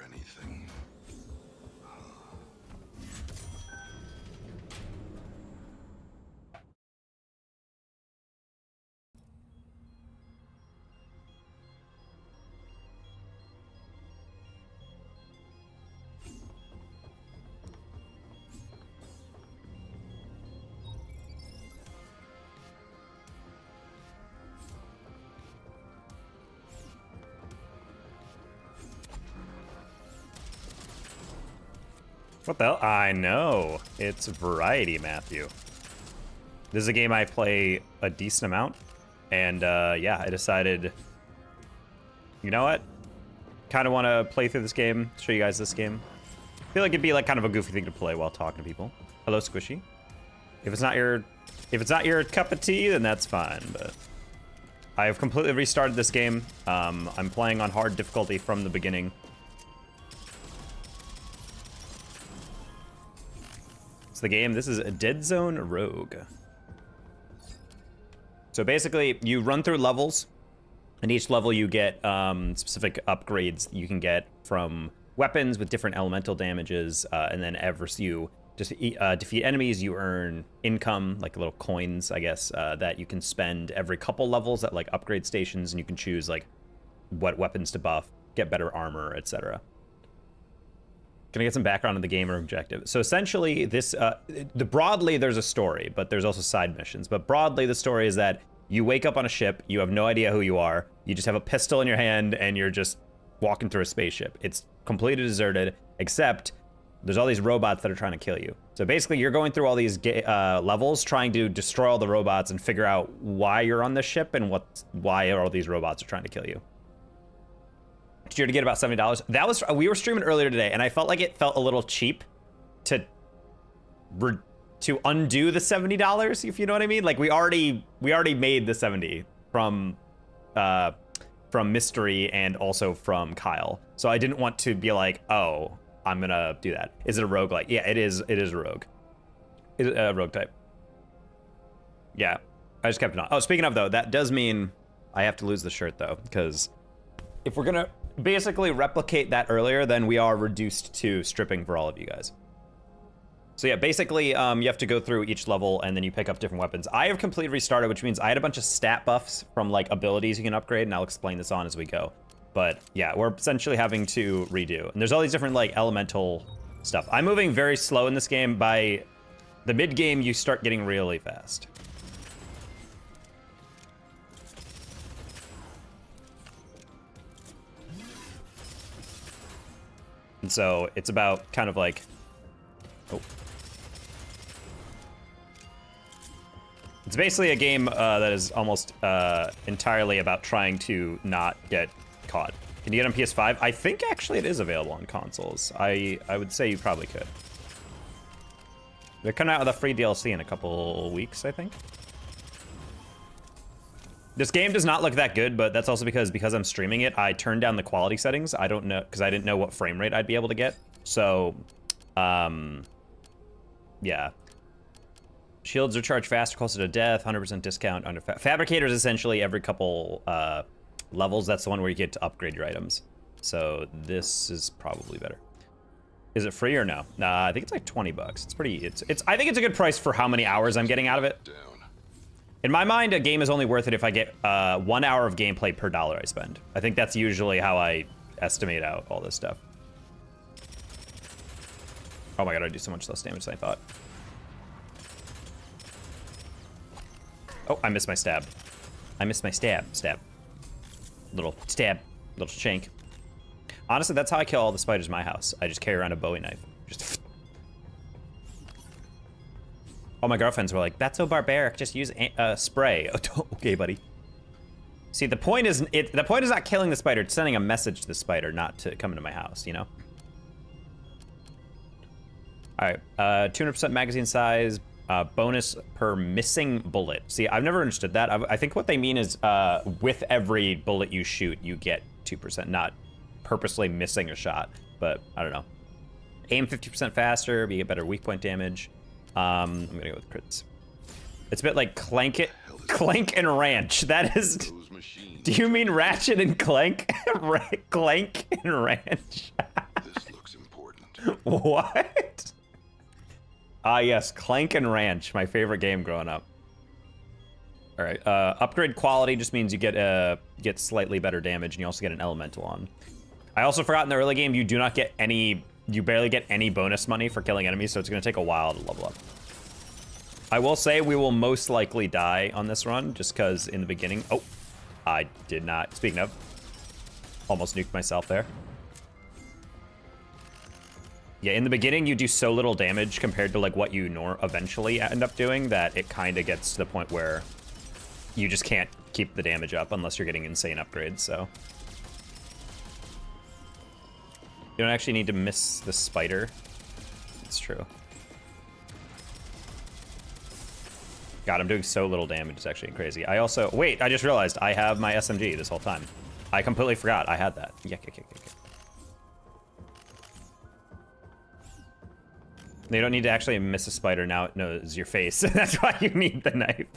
anything. What the hell? I know. It's Variety, Matthew. This is a game I play a decent amount. And yeah, I decided, you know what? Kind of want to play through this game, show you guys this game. I feel like it'd be like kind of a goofy thing to play while talking to people. Hello, Squishy. If it's not your cup of tea, then that's fine, but I have completely restarted this game. I'm playing on hard difficulty from the beginning. It's the game. This is a Dead Zone Rogue. So basically, you run through levels, and each level you get specific upgrades you can get from weapons with different elemental damages, and then as you just defeat enemies, you earn income, like little coins, I guess, that you can spend every couple levels at like upgrade stations, and you can choose like what weapons to buff, get better armor, etc. Gonna get some background on the game or objective. So essentially, this broadly there's a story, but there's also side missions. But broadly, the story is that you wake up on a ship, you have no idea who you are, you just have a pistol in your hand, and you're just walking through a spaceship. It's completely deserted, except there's all these robots that are trying to kill you. So basically, you're going through all these levels, trying to destroy all the robots and figure out why you're on this ship and why all these robots are trying to kill you. You're to get about $70. That was, we were streaming earlier today, and I felt like it felt a little cheap to undo the $70, if you know what I mean. Like we already made the 70 from Mystery and also from Kyle. So I didn't want to be like, oh, I'm gonna do that. Is it a roguelike? Yeah, it is. It is a rogue. Is it a rogue type? Yeah, I just kept it on. Oh, speaking of though, that does mean I have to lose the shirt though, because if we're gonna basically replicate that earlier, then we are reduced to stripping for all of you guys. So yeah, basically, you have to go through each level and then you pick up different weapons. I have completely restarted, which means I had a bunch of stat buffs from like abilities you can upgrade, and I'll explain this on as we go. But yeah, we're essentially having to redo. And there's all these different like elemental stuff. I'm moving very slow in this game. By the mid game, you start getting really fast. And so it's about kind of like, oh. It's basically a game that is almost entirely about trying to not get caught. Can you get on PS5? I think actually it is available on consoles. I would say you probably could. They're coming out with a free DLC in a couple weeks, I think. This game does not look that good, but that's also because I'm streaming it, I turned down the quality settings. I don't know, because I didn't know what frame rate I'd be able to get. So, yeah. Shields are charged faster, closer to death, 100% discount under Fabricators essentially every couple levels. That's the one where you get to upgrade your items. So this is probably better. Is it free or no? Nah, I think it's like 20 bucks. It's pretty, I think it's a good price for how many hours I'm getting out of it. In my mind, a game is only worth it if I get 1 hour of gameplay per dollar I spend. I think that's usually how I estimate out all this stuff. Oh my god, I do so much less damage than I thought. Oh, I missed my stab. I missed my stab. Little stab. Little shank. Honestly, that's how I kill all the spiders in my house. I just carry around a Bowie knife. Just... All my girlfriends were like, that's so barbaric, just use spray. Okay, buddy. See, the point is not killing the spider, it's sending a message to the spider not to come into my house, you know? All right, 200% magazine size, bonus per missing bullet. See, I've never understood that. I think what they mean is with every bullet you shoot, you get 2%, not purposely missing a shot, but I don't know. Aim 50% faster, but you get better weak point damage. I'm gonna go with crits. It's a bit like Clank and Ranch. That is, do you mean Ratchet and Clank? Clank and Ranch. What? Ah, yes, Clank and Ranch, my favorite game growing up. All right, upgrade quality just means you get slightly better damage, and you also get an elemental on. I also forgot in the early game, you do not get any, you barely get any bonus money for killing enemies, so it's gonna take a while to level up. I will say we will most likely die on this run, just because in the beginning, oh, I did not, speaking of, almost nuked myself there. Yeah, in the beginning, you do so little damage compared to like what you eventually end up doing that it kind of gets to the point where you just can't keep the damage up unless you're getting insane upgrades, so. You don't actually need to miss the spider. It's true. God, I'm doing so little damage, it's actually crazy. I also, wait, I just realized I have my SMG this whole time. I completely forgot I had that. Yeah. You don't need to actually miss a spider, now it knows your face. That's why you need the knife.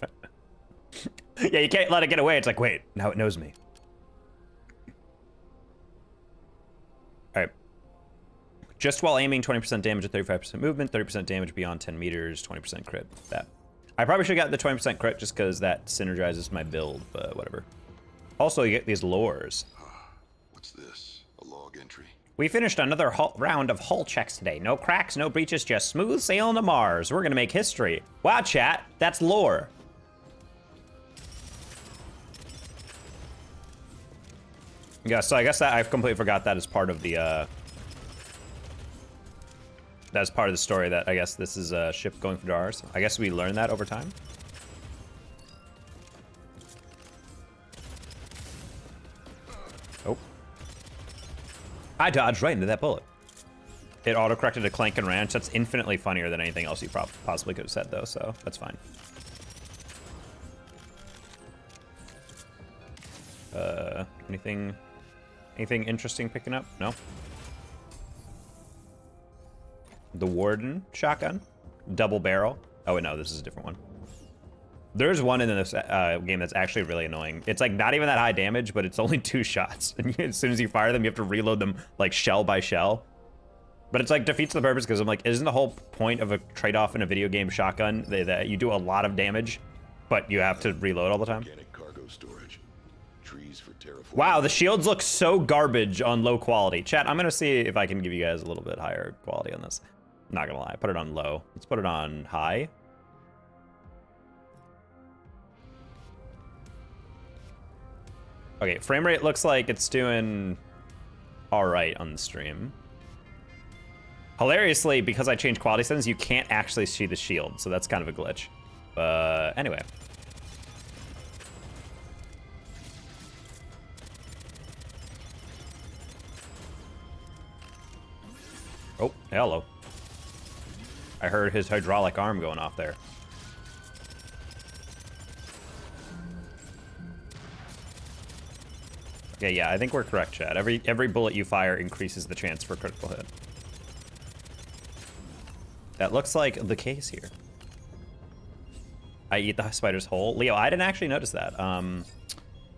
Yeah, you can't let it get away. It's like, wait, now it knows me. All right. Just while aiming, 20% damage at 35% movement, 30% damage beyond 10 meters, 20% crit. That. I probably should have got the 20% crit just because that synergizes my build, but whatever. Also, you get these lures. What's this? A log entry? We finished another round of hull checks today. No cracks, no breaches, just smooth sailing to Mars. We're gonna make history. Wow, chat, that's lore. Yeah, so I guess that I completely forgot that as part of the, that's part of the story that I guess this is a ship going for Mars. I guess we learned that over time. Oh. I dodged right into that bullet. It auto-corrected a Clank and Ranch. That's infinitely funnier than anything else you possibly could have said, though, so that's fine. Anything interesting picking up? No? The Warden shotgun? Double barrel? Oh, wait, no, this is a different one. There's one in this game that's actually really annoying. It's like not even that high damage, but it's only 2 shots. And as soon as you fire them, you have to reload them like shell by shell. But it's like defeats the purpose because I'm like, isn't the whole point of a trade-off in a video game shotgun that you do a lot of damage, but you have to reload all the time? Cargo storage. Trees for terraforming. Wow, the shields look so garbage on low quality. Chat, I'm gonna see if I can give you guys a little bit higher quality on this. Not gonna lie, put it on low. Let's put it on high. Okay, frame rate looks like it's doing all right on the stream. Hilariously, because I changed quality settings, you can't actually see the shield, so that's kind of a glitch. But anyway. Oh, hello. I heard his hydraulic arm going off there. Okay, yeah, I think we're correct, Chad. Every bullet you fire increases the chance for a critical hit. That looks like the case here. I eat the spider's whole. Leo, I didn't actually notice that.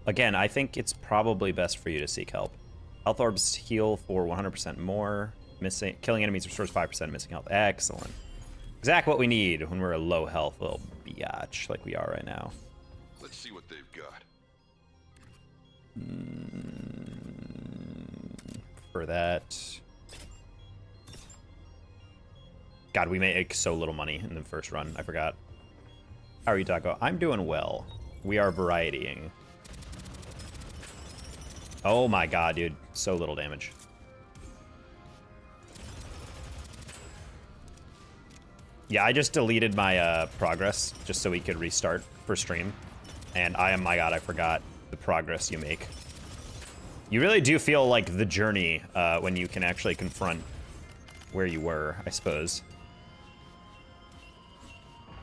Again, I think it's probably best for you to seek help. Health orbs heal for 100% more. Killing enemies restores 5% missing health. Excellent. Exactly what we need when we're a low health little biatch like we are right now. Let's see what they've got. For that. God, we make so little money in the first run. I forgot. How are you, Taco? I'm doing well. We are varietying. Oh my god, dude. So little damage. Yeah, I just deleted my progress just so we could restart for stream. And my god, I forgot the progress you make. You really do feel like the journey when you can actually confront where you were, I suppose.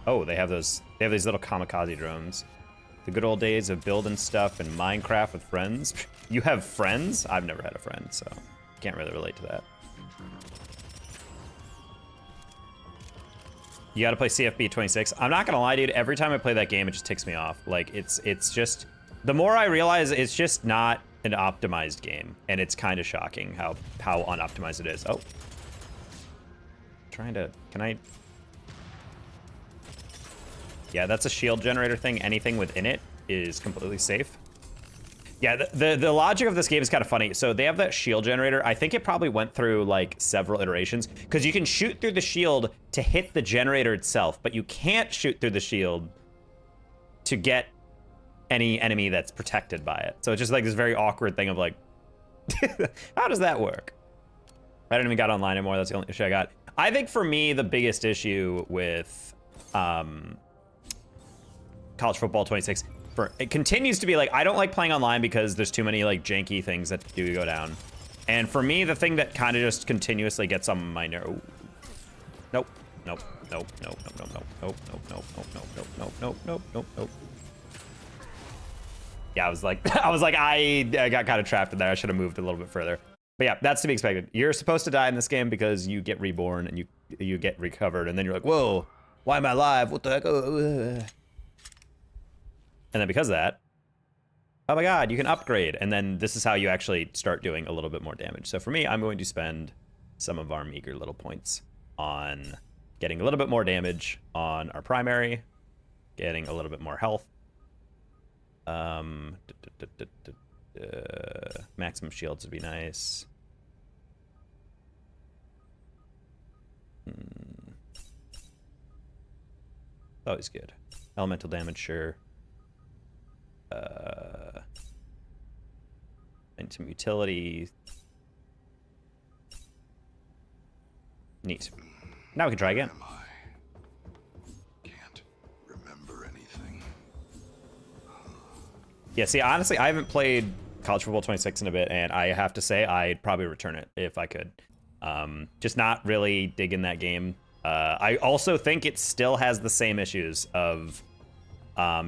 Oh, they have these little kamikaze drones. The good old days of building stuff in Minecraft with friends. You have friends? I've never had a friend, so can't really relate to that. You gotta play CFB 26. I'm not gonna lie, dude, every time I play that game, it just ticks me off. Like, it's just, the more I realize it's just not an optimized game, and it's kind of shocking how unoptimized it is. Oh. trying to... Can I... Yeah, that's a shield generator thing. Anything within it is completely safe. Yeah, the logic of this game is kind of funny. So they have that shield generator. I think it probably went through like several iterations because you can shoot through the shield to hit the generator itself, but you can't shoot through the shield to get any enemy that's protected by it. So it's just like this very awkward thing of like, how does that work? I don't even got online anymore. That's the only issue I got. I think for me, the biggest issue with College Football 26, it continues to be like, I don't like playing online because there's too many like janky things that do go down. And for me, the thing that kind of just continuously gets on my nerve. Nope, nope, nope, nope, nope, nope, nope, nope, nope, nope, nope, nope, nope, nope, nope, nope, nope. Yeah, I was like, I got kind of trapped in there. I should have moved a little bit further. But yeah, that's to be expected. You're supposed to die in this game because you get reborn and you get recovered, and then you're like, whoa, why am I alive? What the heck? And then because of that, oh my god, you can upgrade. And then this is how you actually start doing a little bit more damage. So for me, I'm going to spend some of our meager little points on getting a little bit more damage on our primary, getting a little bit more health. Maximum shields would be nice. Always good. Elemental damage, sure. And some utility. Neat. Now we can try again. Can't remember anything. Yeah, see, honestly, I haven't played College Football 26 in a bit, and I have to say I'd probably return it if I could. Just not really digging that game. I also think it still has the same issues of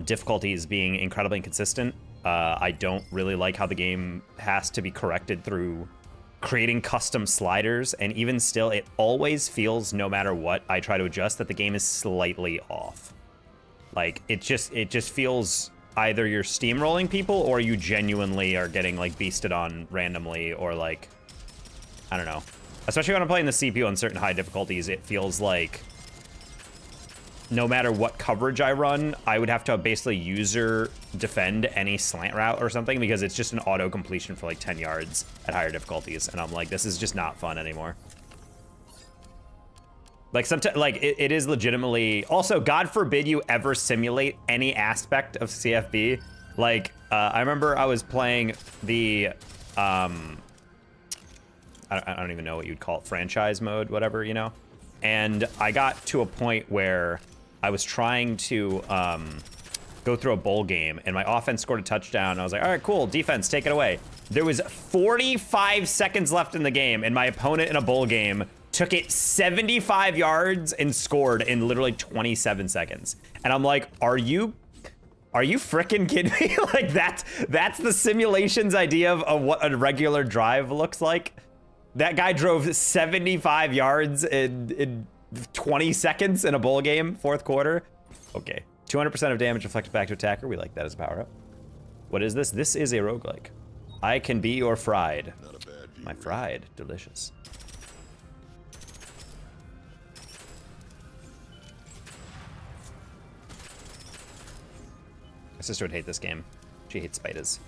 difficulties being incredibly inconsistent. I don't really like how the game has to be corrected through creating custom sliders, and even still, it always feels, no matter what I try to adjust, that the game is slightly off. Like, it just feels either you're steamrolling people or you genuinely are getting, like, beasted on randomly, or, like, I don't know. Especially when I'm playing the CPU on certain high difficulties, it feels like no matter what coverage I run, I would have to basically user defend any slant route or something, because it's just an auto completion for like 10 yards at higher difficulties. And I'm like, this is just not fun anymore. Like, sometimes, like, it is legitimately... Also, God forbid you ever simulate any aspect of CFB. Like, I remember I was playing the... I don't even know what you'd call it, franchise mode, whatever, you know? And I got to a point where I was trying to go through a bowl game, and my offense scored a touchdown. I was like, all right, cool, defense, take it away. There was 45 seconds left in the game, and my opponent in a bowl game took it 75 yards and scored in literally 27 seconds. And I'm like, are you frickin' kidding me? Like, that's the simulation's idea of what a regular drive looks like? That guy drove 75 yards in 20 seconds in a bowl game, fourth quarter. Okay, 200% of damage reflected back to attacker. We like that as a power up. What is this? This is a roguelike. I can be your fried. Not a bad view. My fried, delicious. My sister would hate this game. She hates spiders.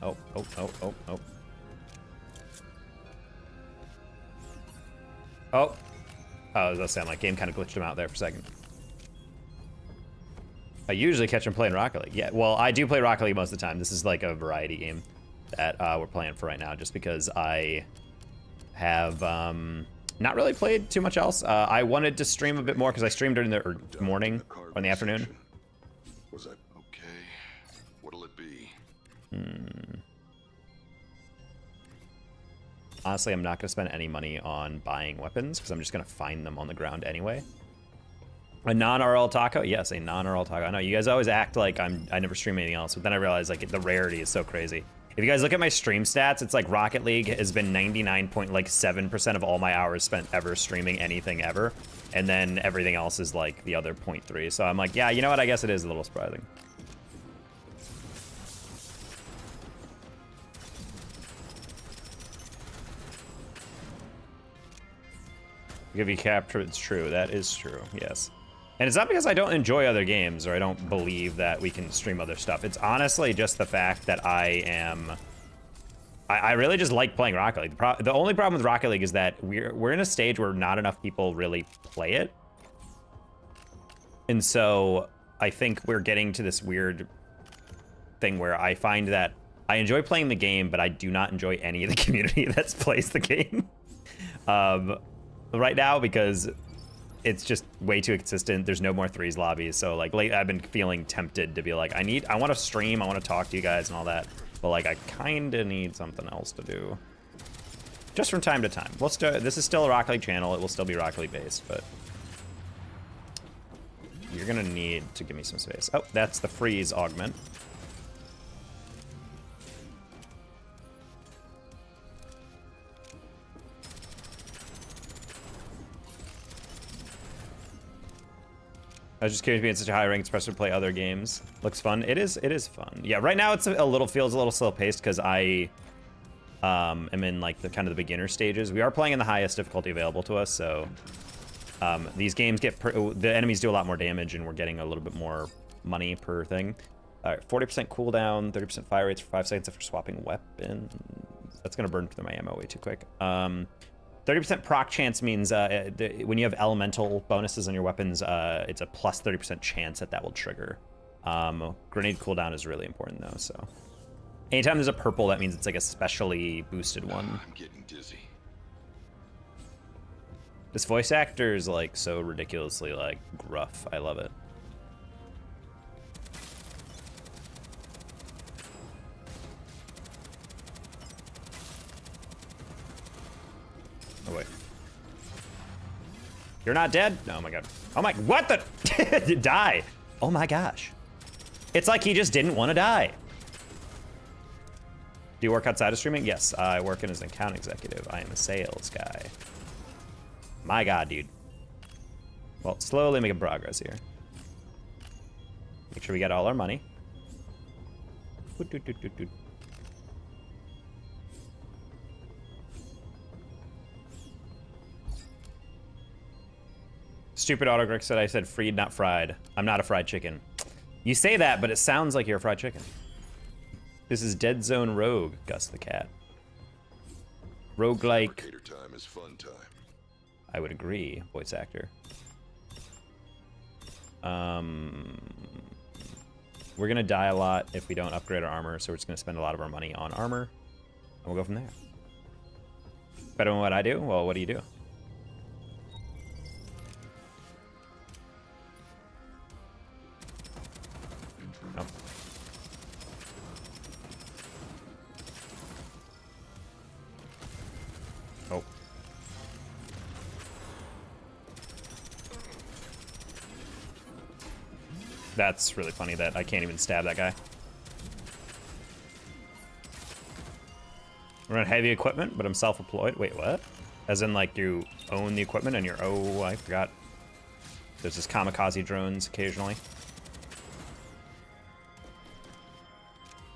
Oh, oh, oh, oh, oh. Oh. Oh, that sound like game kind of glitched him out there for a second. I usually catch him playing Rocket League. Yeah, well, I do play Rocket League most of the time. This is like a variety game that we're playing for right now, just because I have not really played too much else. I wanted to stream a bit more because I streamed during the morning or in the afternoon. Was that okay? What'll it be? Honestly, I'm not going to spend any money on buying weapons because I'm just going to find them on the ground anyway. A non-RL taco? Yes, a non-RL taco. I know you guys always act like I never stream anything else, but then I realize like the rarity is so crazy. If you guys look at my stream stats, it's like Rocket League has been 99.7% of all my hours spent ever streaming anything ever, and then everything else is like the other 0.3. So I'm like, yeah, you know what? I guess it is a little surprising. If you capture, it's true. That is true, yes. And it's not because I don't enjoy other games or I don't believe that we can stream other stuff. It's honestly just the fact that I really just like playing Rocket League. The only problem with Rocket League is that we're in a stage where not enough people really play it. And so I think we're getting to this weird thing where I find that I enjoy playing the game, but I do not enjoy any of the community that plays the game right now, because it's just way too consistent. There's no more threes lobbies. So like late, I've been feeling tempted to be like, I want to stream, I want to talk to you guys and all that. But like, I kind of need something else to do. Just from time to time. This is still a Rocket League channel. It will still be Rocket League based, but you're gonna need to give me some space. Oh, that's the freeze augment. I was just curious, being such a high rank, it's pressure to play other games. Looks fun. It is fun. Yeah, right now it's feels a little slow paced because I am in like the kind of the beginner stages. We are playing in the highest difficulty available to us, so these games the enemies do a lot more damage, and we're getting a little bit more money per thing. All right, 40% cooldown, 30% fire rates for 5 seconds after swapping weapons. That's gonna burn through my ammo way too quick. 30% proc chance means when you have elemental bonuses on your weapons, it's a plus 30% chance that will trigger. Grenade cooldown is really important though, so. Anytime there's a purple, that means it's like a specially boosted one. I'm getting dizzy. This voice actor is like so ridiculously like gruff. I love it. Oh wait. You're not dead? Oh my god. Oh my, what the? Die. Oh my gosh. It's like he just didn't want to die. Do you work outside of streaming? Yes, I work as an account executive. I am a sales guy. My god, dude. Well, slowly making progress here. Make sure we get all our money. Stupid autocorrect said I said freed, not fried. I'm not a fried chicken. You say that, but it sounds like you're a fried chicken. This is Dead Zone Rogue, Gus the Cat. Roguelike. Fabricator time is fun time. I would agree, voice actor. We're gonna die a lot if we don't upgrade our armor, so we're just gonna spend a lot of our money on armor, and we'll go from there. Better than what I do? Well, what do you do? Oh. Oh. That's really funny that I can't even stab that guy. We're on heavy equipment, but I'm self-employed. Wait, what? As in, like, you own the equipment and you're... Oh, I forgot. There's this kamikaze drones occasionally.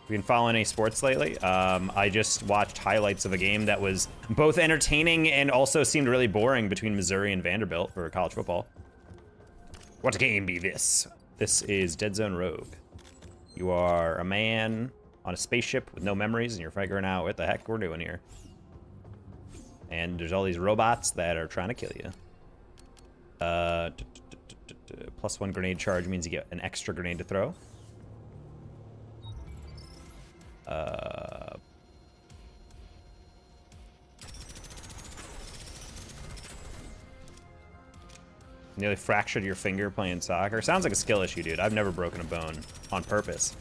Have you been following any sports lately? I just watched highlights of a game that was both entertaining and also seemed really boring between Missouri and Vanderbilt for college football. What game be this? This is Dead Zone Rogue. You are a man on a spaceship with no memories, and you're figuring out what the heck we're doing here. And there's all these robots that are trying to kill you. +1 grenade charge means you get an extra grenade to throw. Nearly fractured your finger playing soccer. Sounds like a skill issue, dude. I've never broken a bone on purpose.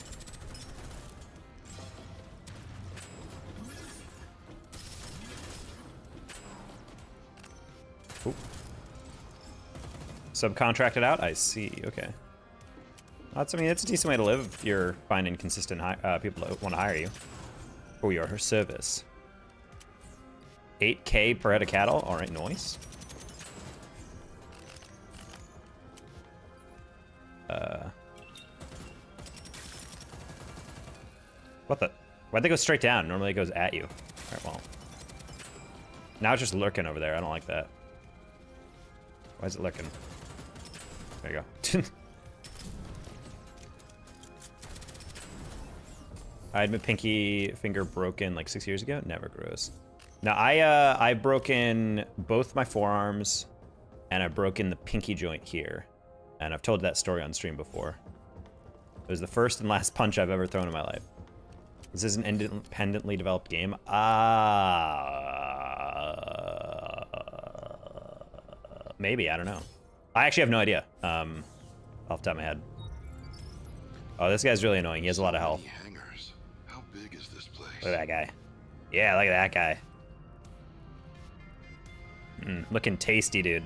Ooh. Subcontracted out? I see. Okay. That's, I mean, it's a decent way to live if you're finding consistent people that want to hire you for your service. 8K per head of cattle? All right, nice. What the? Why'd they go straight down? Normally it goes at you. Alright, well. Now it's just lurking over there. I don't like that. Why is it lurking? There you go. I had my pinky finger broken like 6 years ago. Never grows. Now I've broken both my forearms, and I've broken the pinky joint here, and I've told that story on stream before. It was the first and last punch I've ever thrown in my life. This is an independently developed game. Maybe, I don't know. I actually have no idea. Off the top of my head. Oh, this guy's really annoying. He has a lot of health. Hangars. How big is this place? Look at that guy. Yeah, look at that guy. Looking tasty, dude.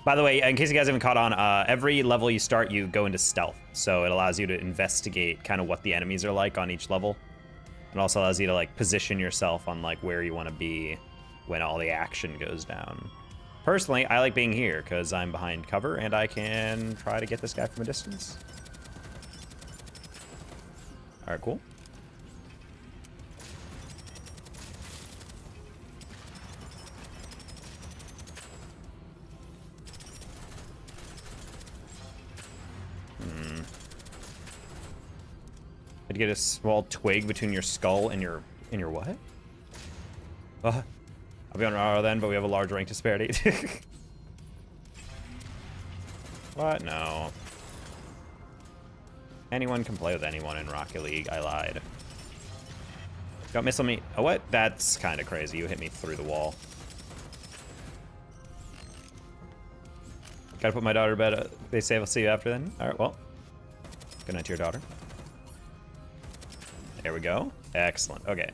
By the way, in case you guys haven't caught on, every level you start, you go into stealth. So it allows you to investigate kind of what the enemies are like on each level. It also allows you to like position yourself on like where you want to be when all the action goes down. Personally, I like being here because I'm behind cover and I can try to get this guy from a distance. All right, cool. I'd get a small twig between your skull and your what? I'll be on RO then, but we have a large rank disparity. What? No. Anyone can play with anyone in Rocket League. I lied. Don't missile me. Oh, what? That's kind of crazy. You hit me through the wall. Gotta put my daughter to bed. They say I'll see you after then. All right, well. Good night to your daughter. There we go. Excellent. Okay.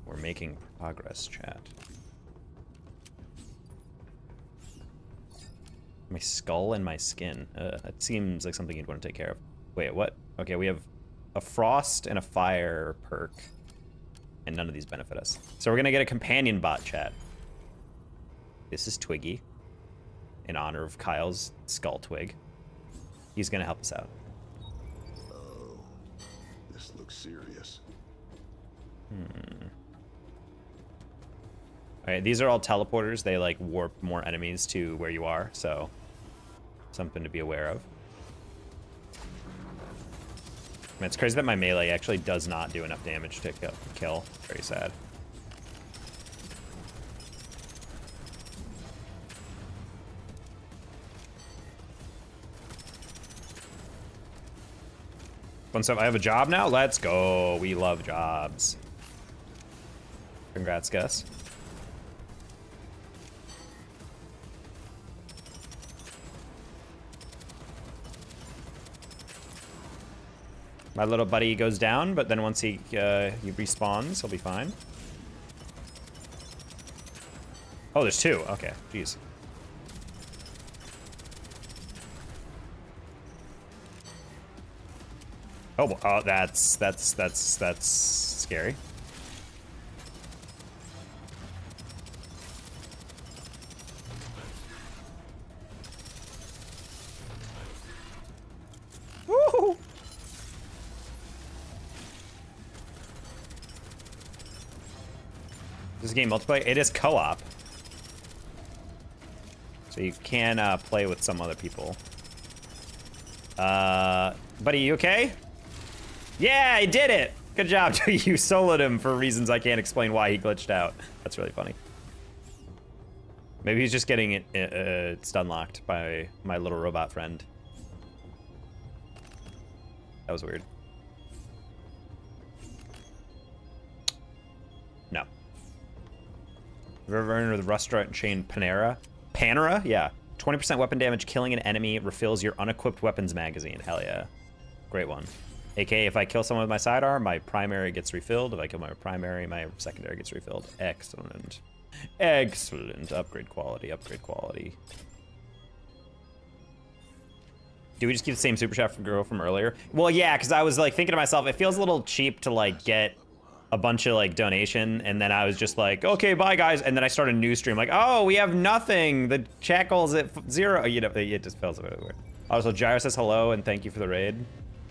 We're making progress, chat. My skull and my skin. That seems like something you'd want to take care of. Wait, what? Okay, we have a frost and a fire perk. And none of these benefit us. So we're going to get a companion bot, chat. This is Twiggy. In honor of Kyle's skull twig. He's going to help us out. Oh, this looks serious. Alright, these are all teleporters. They like warp more enemies to where you are, so something to be aware of. Man, it's crazy that my melee actually does not do enough damage to kill. Very sad. Fun stuff. I have a job now? Let's go. We love jobs. Congrats, Gus. My little buddy goes down, but then once he respawns, he'll be fine. Oh, there's two. Okay, jeez. Oh, that's scary. Woo! This game multiplayer? It is co-op. So you can play with some other people. Buddy, you okay? Yeah, I did it! Good job. You soloed him for reasons I can't explain why he glitched out. That's really funny. Maybe he's just getting stun locked by my little robot friend. That was weird. No. River under the restaurant chain Panera. Panera? Yeah. 20% weapon damage killing an enemy refills your unequipped weapons magazine. Hell yeah. Great one. AKA, if I kill someone with my sidearm, my primary gets refilled. If I kill my primary, my secondary gets refilled. Excellent. Excellent. Upgrade quality, upgrade quality. Do we just keep the same super chat girl from earlier? Well, yeah, because I was like thinking to myself, it feels a little cheap to like get a bunch of like donation, and then I was just like, okay, bye guys, and then I started a new stream like, oh, we have nothing. The chat goal's at 0. You know, it just feels a bit weird. Also, Gyro says hello and thank you for the raid.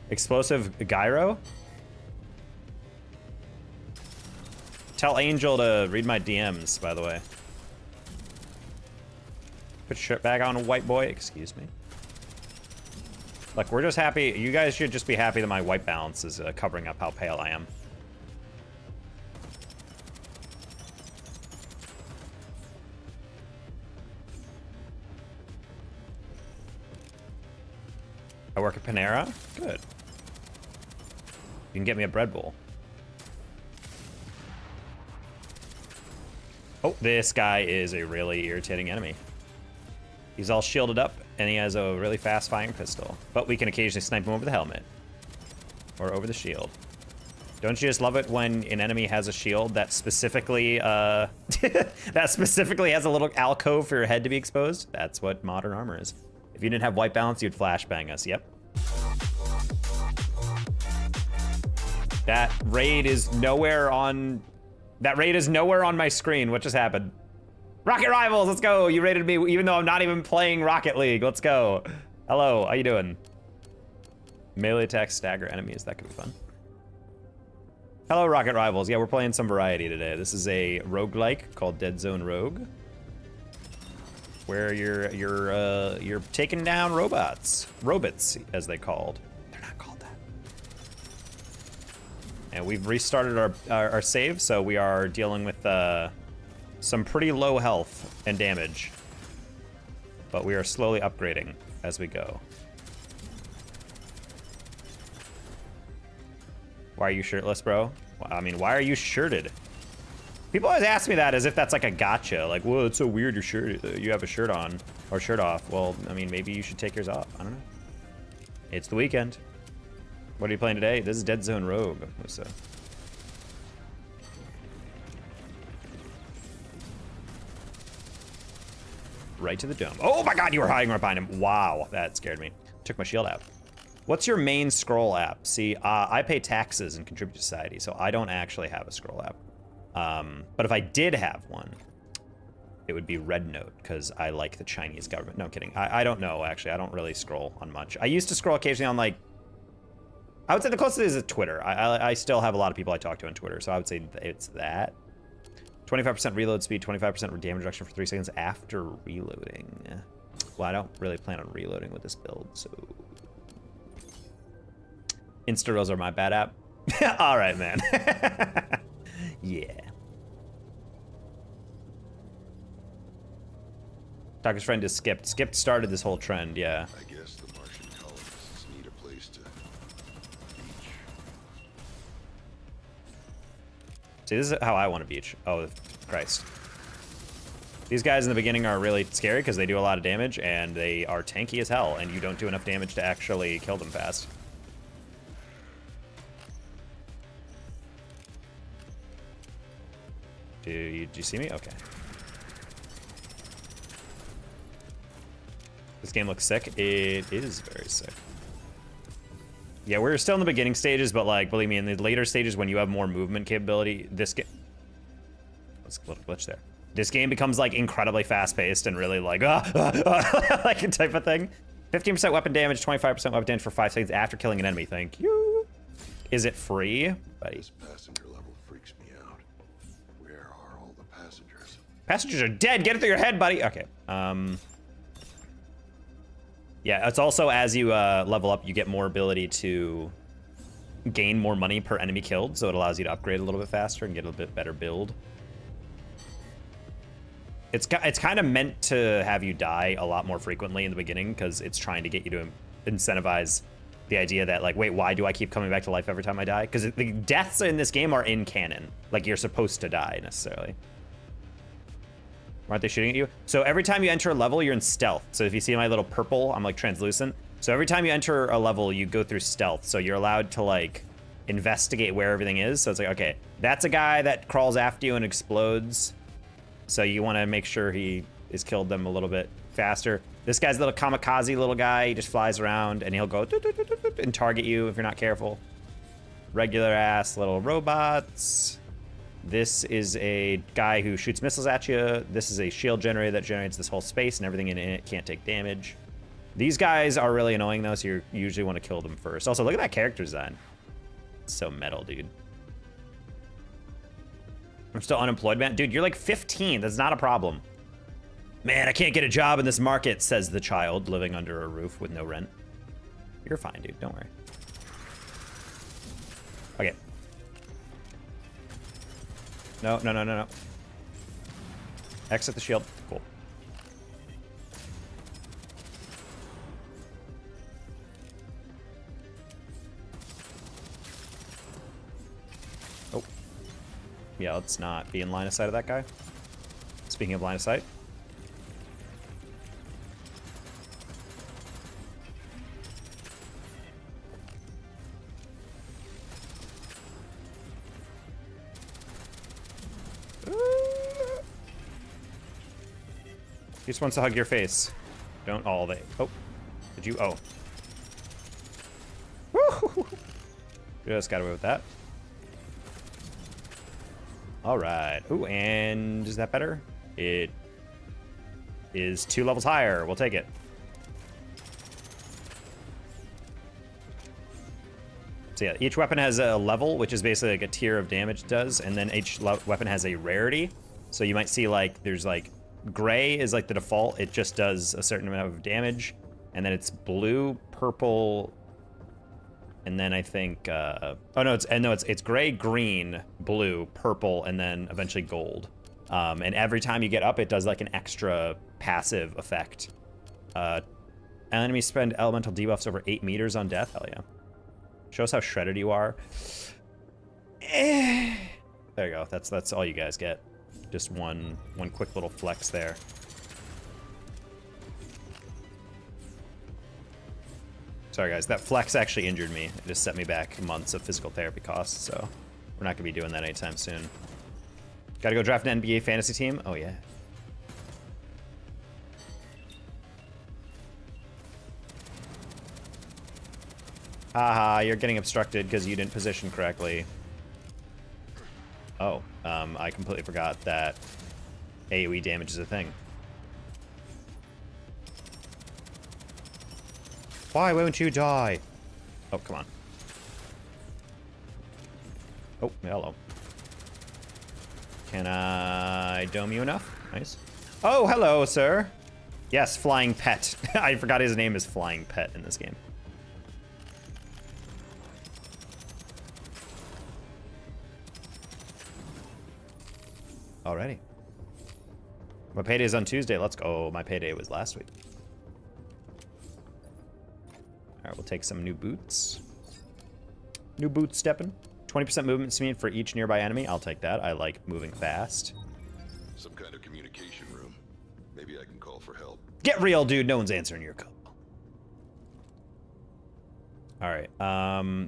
Explosive Gyro? Tell Angel to read my DMs, by the way. Put your shirt back on, white boy. Excuse me. Look, we're just happy. You guys should just be happy that my white balance is covering up how pale I am. I work at Panera? Good. You can get me a bread bowl. Oh, this guy is a really irritating enemy. He's all shielded up, and he has a really fast firing pistol. But we can occasionally snipe him over the helmet. Or over the shield. Don't you just love it when an enemy has a shield that specifically, that specifically has a little alcove for your head to be exposed? That's what modern armor is. If you didn't have white balance, you'd flashbang us, yep. That raid is nowhere on... That raid is nowhere on my screen. What just happened? Rocket Rivals, let's go. You raided me even though I'm not even playing Rocket League. Let's go. Hello, how you doing? Melee attack, stagger enemies. That could be fun. Hello, Rocket Rivals. Yeah, we're playing some variety today. This is a roguelike called Dead Zone Rogue, where you're taking down robots, as they called. They're not called that. And we've restarted our save, so we are dealing with some pretty low health and damage, but we are slowly upgrading as we go. Why are you shirtless, bro? I mean, why are you shirted? People always ask me that as if that's like a gotcha. Like, whoa, it's so weird you have a shirt on or shirt off. Well, I mean, maybe you should take yours off. I don't know. It's the weekend. What are you playing today? This is Dead Zone Rogue. What's up? Right to the dome. Oh my god, you were hiding right behind him. Wow, that scared me. Took my shield out. What's your main scroll app? See, I pay taxes and contribute to society, so I don't actually have a scroll app. But if I did have one, it would be Red Note, because I like the Chinese government. No, I'm kidding. I don't know, actually. I don't really scroll on much. I used to scroll occasionally on, like, I would say the closest is Twitter. I still have a lot of people I talk to on Twitter, so I would say it's that. 25% reload speed, 25% damage reduction for 3 seconds after reloading. Well, I don't really plan on reloading with this build, so... Insta-rolls are my bad app. All right, man. Yeah. Doctor's friend is Skipped. Skipped started this whole trend, yeah. I guess the Martian colonists need a place to beach. See, this is how I want to beach. Oh, Christ. These guys in the beginning are really scary because they do a lot of damage and they are tanky as hell, and you don't do enough damage to actually kill them fast. Do you see me? Okay. This game looks sick. It is very sick. Yeah, we're still in the beginning stages, but like, believe me, in the later stages when you have more movement capability, this game... Let's a little glitch there. This game becomes like incredibly fast-paced and really like, like a type of thing. 15% weapon damage, 25% weapon damage for 5 seconds after killing an enemy. Thank you. Is it free? Buddy. This passenger level freaks me out. Where are all the passengers? Passengers are dead. Get it through your head, buddy. Okay. Yeah, it's also as you level up, you get more ability to gain more money per enemy killed, so it allows you to upgrade a little bit faster and get a little bit better build. It's kind of meant to have you die a lot more frequently in the beginning because it's trying to get you to incentivize the idea that, like, wait, why do I keep coming back to life every time I die? Because the deaths in this game are in canon. Like, you're supposed to die, necessarily. Aren't they shooting at you? So every time you enter a level, you're in stealth. So if you see my little purple, I'm, like, translucent. So every time you enter a level, you go through stealth. So you're allowed to, like, investigate where everything is. So it's like, okay, that's a guy that crawls after you and explodes. So you want to make sure he is killed them a little bit faster. This guy's a little kamikaze little guy. He just flies around and he'll go and target you if you're not careful. Regular ass little robots. This is a guy who shoots missiles at you. This is a shield generator that generates this whole space and everything in it can't take damage. These guys are really annoying though, so you usually want to kill them first. Also, look at that character design. It's so metal, dude. I'm still unemployed, man. Dude, you're like 15. That's not a problem. Man, I can't get a job in this market, says the child living under a roof with no rent. You're fine, dude. Don't worry. Okay. No, no, no, no, no. Exit the shield. Cool. Oh. Yeah, let's not be in line of sight of that guy. Speaking of line of sight. He just wants to hug your face. Don't all they. Oh. Did you? Oh. Woo! Just got away with that. All right. Ooh, and is that better? It is 2 levels higher. We'll take it. So yeah, each weapon has a level, which is basically like a tier of damage it does, and then each weapon has a rarity. So you might see like there's like gray is like the default. It just does a certain amount of damage, and then it's blue, purple, and then I think oh no, it's gray, green, blue, purple, and then eventually gold. And every time you get up, it does like an extra passive effect. Enemies spend elemental debuffs over 8 meters on death. Hell yeah. Shows how shredded you are. There you go. That's all you guys get. Just one quick little flex there. Sorry guys, that flex actually injured me. It just set me back months of physical therapy costs, so we're not gonna be doing that anytime soon. Gotta go draft an NBA fantasy team? Oh yeah. Haha, you're getting obstructed because you didn't position correctly. Oh, I completely forgot that AoE damage is a thing. Why won't you die? Oh, come on. Oh, hello. Can I dome you enough? Nice. Oh, hello, sir. Yes, Flying Pet. I forgot his name is Flying Pet in this game. Alrighty. My payday's on Tuesday. Let's go. Oh, my payday was last week. Alright, we'll take some new boots. New boot stepping. 20% movement speed for each nearby enemy. I'll take that. I like moving fast. Some kind of communication room. Maybe I can call for help. Get real, dude. No one's answering your call. Alright.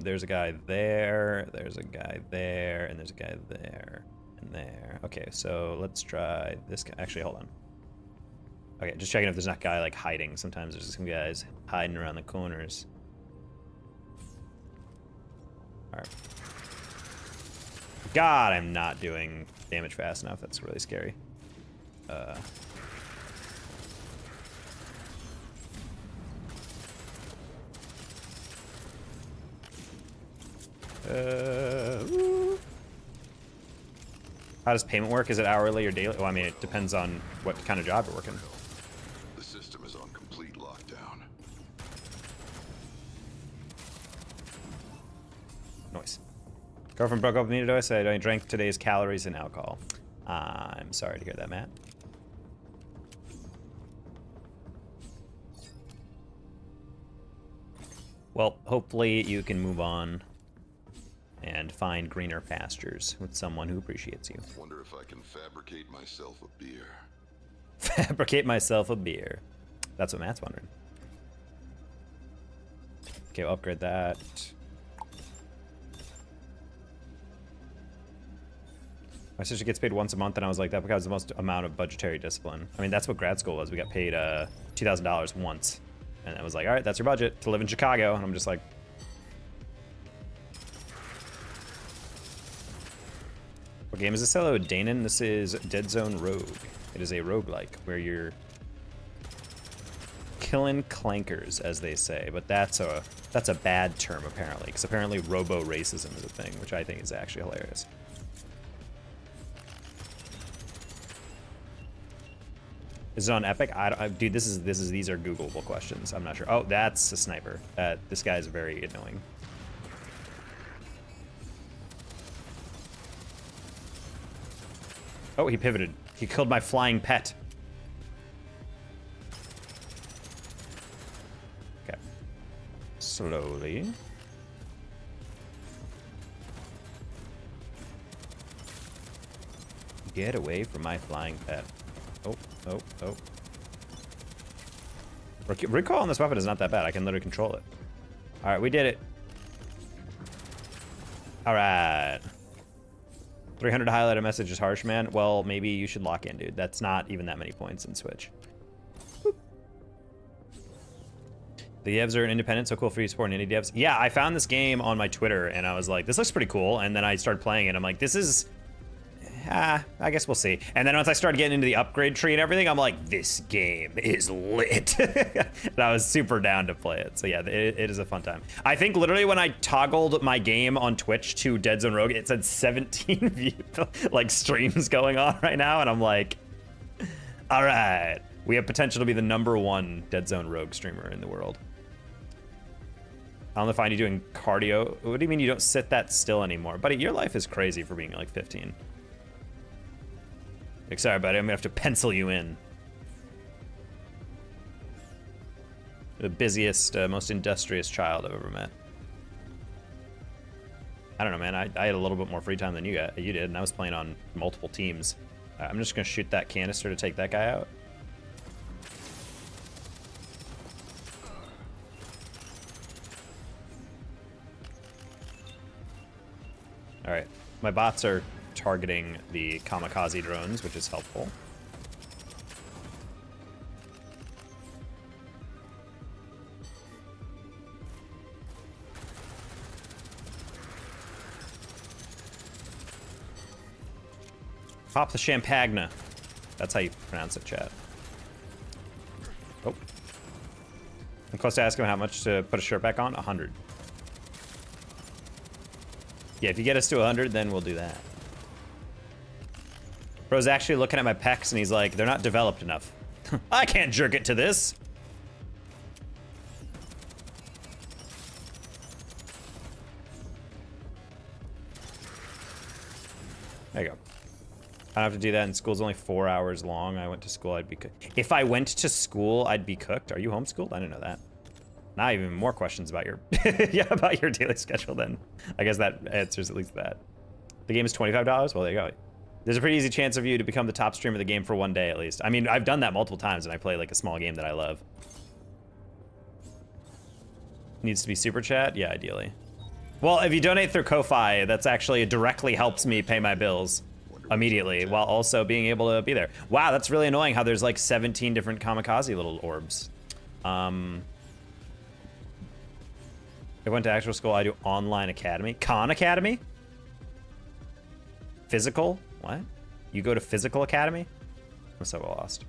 There's a guy there. There's a guy there. And there's a guy there. And there. Okay, so let's try this guy. Actually, hold on. Okay, just checking if there's not a guy like hiding. Sometimes there's some guys hiding around the corners. Alright. God, I'm not doing damage fast enough. That's really scary. How does payment work? Is it hourly or daily? Well, I mean, it depends on what kind of job you're working. The system is on complete lockdown. Noise. Girlfriend broke up with me today. I said I drank today's calories and alcohol. I'm sorry to hear that, Matt. Well, hopefully you can move on and find greener pastures with someone who appreciates you. Wonder if I can fabricate myself a beer. Fabricate myself a beer. That's what Matt's wondering. Okay, we'll upgrade that. My sister gets paid once a month, and I was like, that becomes the most amount of budgetary discipline. I mean, that's what grad school was. We got paid $2,000 once. And I was like, all right, that's your budget to live in Chicago. And I'm just like, what game is this? Hello, Danon. This is Dead Zone Rogue. It is a roguelike where you're killing clankers, as they say. But that's a bad term, apparently. Because apparently robo racism is a thing, which I think is actually hilarious. Is it on Epic? Dude, these are Googleable questions. I'm not sure. Oh, that's a sniper. This guy is very annoying. Oh, he pivoted. He killed my flying pet. Okay. Slowly. Get away from my flying pet. Oh, oh, oh. Recoil on this weapon is not that bad. I can literally control it. All right, we did it. All right. 300 to highlight a message is harsh, man. Well, maybe you should lock in, dude. That's not even that many points in Switch. Boop. The devs are an independent, so cool for you supporting indie devs. Yeah, I found this game on my Twitter, and I was like, this looks pretty cool. And then I started playing it. I'm like, this is... I guess we'll see. And then once I started getting into the upgrade tree and everything, I'm like, this game is lit. And I was super down to play it. So yeah, it is a fun time. I think literally when I toggled my game on Twitch to Dead Zone Rogue, it said 17 like streams going on right now. And I'm like, all right, we have potential to be the #1 Dead Zone Rogue streamer in the world. I don't find you doing cardio. What do you mean you don't sit that still anymore? Buddy, your life is crazy for being like 15. Like, sorry, buddy, I'm gonna have to pencil you in. The busiest, most industrious child I've ever met. I don't know, man. I had a little bit more free time than you did, and I was playing on multiple teams. I'm just gonna shoot that canister to take that guy out. All right, my bots are targeting the kamikaze drones, which is helpful. Pop the champagne. That's how you pronounce it, chat. Oh. I'm close to asking him how much to put a shirt back on. 100. Yeah, if you get us to 100, then we'll do that. Bro's actually looking at my pecs and he's like, they're not developed enough. I can't jerk it to this. There you go. I don't have to do that, and school's only 4 hours long. I went to school, I'd be cooked. If I went to school, I'd be cooked. Are you homeschooled? I didn't know that. Now even more questions about your yeah, about your daily schedule then. I guess that answers at least that. The game is $25? Well, there you go. There's a pretty easy chance of you to become the top streamer of the game for one day at least. I mean, I've done that multiple times and I play like a small game that I love. Needs to be super chat? Yeah, ideally. Well, if you donate through Ko-Fi, that's actually directly helps me pay my bills immediately while also being able to be there. Wow, that's really annoying how there's like 17 different kamikaze little orbs. If I went to actual school, I do online academy. Khan Academy? Physical? What? You go to physical academy? I'm so lost.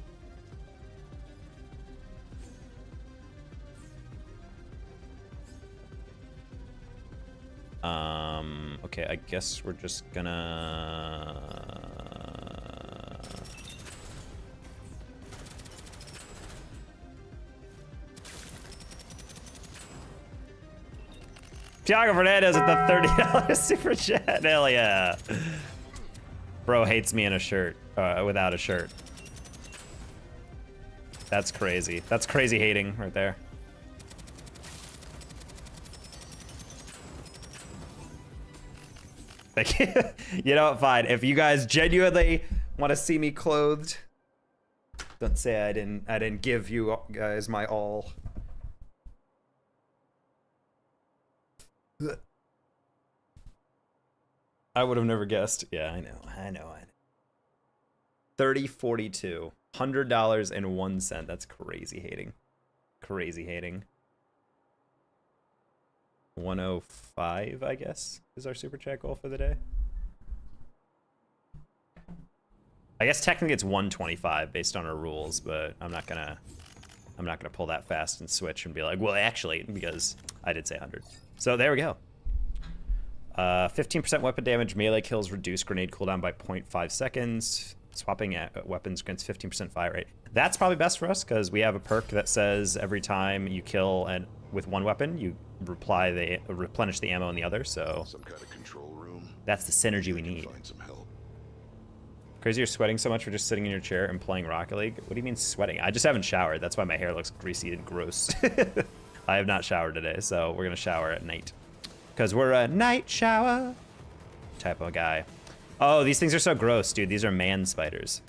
Okay, I guess we're just gonna... Thiago Fernandez at the $30 super chat. Hell yeah. Bro hates me in a shirt, without a shirt. That's crazy. That's crazy hating right there. Thank you. You know what, fine. If you guys genuinely want to see me clothed, don't say I didn't give you guys my all. I would have never guessed. Yeah, I know. 30.42. $100.01. That's crazy hating. Crazy hating. 105, I guess, is our super chat goal for the day. I guess technically it's 125 based on our rules, but I'm not gonna pull that fast and switch and be like, well, actually, because I did say 100. So there we go. 15% weapon damage, melee kills reduce grenade cooldown by 0.5 seconds. swapping weapons grants 15% fire rate. That's probably best for us because we have a perk that says every time you kill and with one weapon, you replenish the ammo in the other. So Some kind of control room. that's the synergy we need. Find some help. Crazy you're sweating so much for just sitting in your chair and playing Rocket League. What do you mean sweating? I just haven't showered. That's why my hair looks greasy and gross. I have not showered today, so we're gonna shower at night. Because we're a night shower type of guy. Oh, these things are so gross, dude. These are man spiders.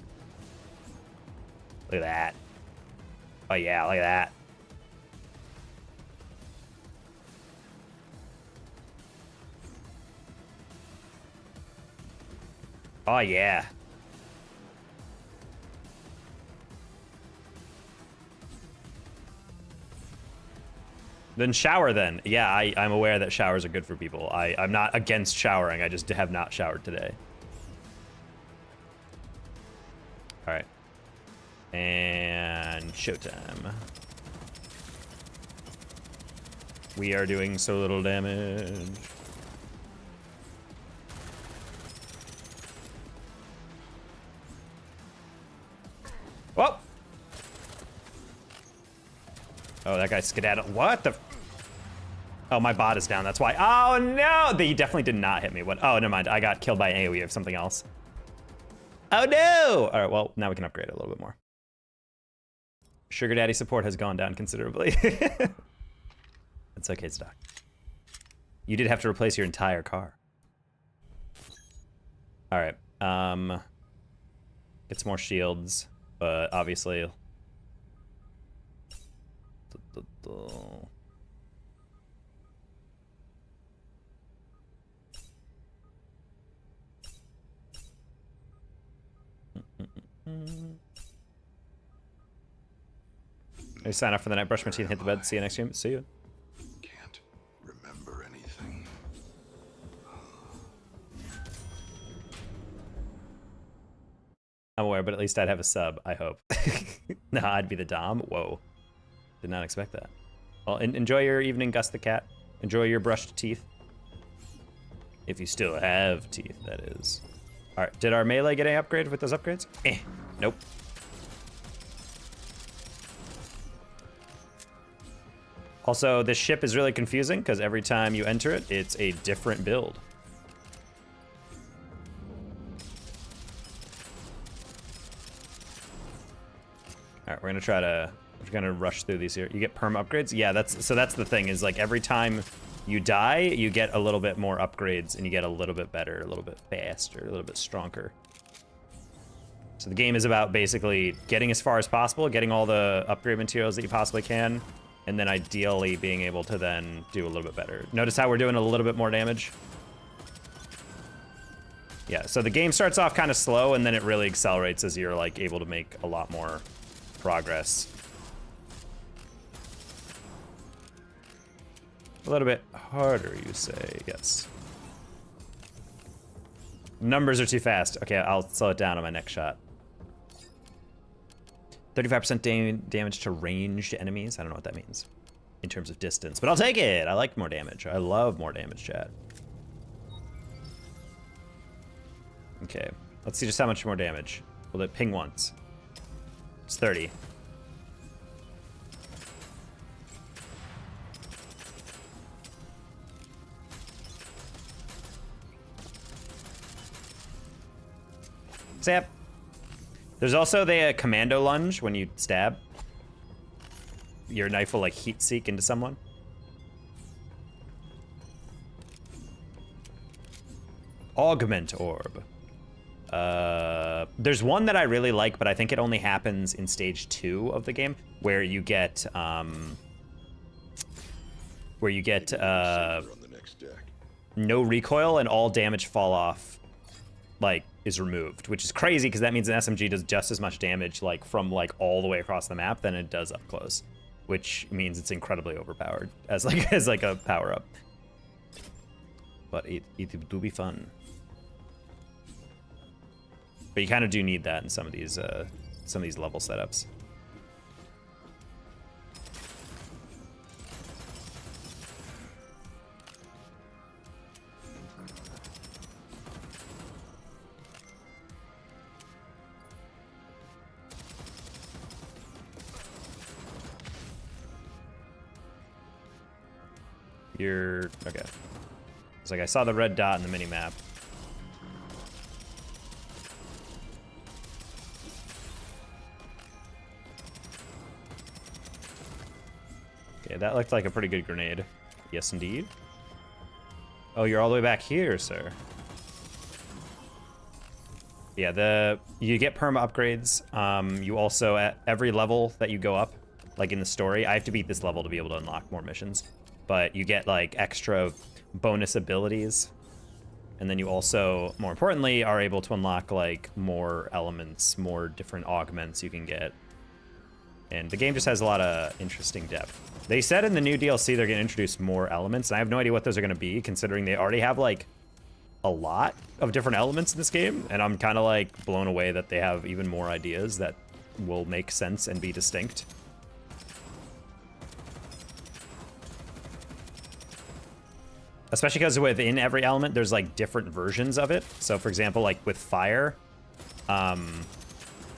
Look at that. Oh yeah, look at that. Oh yeah. Then shower then. Yeah, I'm aware that showers are good for people. I'm not against showering. I just have not showered today. All right. And showtime. We are doing so little damage. Whoa! Oh, that guy skedaddled. What the? Oh, my bot is down. That's why. Oh, no! He definitely did not hit me. What? Oh, never mind. I got killed by AoE of something else. Oh, no! All right, well, now we can upgrade it a little bit more. Sugar Daddy support has gone down considerably. It's okay, it's Doc. You did have to replace your entire car. All right. Get some more shields, but obviously... I sign up for the night, brush my teeth, hit the bed. See you next stream. See you. Can't remember anything. I'm aware, but at least I'd have a sub, I hope. No, I'd be the Dom. Whoa. Did not expect that. Well, enjoy your evening, Gus the Cat. Enjoy your brushed teeth. If you still have teeth, that is. All right, did our melee get any upgrade with those upgrades? Nope. Also, this ship is really confusing because every time you enter it, it's a different build. All right, we're gonna rush through these here. You get perm upgrades? Yeah, that's the thing is like every time you die, you get a little bit more upgrades and you get a little bit better, a little bit faster, a little bit stronger. So the game is about basically getting as far as possible, getting all the upgrade materials that you possibly can, and then ideally being able to then do a little bit better. Notice how we're doing a little bit more damage? Yeah, so the game starts off kind of slow and then it really accelerates as you're like able to make a lot more progress. A little bit harder, you say, yes. Numbers are too fast. Okay, I'll slow it down on my next shot. 35% damage to ranged enemies. I don't know what that means in terms of distance, but I'll take it. I like more damage. I love more damage, chat. Okay, let's see just how much more damage. Will it ping once? It's 30. Zap. There's also the commando lunge when you stab. Your knife will like heat seek into someone. Augment orb. There's one that I really like, but I think it only happens in stage 2 of the game, where you get no recoil and all damage fall off, like, is removed, which is crazy because that means an SMG does just as much damage like from like all the way across the map than it does up close, which means it's incredibly overpowered as like a power up. But it do be fun. But you kind of do need that in some of these level setups. You're okay. It's like I saw the red dot in the mini map. Okay, that looked like a pretty good grenade. Yes, indeed. Oh, you're all the way back here, sir. Yeah, you get perma upgrades. You also, at every level that you go up, like in the story, I have to beat this level to be able to unlock more missions. But you get like extra bonus abilities. And then you also, more importantly, are able to unlock like more elements, more different augments you can get. And the game just has a lot of interesting depth. They said in the new DLC they're going to introduce more elements, and I have no idea what those are going to be, considering they already have like a lot of different elements in this game, and I'm kind of like blown away that they have even more ideas that will make sense and be distinct. Especially because within every element, there's like different versions of it. So for example, like with fire,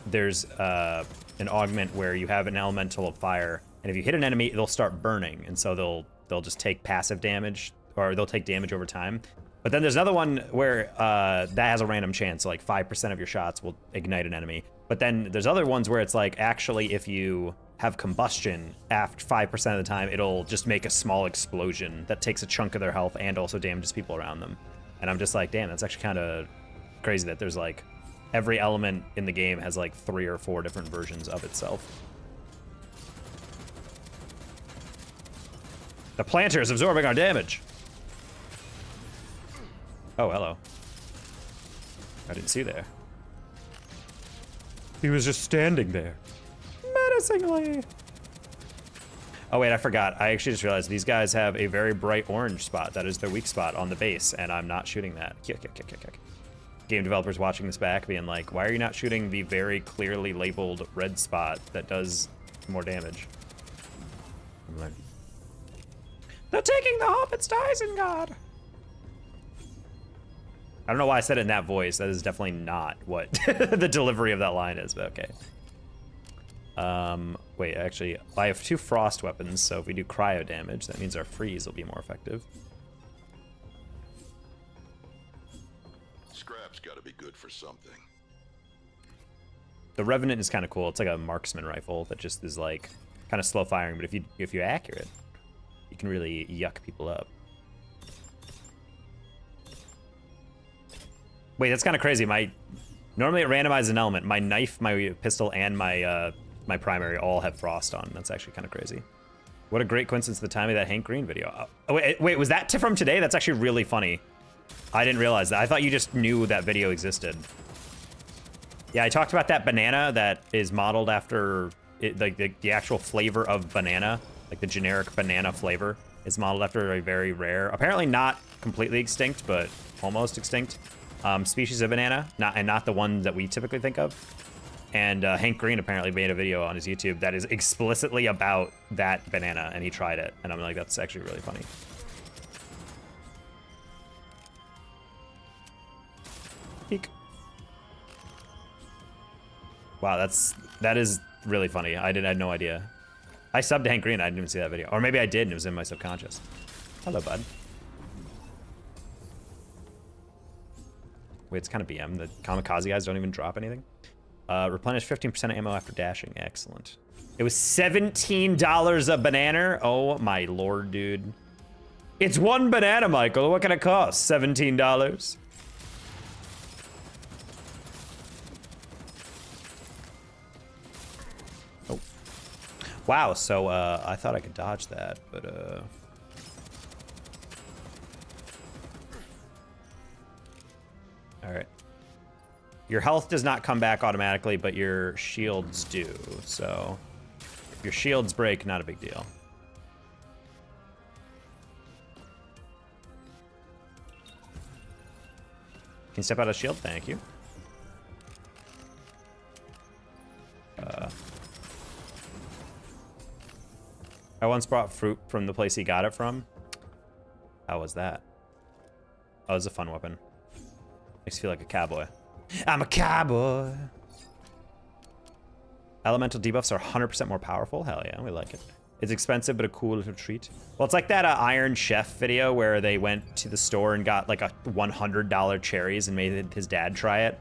there's an augment where you have an elemental of fire, and if you hit an enemy, they'll start burning, and so they'll just take passive damage, or they'll take damage over time. But then there's another one where that has a random chance, so like 5% of your shots will ignite an enemy. But then there's other ones where it's like, actually, if you have combustion, after 5% of the time, it'll just make a small explosion that takes a chunk of their health and also damages people around them. And I'm just like, damn, that's actually kind of crazy that there's like, every element in the game has like 3 or 4 different versions of itself. The planter is absorbing our damage. Oh, hello. I didn't see you there. He was just standing there. Menacingly. Oh wait, I forgot. I actually just realized these guys have a very bright orange spot. That is their weak spot on the base, and I'm not shooting that. Game developers watching this back being like, why are you not shooting the very clearly labeled red spot that does more damage? I'm like, they're taking the hobbits to Isengard! I don't know why I said it in that voice. That is definitely not what the delivery of that line is, but okay. Wait, actually, I have 2 frost weapons, so if we do cryo damage, that means our freeze will be more effective. Scrap's gotta be good for something. The Revenant is kind of cool. It's like a marksman rifle that just is like kind of slow firing, but if you're accurate, you can really yuck people up. Wait, that's kind of crazy. Normally it randomizes an element. My knife, my pistol, and my my primary all have frost on. That's actually kind of crazy. What a great coincidence, the time of that Hank Green video. Oh, wait, was that from today? That's actually really funny. I didn't realize that. I thought you just knew that video existed. Yeah, I talked about that banana that is modeled after it, like the actual flavor of banana, like the generic banana flavor is modeled after a very rare, apparently not completely extinct, but almost extinct species of banana, not the one that we typically think of. And Hank Green apparently made a video on his YouTube that is explicitly about that banana, and he tried it. And I'm like, that's actually really funny. Peek. Wow, that is really funny. I had no idea. I subbed to Hank Green, I didn't even see that video. Or maybe I did, and it was in my subconscious. Hello, bud. Wait, it's kind of BM. The kamikaze guys don't even drop anything. Replenish 15% ammo after dashing. Excellent. It was $17 a banana. Oh my lord, dude. It's 1 banana, Michael. What can it cost? $17. Oh. Wow, so I thought I could dodge that, but all right. Your health does not come back automatically, but your shields do. So if your shields break, not a big deal. Can you step out of shield? Thank you. I once brought fruit from the place he got it from. How was that? Oh, it was a fun weapon. Makes you feel like a cowboy. I'm a cowboy. Elemental debuffs are 100% more powerful. Hell yeah, we like it. It's expensive, but a cool little treat. Well, it's like that Iron Chef video where they went to the store and got like a $100 cherries and made his dad try it.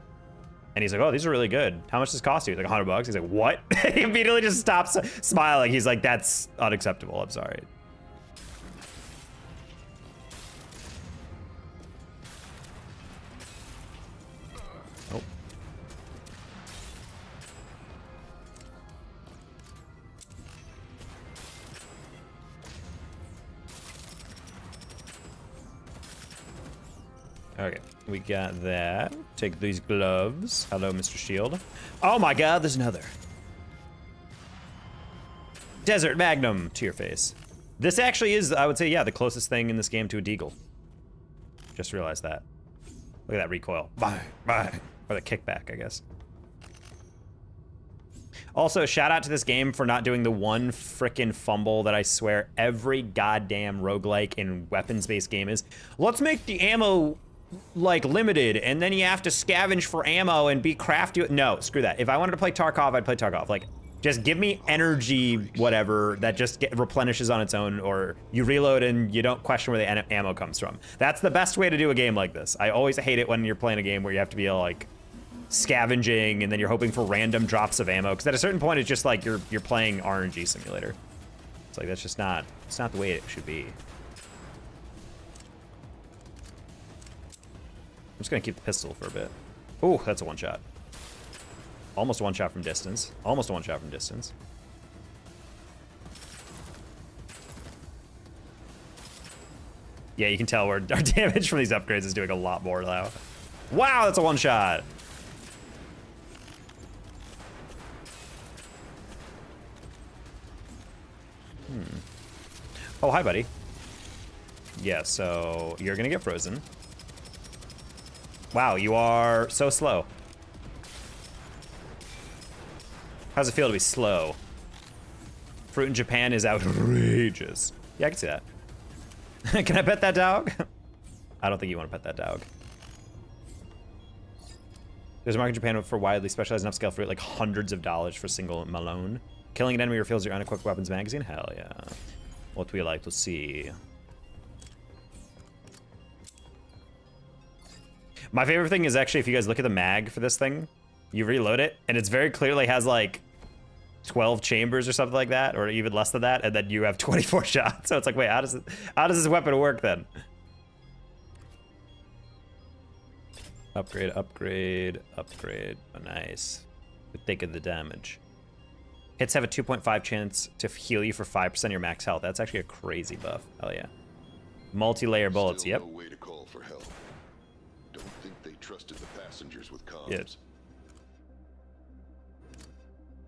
And he's like, oh, these are really good. How much does this cost you? He's like, $100. He's like, what? He immediately just stops smiling. He's like, that's unacceptable. I'm sorry. Oh. Okay, we got that. Take these gloves. Hello, Mr. Shield. Oh my god, there's another. Desert Magnum to your face. This actually is, I would say, yeah, the closest thing in this game to a deagle. Just realized that. Look at that recoil. Bye, bye. Or the kickback, I guess. Also, shout out to this game for not doing the one frickin' fumble that I swear every goddamn roguelike and weapons-based game is. Let's make the ammo like limited, and then you have to scavenge for ammo and be crafty. No, screw that. If I wanted to play Tarkov, I'd play Tarkov. Like, just give me energy, whatever, that just replenishes on its own, or you reload and you don't question where the ammo comes from. That's the best way to do a game like this. I always hate it when you're playing a game where you have to be like scavenging and then you're hoping for random drops of ammo, because at a certain point it's just like you're playing RNG simulator. It's like, that's just not, it's not the way it should be. I'm just gonna keep the pistol for a bit. Ooh, that's a one shot. Almost one shot from distance. Almost one shot from distance. Yeah, you can tell our damage from these upgrades is doing a lot more now. Wow, that's a one shot. Oh, hi, buddy. Yeah, so you're gonna get frozen. Wow, you are so slow. How's it feel to be slow? Fruit in Japan is outrageous. Yeah, I can see that. Can I pet that dog? I don't think you want to pet that dog. There's a market in Japan for widely specialized and upscale fruit, like hundreds of dollars for a single Malone. Killing an enemy refills your unequipped weapons magazine? Hell yeah. What we like to see. My favorite thing is actually, if you guys look at the mag for this thing, you reload it, and it's very clearly has like 12 chambers or something like that, or even less than that, and then you have 24 shots. So it's like, wait, how does this weapon work then? Upgrade, upgrade, upgrade. Oh, nice. But think of the damage. Hits have a 2.5 chance to heal you for 5% of your max health. That's actually a crazy buff. Hell yeah. Multi-layer bullets. Still Yep. No way to call for help. Don't think they trusted the passengers with comms. Yeah.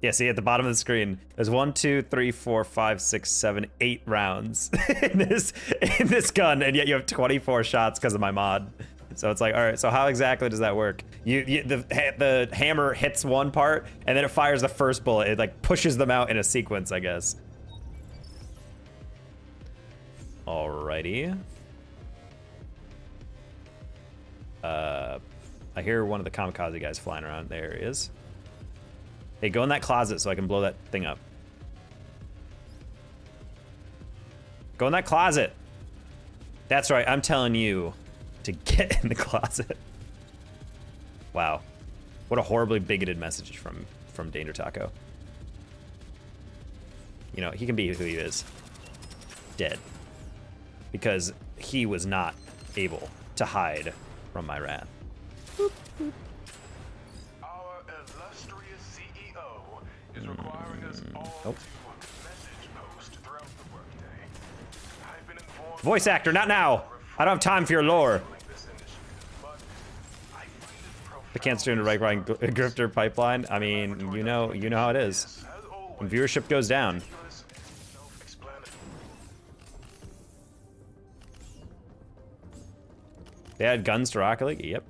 Yeah, see at the bottom of the screen, there's 1, 2, 3, 4, 5, 6, 7, 8 rounds in this gun, and yet you have 24 shots because of my mod. So it's like, all right, so how exactly does that work? The hammer hits one part, and then it fires the first bullet. It like pushes them out in a sequence, I guess. Alrighty. I hear one of the kamikaze guys flying around. There he is. Hey, go in that closet so I can blow that thing up. Go in that closet. That's right, I'm telling you to get in the closet. Wow. What a horribly bigoted message from Danger Taco. You know, he can be who he is. Dead. Because he was not able to hide from my wrath. Boop, boop. Our illustrious CEO is requiring us all Nope. to message post throughout the workday. I've been informed Voice actor, not now. I don't have time for your lore. this initiative, but I find it The cancer in the right grifter pipeline. I mean, you know how it is. as always When viewership goes down. self-explanatory. They add guns to Rocket League? Yep.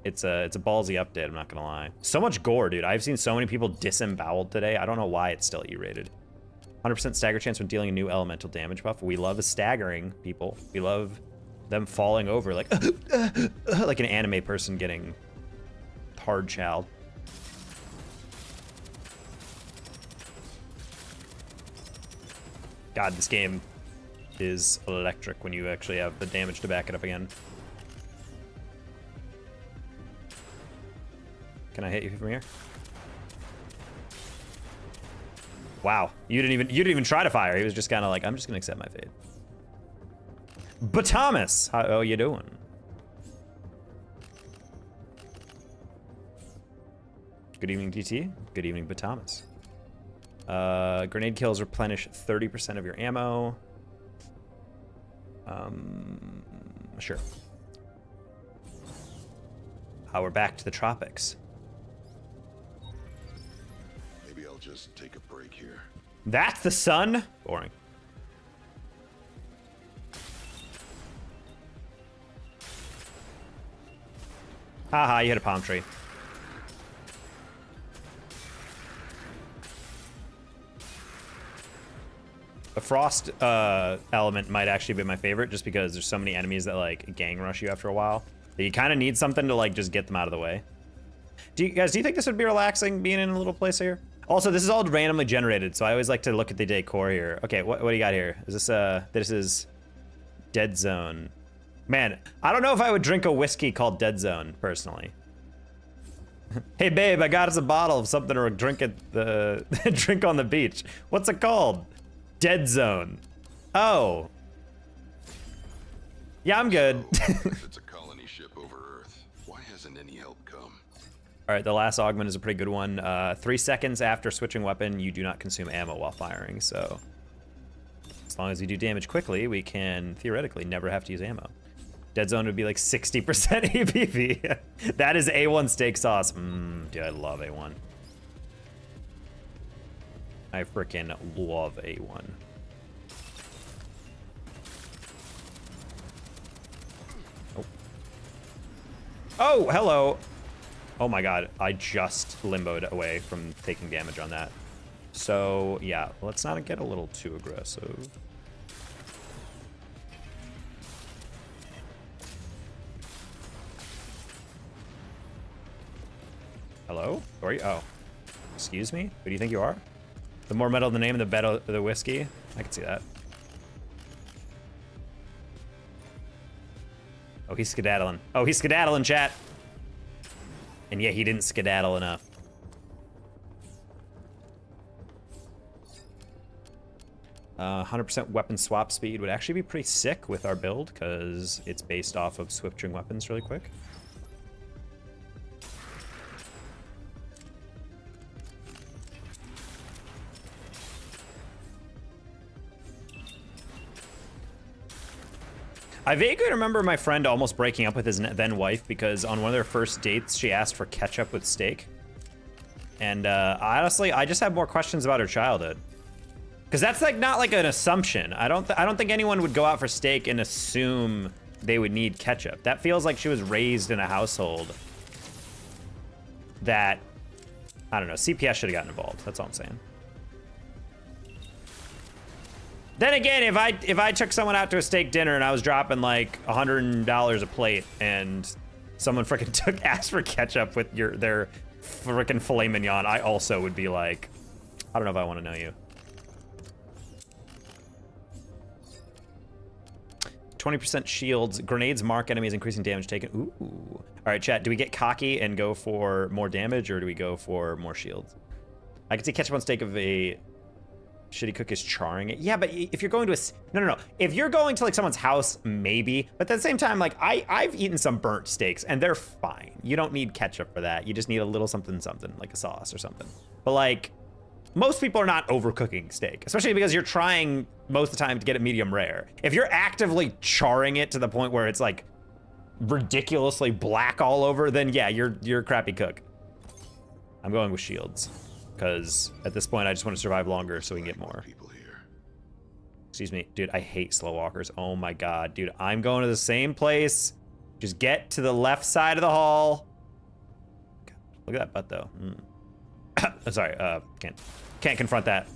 It's a ballsy update, I'm not gonna lie. So much gore, dude. I've seen so many people disemboweled today. I don't know why it's still E-rated. 100% stagger chance when dealing a new elemental damage buff. We love staggering people. We love them falling over like like an anime person getting hard chowed. God, this game is electric when you actually have the damage to back it up again. Can I hit you from here? Wow, you didn't even try to fire. He was just kind of like, I'm just gonna accept my fate. But Thomas, how you doing? Good evening, DT. Good evening, but Thomas. Grenade kills replenish 30% of your ammo. Sure. We're back to the tropics. Maybe I'll just take a break here. That's the sun? Boring. Haha, you hit a palm tree. A frost element might actually be my favorite just because there's so many enemies that like gang rush you after a while. That you kind of need something to like just get them out of the way. Do you think this would be relaxing being in a little place here? Also, this is all randomly generated, so I always like to look at the decor here. Okay, what do you got here? Is this is Dead Zone. Man, I don't know if I would drink a whiskey called Dead Zone personally. Hey babe, I got us a bottle of something to drink at the drink on the beach. What's it called? Dead Zone. Oh. Yeah, I'm good. It's a colony ship over Earth. Why hasn't any help come? All right, the last augment is a pretty good one. 3 seconds after switching weapon, you do not consume ammo while firing, so as long as you do damage quickly, we can theoretically never have to use ammo. Dead Zone would be like 60% ABV. That is A1 steak sauce. Dude, I love A1. I freaking love A1. Oh. Oh, hello. Oh my god, I just limboed away from taking damage on that. So, yeah, let's not get a little too aggressive. Hello? Who are you? Oh. Excuse me? Who do you think you are? The more metal the name, the better the whiskey. I can see that. Oh, he's skedaddling. Oh, he's skedaddling, chat. And yeah, he didn't skedaddle enough. Uh, 100% weapon swap speed would actually be pretty sick with our build because it's based off of switching weapons really quick. I vaguely remember my friend almost breaking up with his then wife because on one of their first dates, she asked for ketchup with steak. And honestly, I just have more questions about her childhood. Because that's like not like an assumption. I don't think anyone would go out for steak and assume they would need ketchup. That feels like she was raised in a household that, I don't know, CPS should have gotten involved. That's all I'm saying. Then again, if I took someone out to a steak dinner and I was dropping like $100 a plate and someone freaking asked for ketchup with their freaking filet mignon, I also would be like, I don't know if I want to know you. 20% shields, grenades mark enemies, increasing damage taken. Ooh. All right, chat, do we get cocky and go for more damage or do we go for more shields? I can see ketchup on steak of a shitty cook is charring it. Yeah, but if you're going to no. If you're going to like someone's house, maybe. But at the same time, like I've eaten some burnt steaks and they're fine. You don't need ketchup for that. You just need a little something, like a sauce or something. But like, most people are not overcooking steak, especially because you're trying most of the time to get it medium rare. If you're actively charring it to the point where it's like ridiculously black all over, then yeah, you're a crappy cook. I'm going with shields. Because at this point, I just want to survive longer so we can get more. Excuse me. Dude, I hate slow walkers. Oh my god. Dude, I'm going to the same place. Just get to the left side of the hall. God, look at that butt, though. I'm sorry. Can't confront that.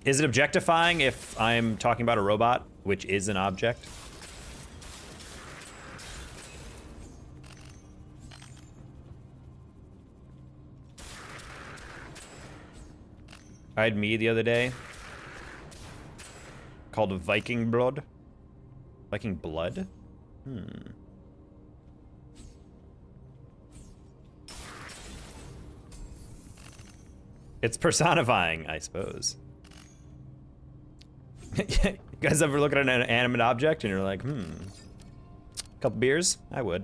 Is it objectifying if I'm talking about a robot, which is an object? I had mead the other day called Viking Blood. Viking Blood? It's personifying, I suppose. You guys ever look at an animate object and you're like, couple beers? I would.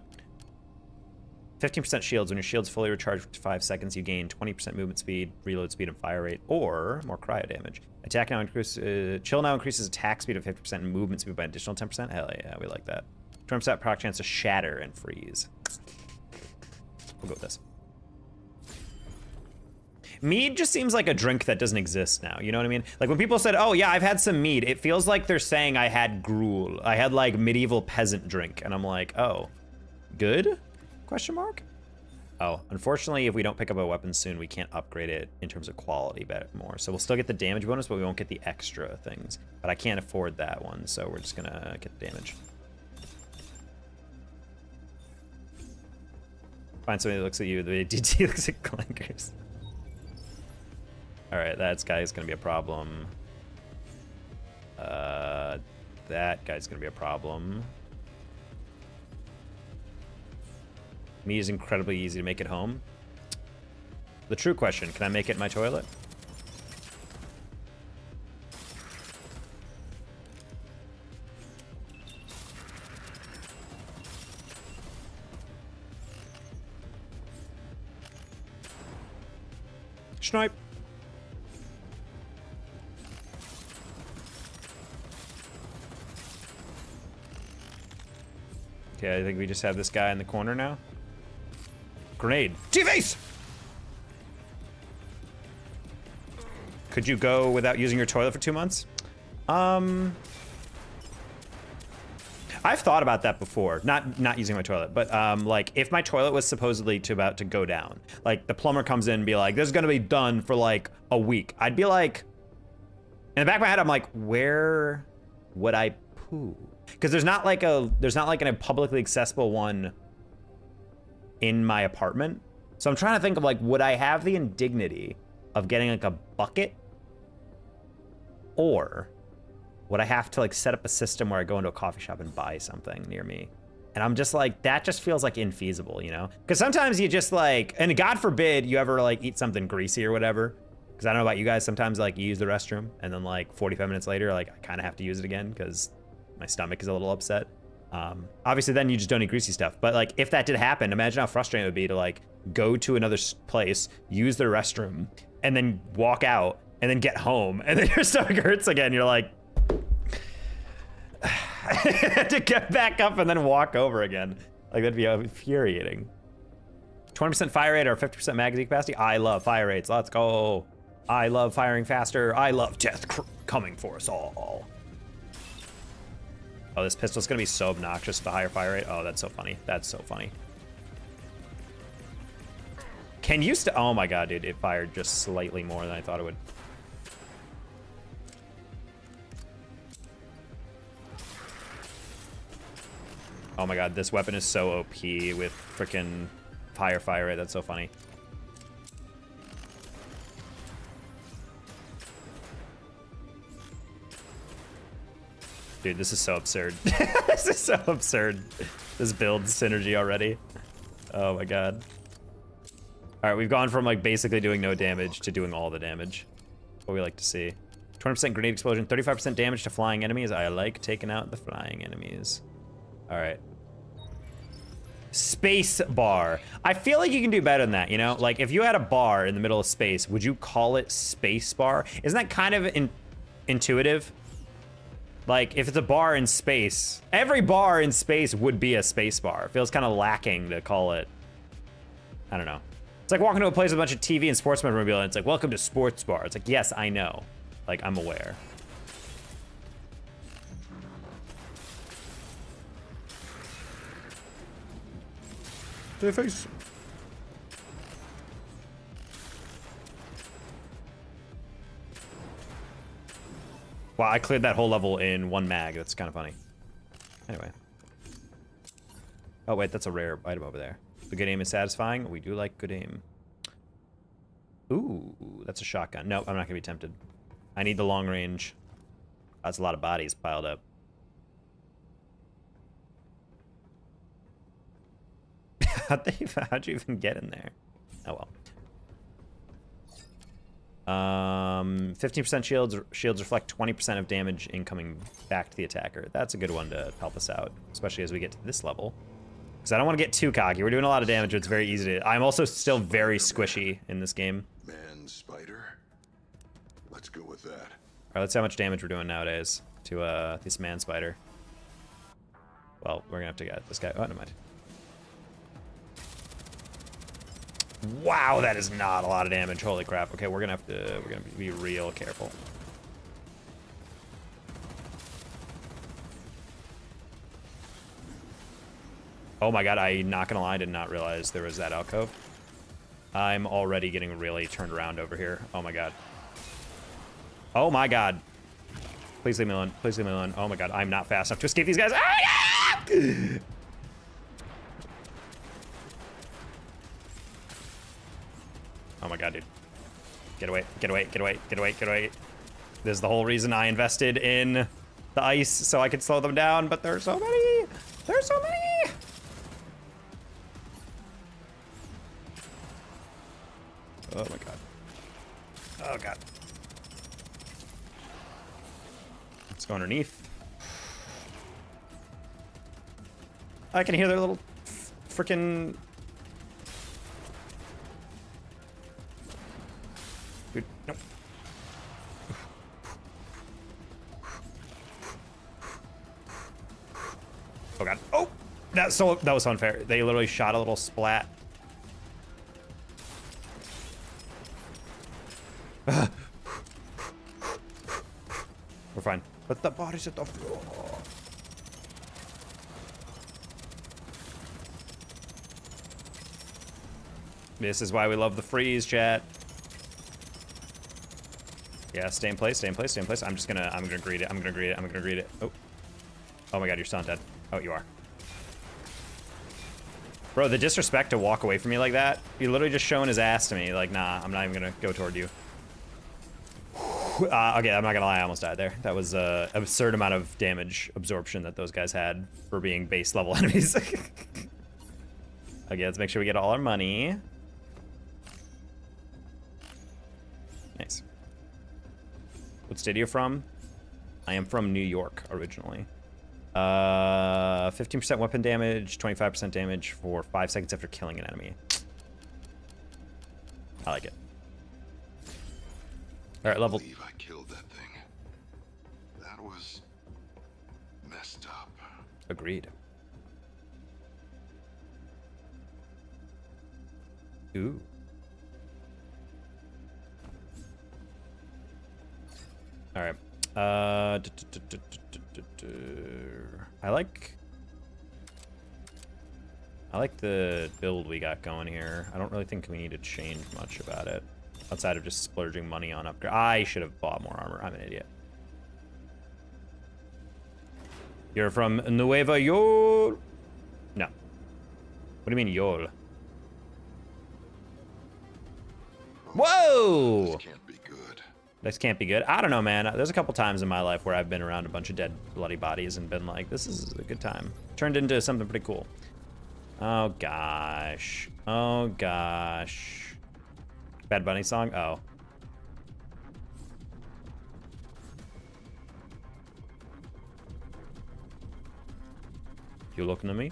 15% shields. When your shield's fully recharged for 5 seconds, you gain 20% movement speed, reload speed, and fire rate, or more cryo damage. Attack now increases, chill now increases attack speed of 50% and movement speed by an additional 10%. Hell yeah, we like that. 20% proc chance to shatter and freeze. We'll go with this. Mead just seems like a drink that doesn't exist now, you know what I mean? Like when people said, oh yeah, I've had some mead, it feels like they're saying I had gruel. I had like medieval peasant drink, and I'm like, oh, good? Question mark? Oh, unfortunately, if we don't pick up a weapon soon, we can't upgrade it in terms of quality more. So we'll still get the damage bonus, but we won't get the extra things. But I can't afford that one, so we're just gonna get the damage. Find somebody that looks at you, the DT looks at clankers. All right, that guy's gonna be a problem. That guy's gonna be a problem. Me is incredibly easy to make it home. The true question, can I make it in my toilet? Snipe. Okay, I think we just have this guy in the corner now. Grenade. T-face! Could you go without using your toilet for 2 months? I've thought about that before. Not using my toilet, but like if my toilet was supposedly about to go down, like the plumber comes in and be like, this is gonna be done for like a week. I'd be like, in the back of my head, I'm like, where would I poo? Because there's not like a publicly accessible one in my apartment. So I'm trying to think of like, would I have the indignity of getting like a bucket? Or would I have to like set up a system where I go into a coffee shop and buy something near me? And I'm just like, that just feels like infeasible, you know? Because sometimes you just like, and God forbid you ever like eat something greasy or whatever. Because I don't know about you guys, sometimes like you use the restroom and then like 45 minutes later, like I kind of have to use it again because my stomach is a little upset. Obviously then you just don't eat greasy stuff. But like if that did happen, imagine how frustrating it would be to like go to another place, use the restroom, and then walk out and then get home and then your stomach hurts again. You're like, to get back up and then walk over again. Like that'd be infuriating. 20% fire rate or 50% magazine capacity. I love fire rates. Let's go. I love firing faster. I love death coming for us all. Oh, this pistol's gonna be so obnoxious, the higher fire rate. Oh, that's so funny. That's so funny. Can you oh my god, dude, it fired just slightly more than I thought it would. Oh my god, this weapon is so OP with freaking higher fire rate. That's so funny. Dude, this is so absurd. This is so absurd. This builds synergy already. Oh my god. All right, we've gone from like basically doing no damage to doing all the damage. What we like to see. 20% grenade explosion, 35% damage to flying enemies. I like taking out the flying enemies. All right. Space bar. I feel like you can do better than that, you know? Like if you had a bar in the middle of space, would you call it space bar? Isn't that kind of intuitive? Like, if it's a bar in space, every bar in space would be a space bar. It feels kind of lacking to call it, I don't know. It's like walking to a place with a bunch of TV and sports memorabilia, and it's like, welcome to sports bar. It's like, yes, I know. Like, I'm aware. To the face. Wow, I cleared that whole level in one mag. That's kind of funny. Anyway. Oh, wait, that's a rare item over there. The good aim is satisfying. We do like good aim. Ooh, that's a shotgun. No, I'm not gonna be tempted. I need the long range. That's a lot of bodies piled up. How'd you even get in there? Oh well. 15% shields reflect 20% of damage incoming back to the attacker. That's a good one to help us out, especially as we get to this level. Because I don't want to get too cocky. We're doing a lot of damage, but it's very easy to... I'm also still very squishy in this game. Man spider? Let's go with that. Alright, let's see how much damage we're doing nowadays to this man spider. Well, we're gonna have to get this guy. Oh, never mind. Wow, that is not a lot of damage. Holy crap. Okay, we're gonna be real careful. Oh my god, I not gonna lie, I did not realize there was that alcove. I'm already getting really turned around over here. Oh my god. Oh my god. Please leave me alone. Please leave me alone. Oh my god, I'm not fast enough to escape these guys. Ah! Oh my god, dude. Get away, get away, get away, get away, get away. This is the whole reason I invested in the ice, so I could slow them down, but there's so many! There's so many! Oh my god. Oh god. Let's go underneath. I can hear their little freaking... Dude, no. Oh god. Oh! That was unfair. They literally shot a little splat. We're fine. But the body's at the floor. This is why we love the freeze, chat. Yeah, stay in place, stay in place, stay in place. I'm gonna greet it, I'm gonna greet it, I'm gonna greet it. Oh. Oh my god, you're still dead. Oh, you are. Bro, the disrespect to walk away from me like that. You're literally just showing his ass to me. Like, nah, I'm not even gonna go toward you. Okay, I'm not gonna lie, I almost died there. That was an absurd amount of damage absorption that those guys had for being base level enemies. Okay, let's make sure we get all our money. Nice. What state are you from? I am from New York originally. 15% weapon damage, 25% damage for 5 seconds after killing an enemy. I like it. All right, level. I believe I killed that thing. That was messed up. Agreed. Ooh. All right. I like the build we got going here. I don't really think we need to change much about it outside of just splurging money on upgrade. I should have bought more armor. I'm an idiot. You're from Nueva York? No. What do you mean Yol? Whoa! This can't be good. This can't be good. I don't know, man. There's a couple times in my life where I've been around a bunch of dead, bloody bodies and been like, this is a good time. Turned into something pretty cool. Oh, gosh. Oh, gosh. Bad Bunny song? Oh. You looking at me?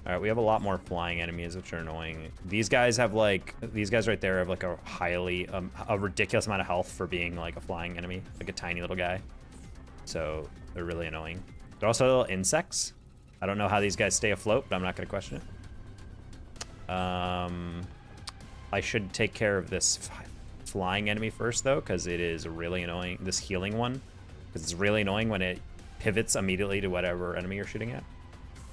All right, we have a lot more flying enemies, which are annoying. These guys have like, these guys right there have like a highly, a ridiculous amount of health for being like a flying enemy, like a tiny little guy. So they're really annoying. They're also little insects. I don't know how these guys stay afloat, but I'm not gonna question it. I should take care of this flying enemy first though, because it is really annoying, this healing one, because it's really annoying when it pivots immediately to whatever enemy you're shooting at.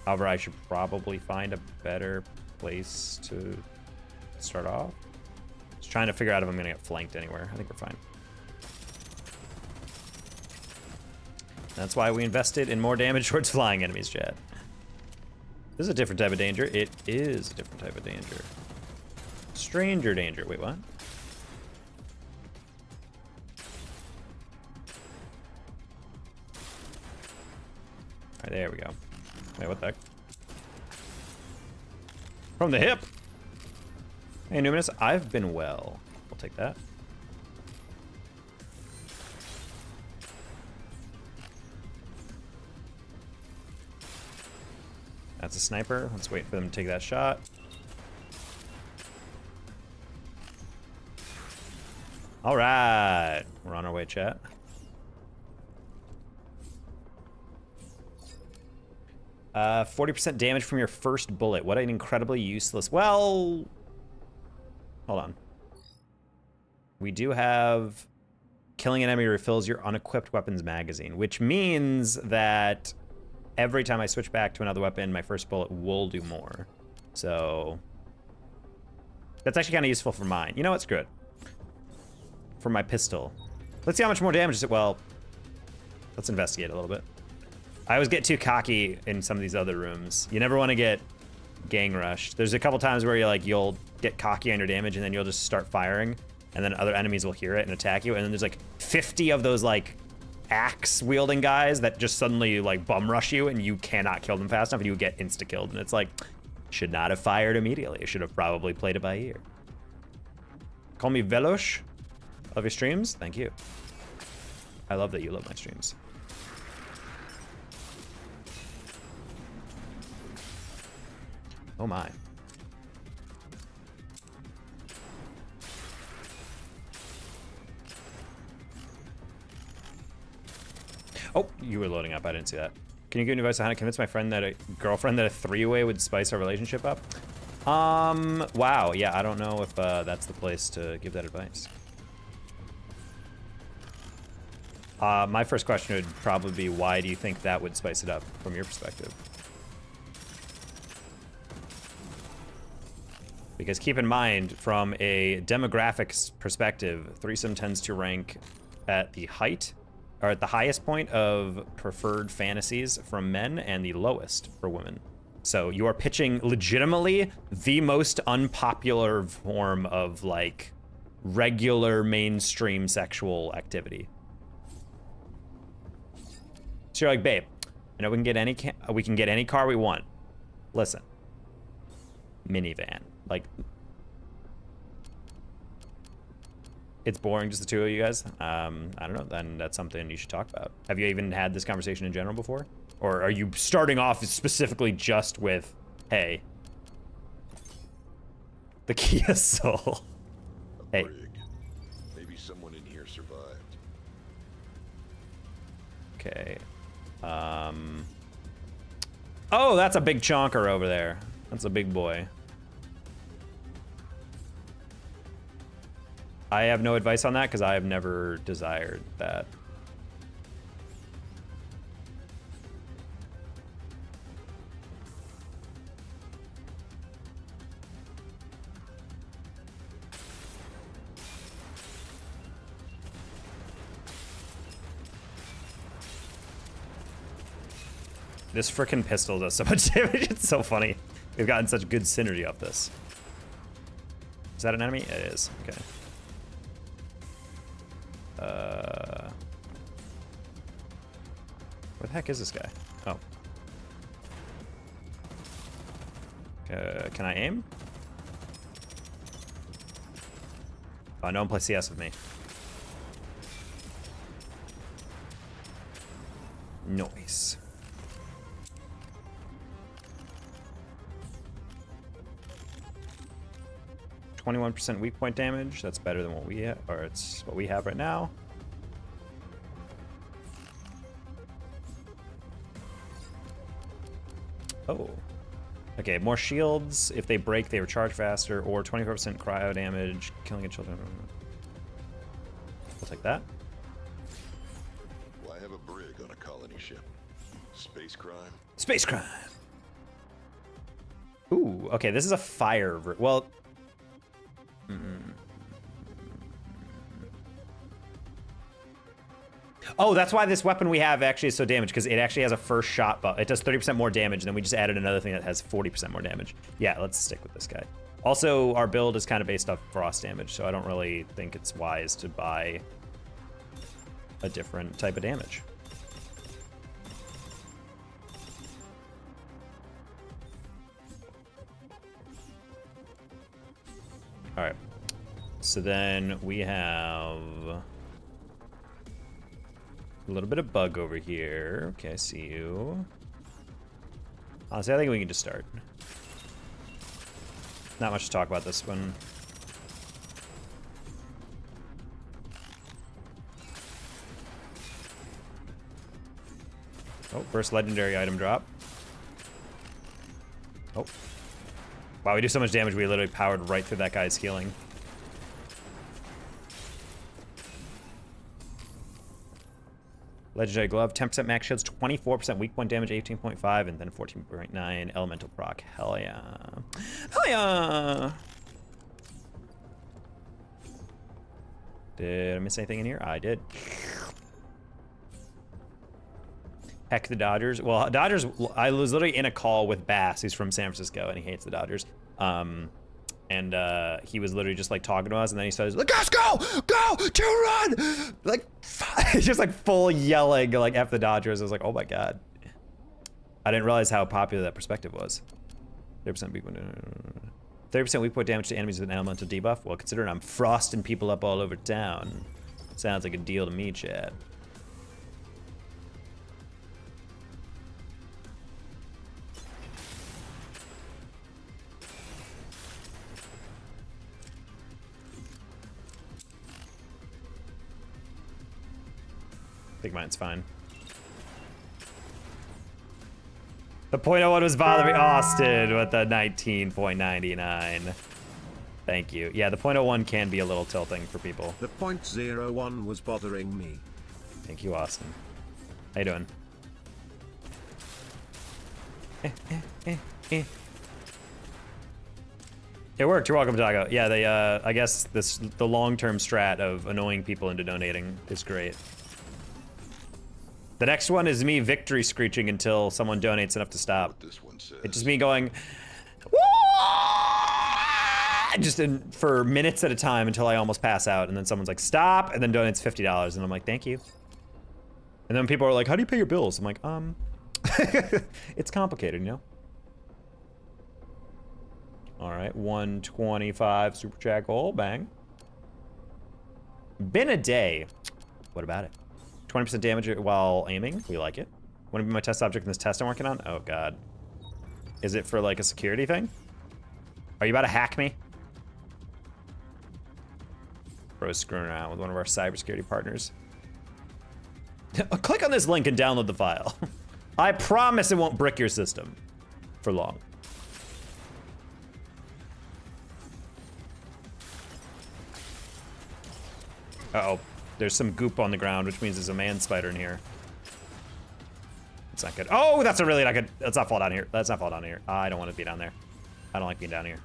However, I should probably find a better place to start off. Just trying to figure out if I'm gonna get flanked anywhere. I think we're fine. That's why we invested in more damage towards flying enemies, Chad. This is a different type of danger. It is a different type of danger. Stranger danger. Wait, what? Alright, there we go. Wait, what the heck? From the hip! Hey, Numinous, I've been well. We'll take that. That's a sniper. Let's wait for them to take that shot. All right. We're on our way, chat. Uh, 40% damage from your first bullet. What an incredibly useless... Well... Hold on. We do have... Killing an enemy refills your unequipped weapons magazine, which means that every time I switch back to another weapon, my first bullet will do more. So... That's actually kind of useful for mine. You know what's good? For my pistol. Let's see how much more damage is it. Well, let's investigate a little bit. I always get too cocky in some of these other rooms. You never want to get gang rushed. There's a couple times where you'll get cocky on your damage and then you'll just start firing and then other enemies will hear it and attack you, and then there's like 50 of those like axe wielding guys that just suddenly like bum rush you and you cannot kill them fast enough and you get insta killed, and it's like, should not have fired immediately. Should have probably played it by ear. Call me Velosh of your streams. Thank you. I love that you love my streams. Oh my. Oh, you were loading up. I didn't see that. Can you give me advice on how to convince my friend that a girlfriend that a three-way would spice our relationship up? Wow. Yeah, I don't know if that's the place to give that advice. My first question would probably be, why do you think that would spice it up from your perspective? Because keep in mind, from a demographics perspective, threesome tends to rank at the height, or at the highest point of preferred fantasies from men and the lowest for women. So you are pitching legitimately the most unpopular form of like regular mainstream sexual activity. So you're like, babe, I know we can get any car we want. Listen, minivan. Like, it's boring, just the two of you guys. I don't know, then that's something you should talk about. Have you even had this conversation in general before? Or are you starting off specifically just with, hey, the Kia Soul? Hey. Brig. Maybe someone in here survived. Okay. Oh, that's a big chonker over there. That's a big boy. I have no advice on that because I have never desired that. This frickin' pistol does so much damage. It's so funny. We've gotten such good synergy off this. Is that an enemy? It is. Okay. Where the heck is this guy? Oh. Can I aim? Oh, no one plays CS with me. Nice. %, weak point damage. That's better than what we have, or it's what we have right now. Oh. Okay, more shields. If they break, they recharge faster, or 24% cryo damage, killing a children. We'll take that. Why have a brig on a colony ship? Space crime? Space crime. Ooh, okay, this is a fire. Well, oh, that's why this weapon we have actually is so damaged, because it actually has a first shot buff. It does 30% more damage, and then we just added another thing that has 40% more damage. Yeah, let's stick with this guy. Also, our build is kind of based off frost damage, so I don't really think it's wise to buy a different type of damage. All right. So then we have a little bit of bug over here. Okay, I see you. Honestly, I think we can just start. Not much to talk about this one. Oh, first legendary item drop. Oh. Wow, we do so much damage, we literally powered right through that guy's healing. Legendary glove, 10% max shields, 24% weak point damage, 18.5, and then 14.9 elemental proc. Hell yeah. Hell yeah! Did I miss anything in here? I did. Heck the Dodgers. Well, Dodgers, I was literally in a call with Bass, who's from San Francisco, and he hates the Dodgers. And he was literally just like talking to us, and then he started like, "Let's go, go, to run!" Like, just like full yelling, like F the Dodgers. I was like, oh my god. I didn't realize how popular that perspective was. 30% weak point. 30% weak point damage to enemies with an elemental debuff. Well, considering I'm frosting people up all over town, sounds like a deal to me, Chad. I think mine's fine. The .01 was bothering me. Austin with the 19.99. Thank you. Yeah, the .01 can be a little tilting for people. The .01 was bothering me. Thank you, Austin. How you doing? It worked. You're welcome, Taco. Yeah, they. I guess the long-term strat of annoying people into donating is great. The next one is me victory screeching until someone donates enough to stop. What this one says. It's just me going, just for minutes at a time until I almost pass out, and then someone's like, stop, and then donates $50, and I'm like, thank you. And then people are like, how do you pay your bills? I'm like, it's complicated, you know? All right, 125 super chat goal, bang. Been a day. What about it? 20% damage while aiming. We like it. Want to be my test object in this test I'm working on? Oh god. Is it for like a security thing? Are you about to hack me? Bro's screwing around with one of our cybersecurity partners. Click on this link and download the file. I promise it won't brick your system for long. Uh-oh. There's some goop on the ground, which means there's a man spider in here. It's not good. Oh, that's a really not good. Let's not fall down here. Let's not fall down here. I don't want to be down there. I don't like being down here.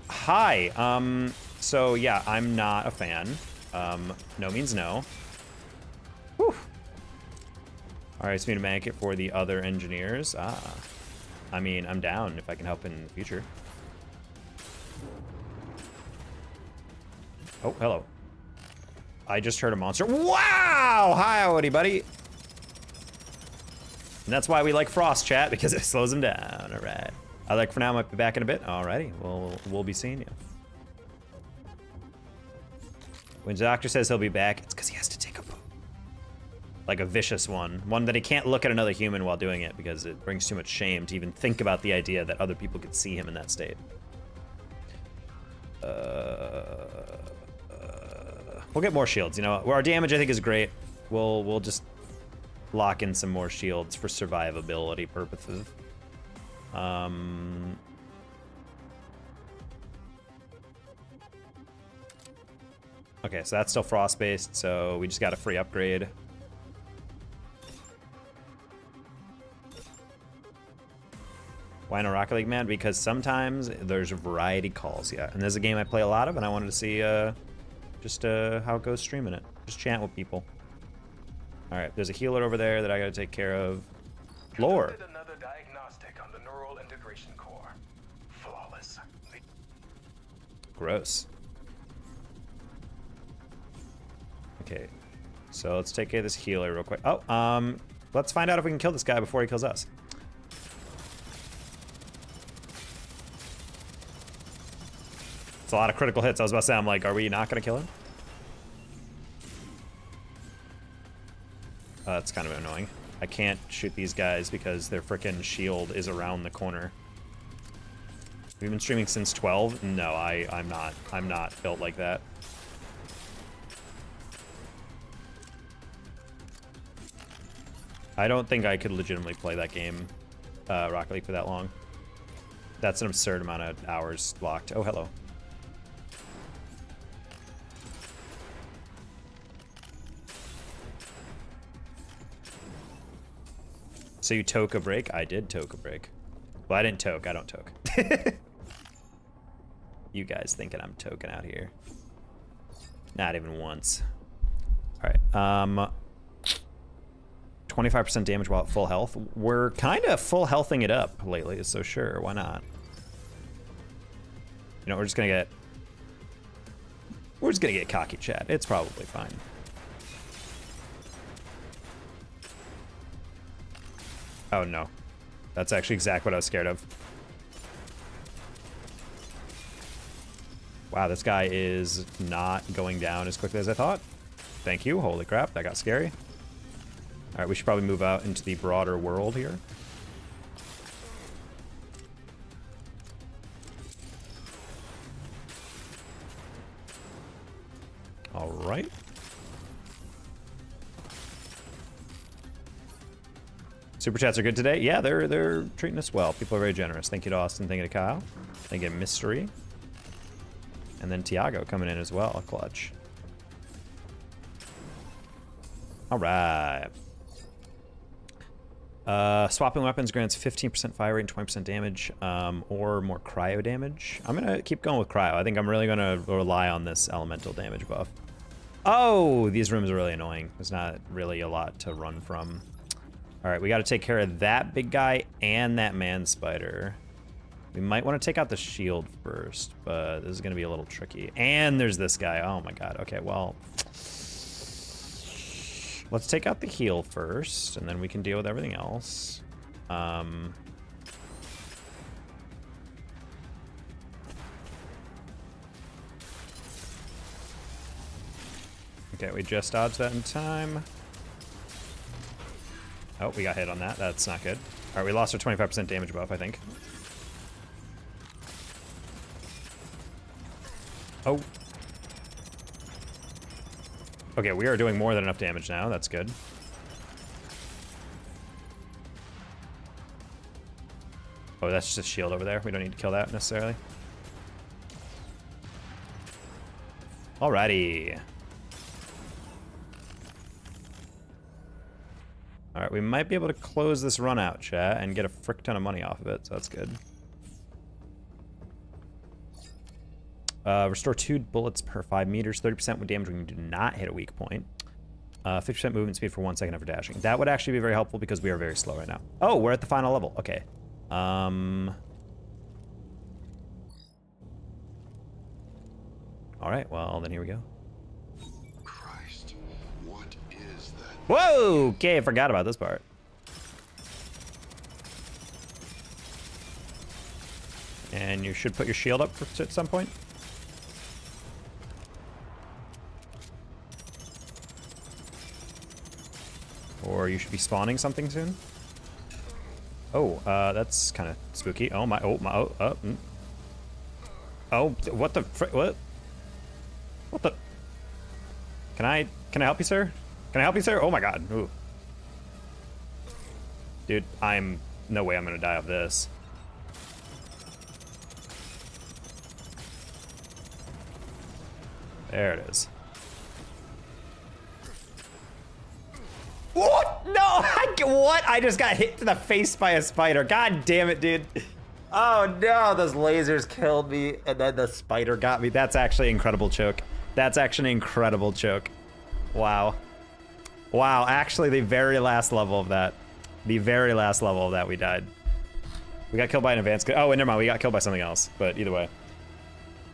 Hi. So yeah, I'm not a fan. No means no. Whew. All right, so we need to make it for the other engineers. Ah. I mean, I'm down if I can help in the future. Oh, hello. I just heard a monster. Wow! Howdy, buddy. And that's why we like Frost chat, because it slows him down. All right. I like for now, might be back in a bit. Alrighty, we'll be seeing you. When the doctor says he'll be back, it's because he has to take a poop. Like a vicious one. One that he can't look at another human while doing it, because it brings too much shame to even think about the idea that other people could see him in that state. We'll get more shields, you know. Our damage, I think, is great. We'll just lock in some more shields for survivability purposes. Okay, so that's still frost-based, so we just got a free upgrade. Why no Rocket League, man? Because sometimes there's variety calls, yeah. And there's a game I play a lot of, and I wanted to see just how it goes streaming it. Just chat with people. All right, there's a healer over there that I gotta take care of. Lore. diagnostic on the neural integration core. Flawless. Gross. Okay, so let's take care of this healer real quick. Oh, let's find out if we can kill this guy before he kills us. It's a lot of critical hits. I was about to say, I'm like, are we not gonna kill him? That's kind of annoying. I can't shoot these guys because their frickin' shield is around the corner. We've been streaming since 12. No, I'm not built like that. I don't think I could legitimately play that game, Rocket League, for that long. That's an absurd amount of hours locked. Oh, hello. So you toke a break? I did toke a break. Well, I didn't toke. I don't toke. You guys thinking I'm token out here. Not even once. All right. 25% damage while at full health. We're kind of full healthing it up lately, so sure, why not? You know, we're just gonna get cocky, chat. It's probably fine. Oh no. That's actually exactly what I was scared of. Wow, this guy is not going down as quickly as I thought. Thank you. Holy crap, that got scary. All right, we should probably move out into the broader world here. All right. Super chats are good today. Yeah, they're treating us well. People are very generous. Thank you to Austin. Thank you to Kyle. Thank you to Mystery. And then Tiago coming in as well. Clutch. All right. Swapping weapons grants 15% fire rate and 20% damage, or more cryo damage. I'm gonna keep going with cryo. I think I'm really gonna rely on this elemental damage buff. Oh, these rooms are really annoying. There's not really a lot to run from. All right, we got to take care of that big guy and that man spider. We might want to take out the shield first, but this is going to be a little tricky. And there's this guy. Oh my god. Okay, well, let's take out the heal first, and then we can deal with everything else. Okay, we just dodged that in time. Oh, we got hit on that. That's not good. All right, we lost our 25% damage buff, I think. Oh. Okay, we are doing more than enough damage now. That's good. Oh, that's just a shield over there. We don't need to kill that necessarily. Alrighty. All right, we might be able to close this run out, chat, and get a frick ton of money off of it, so that's good. Restore 2 bullets per 5 meters, 30% with damage when you do not hit a weak point. 50% movement speed for 1 second after dashing. That would actually be very helpful because we are very slow right now. Oh, we're at the final level. Okay. All right, well, then here we go. Christ, what is that? Whoa! Okay, I forgot about this part. And you should put your shield up at some point. Or you should be spawning something soon. Oh, that's kind of spooky. Oh my, oh, what the frick, what? What the? Can I help you, sir? Can I help you, sir? Oh my god, ooh. Dude, no way I'm gonna die of this. There it is. What? No, what? I just got hit to the face by a spider. God damn it, dude. Oh no, those lasers killed me, and then the spider got me. That's actually an incredible choke. That's actually an incredible choke. Wow. Wow, actually the very last level of that. The very last level of that we died. We got killed by an advanced. Oh, wait, never mind. We got killed by something else. But either way.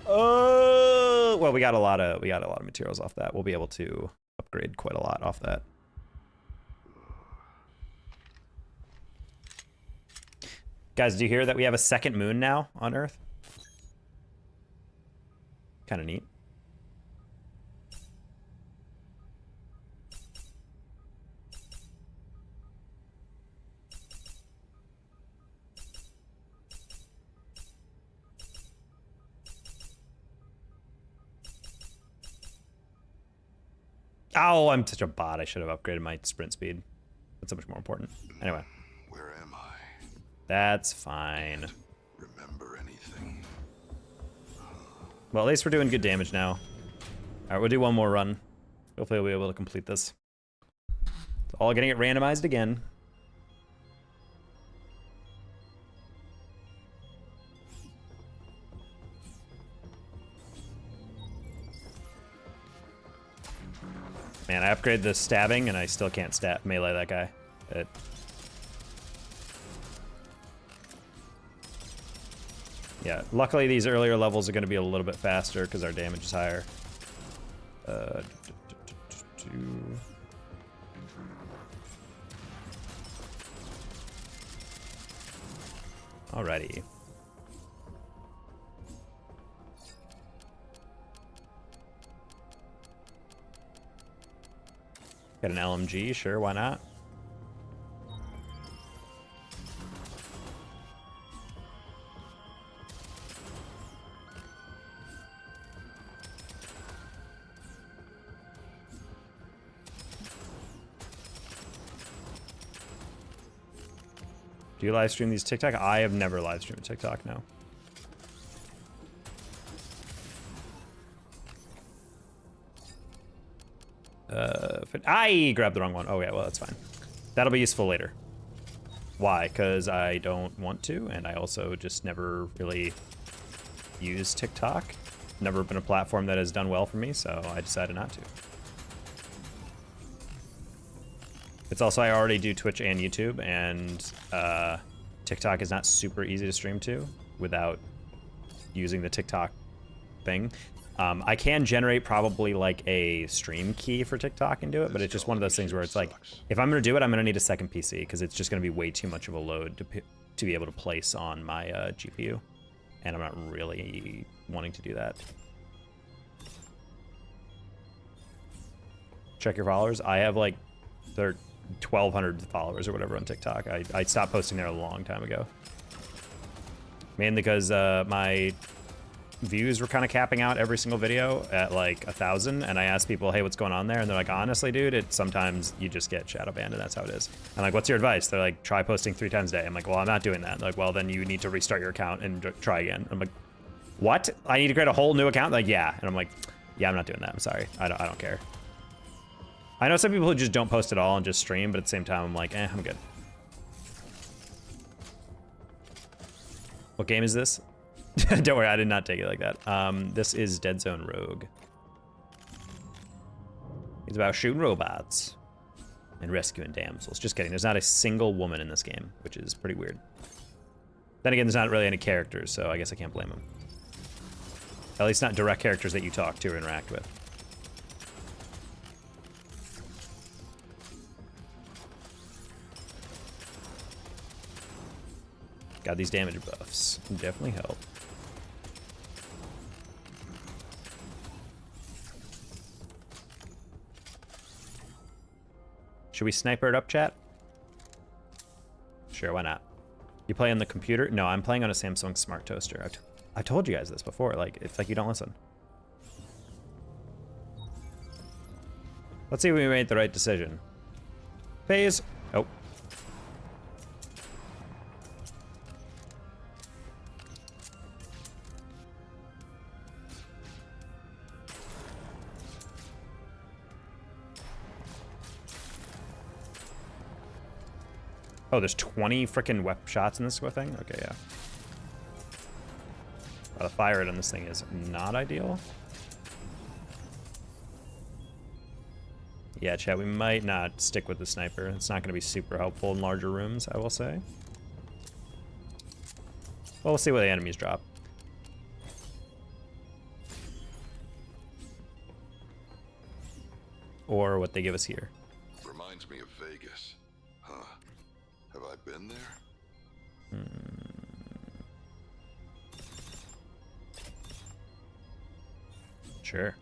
Oh, well, we got a lot of materials off that. We'll be able to upgrade quite a lot off that. Guys, do you hear that we have a second moon now on Earth? Kind of neat. Oh, I'm such a bot. I should have upgraded my sprint speed. That's so much more important. Anyway. Where am I? That's fine. Remember anything? Well, at least we're doing good damage now. All right, we'll do one more run. Hopefully we'll be able to complete this. It's all getting it randomized again. Man, I upgraded the stabbing and I still can't melee that guy. Yeah, luckily these earlier levels are going to be a little bit faster because our damage is higher. Alrighty. Got an LMG, sure, why not? Do you live stream these TikTok? I have never live streamed TikTok, no. I grabbed the wrong one. Oh yeah, well that's fine. That'll be useful later. Why? Because I don't want to, and I also just never really used TikTok. Never been a platform that has done well for me, so I decided not to. It's also, I already do Twitch and YouTube, and TikTok is not super easy to stream to without using the TikTok thing. I can generate probably like a stream key for TikTok and do it, but it's just one of those things where it's like, if I'm gonna do it, I'm gonna need a second PC because it's just gonna be way too much of a load to be able to place on my GPU, and I'm not really wanting to do that. Check your followers. I have like 1,200 followers or whatever on TikTok. I stopped posting there a long time ago. Mainly because my views were kind of capping out every single video at like 1,000, and I asked people, hey, what's going on there? And they're like, honestly, dude, sometimes you just get shadow banned, and that's how it is. I'm like, what's your advice? They're like, try posting 3 times a day. I'm like, well, I'm not doing that. They're like, well, then you need to restart your account and try again. I'm like, what? I need to create a whole new account? They're like, yeah. And I'm like, yeah, I'm not doing that. I'm sorry. I don't care. I know some people who just don't post at all and just stream, but at the same time, I'm like, I'm good. What game is this? Don't worry, I did not take it like that. This is Dead Zone Rogue. It's about shooting robots and rescuing damsels. Just kidding, there's not a single woman in this game, which is pretty weird. Then again, there's not really any characters, so I guess I can't blame them. At least not direct characters that you talk to or interact with. God, these damage buffs can definitely help. Should we sniper it up, chat? Sure, why not? You play on the computer? No, I'm playing on a Samsung Smart Toaster. I told you guys this before. Like, it's like you don't listen. Let's see if we made the right decision. Phase. Oh. Oh, there's 20 frickin' wep shots in this thing? Okay, yeah. The fire rate on this thing is not ideal. Yeah, chat, we might not stick with the sniper. It's not going to be super helpful in larger rooms, I will say. Well, we'll see what the enemies drop. Or what they give us here. Reminds me of Vegas. Huh. Have I been there? Sure.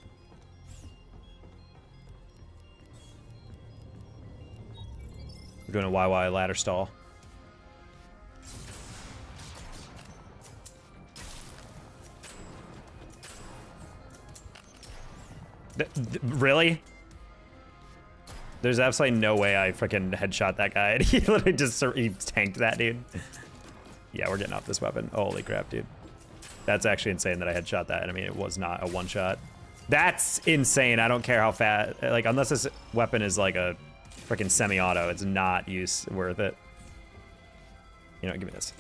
We're doing a YY ladder stall. Really? There's absolutely no way I freaking headshot that guy. He literally just he tanked that dude. Yeah, we're getting off this weapon. Holy crap, dude. That's actually insane that I headshot that enemy. It was not a one shot. That's insane. I don't care how fast. Like, unless this weapon is like a freaking semi-auto, it's not worth it. You know, give me this.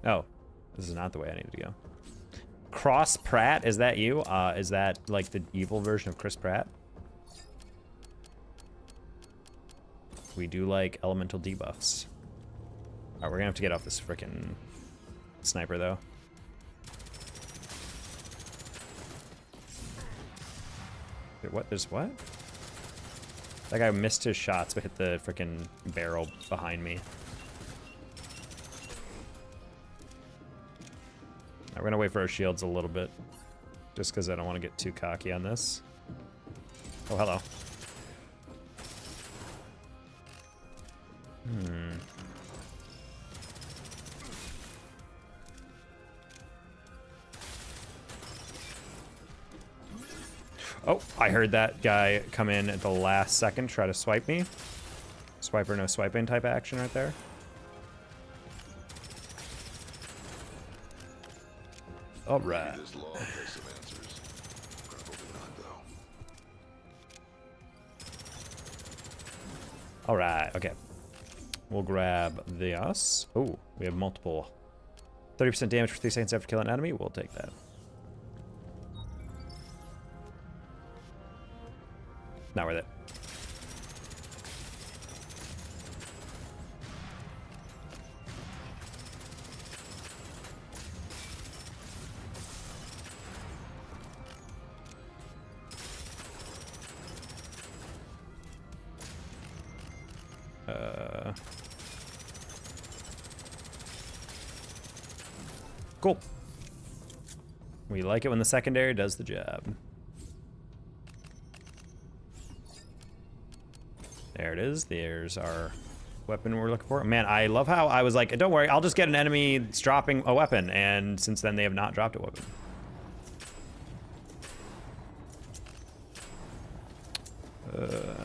Oh, this is not the way I needed to go. Cross Pratt, is that you? Is that like the evil version of Chris Pratt? We do like elemental debuffs. Alright, we're gonna have to get off this frickin' sniper though. Wait, what? There's what? That guy missed his shots but hit the frickin' barrel behind me. We're gonna wait for our shields a little bit, just because I don't want to get too cocky on this. Oh, hello. Oh, I heard that guy come in at the last second, try to swipe me. Swiper, no swiping type action right there. All right. Maybe this log has some answers. Probably not, though. All right, okay. We'll grab this. Oh, we have multiple. 30% damage for 3 seconds after killing an enemy. We'll take that. Not worth it. Cool. We like it when the secondary does the job. There it is. There's our weapon we're looking for. Man, I love how I was like, don't worry, I'll just get an enemy that's dropping a weapon. And since then, they have not dropped a weapon. Oh.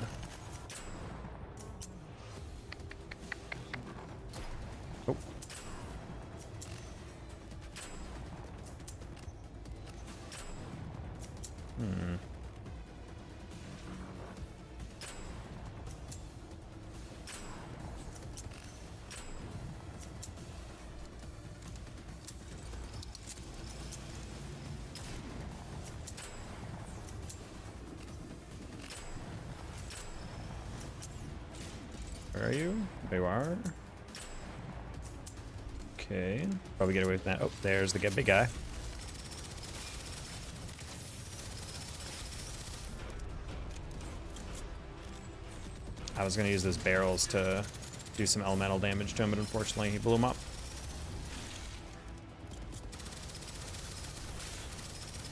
Where are you? There you are. Okay. Probably get away with that. Oh, there's the big guy. I was gonna use those barrels to do some elemental damage to him, but unfortunately he blew him up.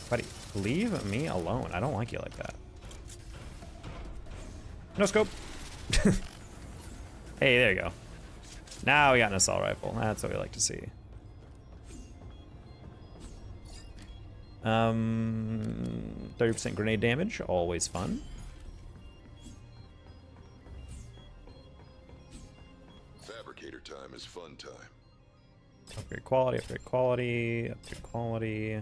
Buddy, leave me alone. I don't like you like that. No scope. Hey, there you go. Now we got an assault rifle. That's what we like to see. 30% grenade damage, always fun. Fabricator time is fun time. Upgrade quality, upgrade quality, upgrade quality.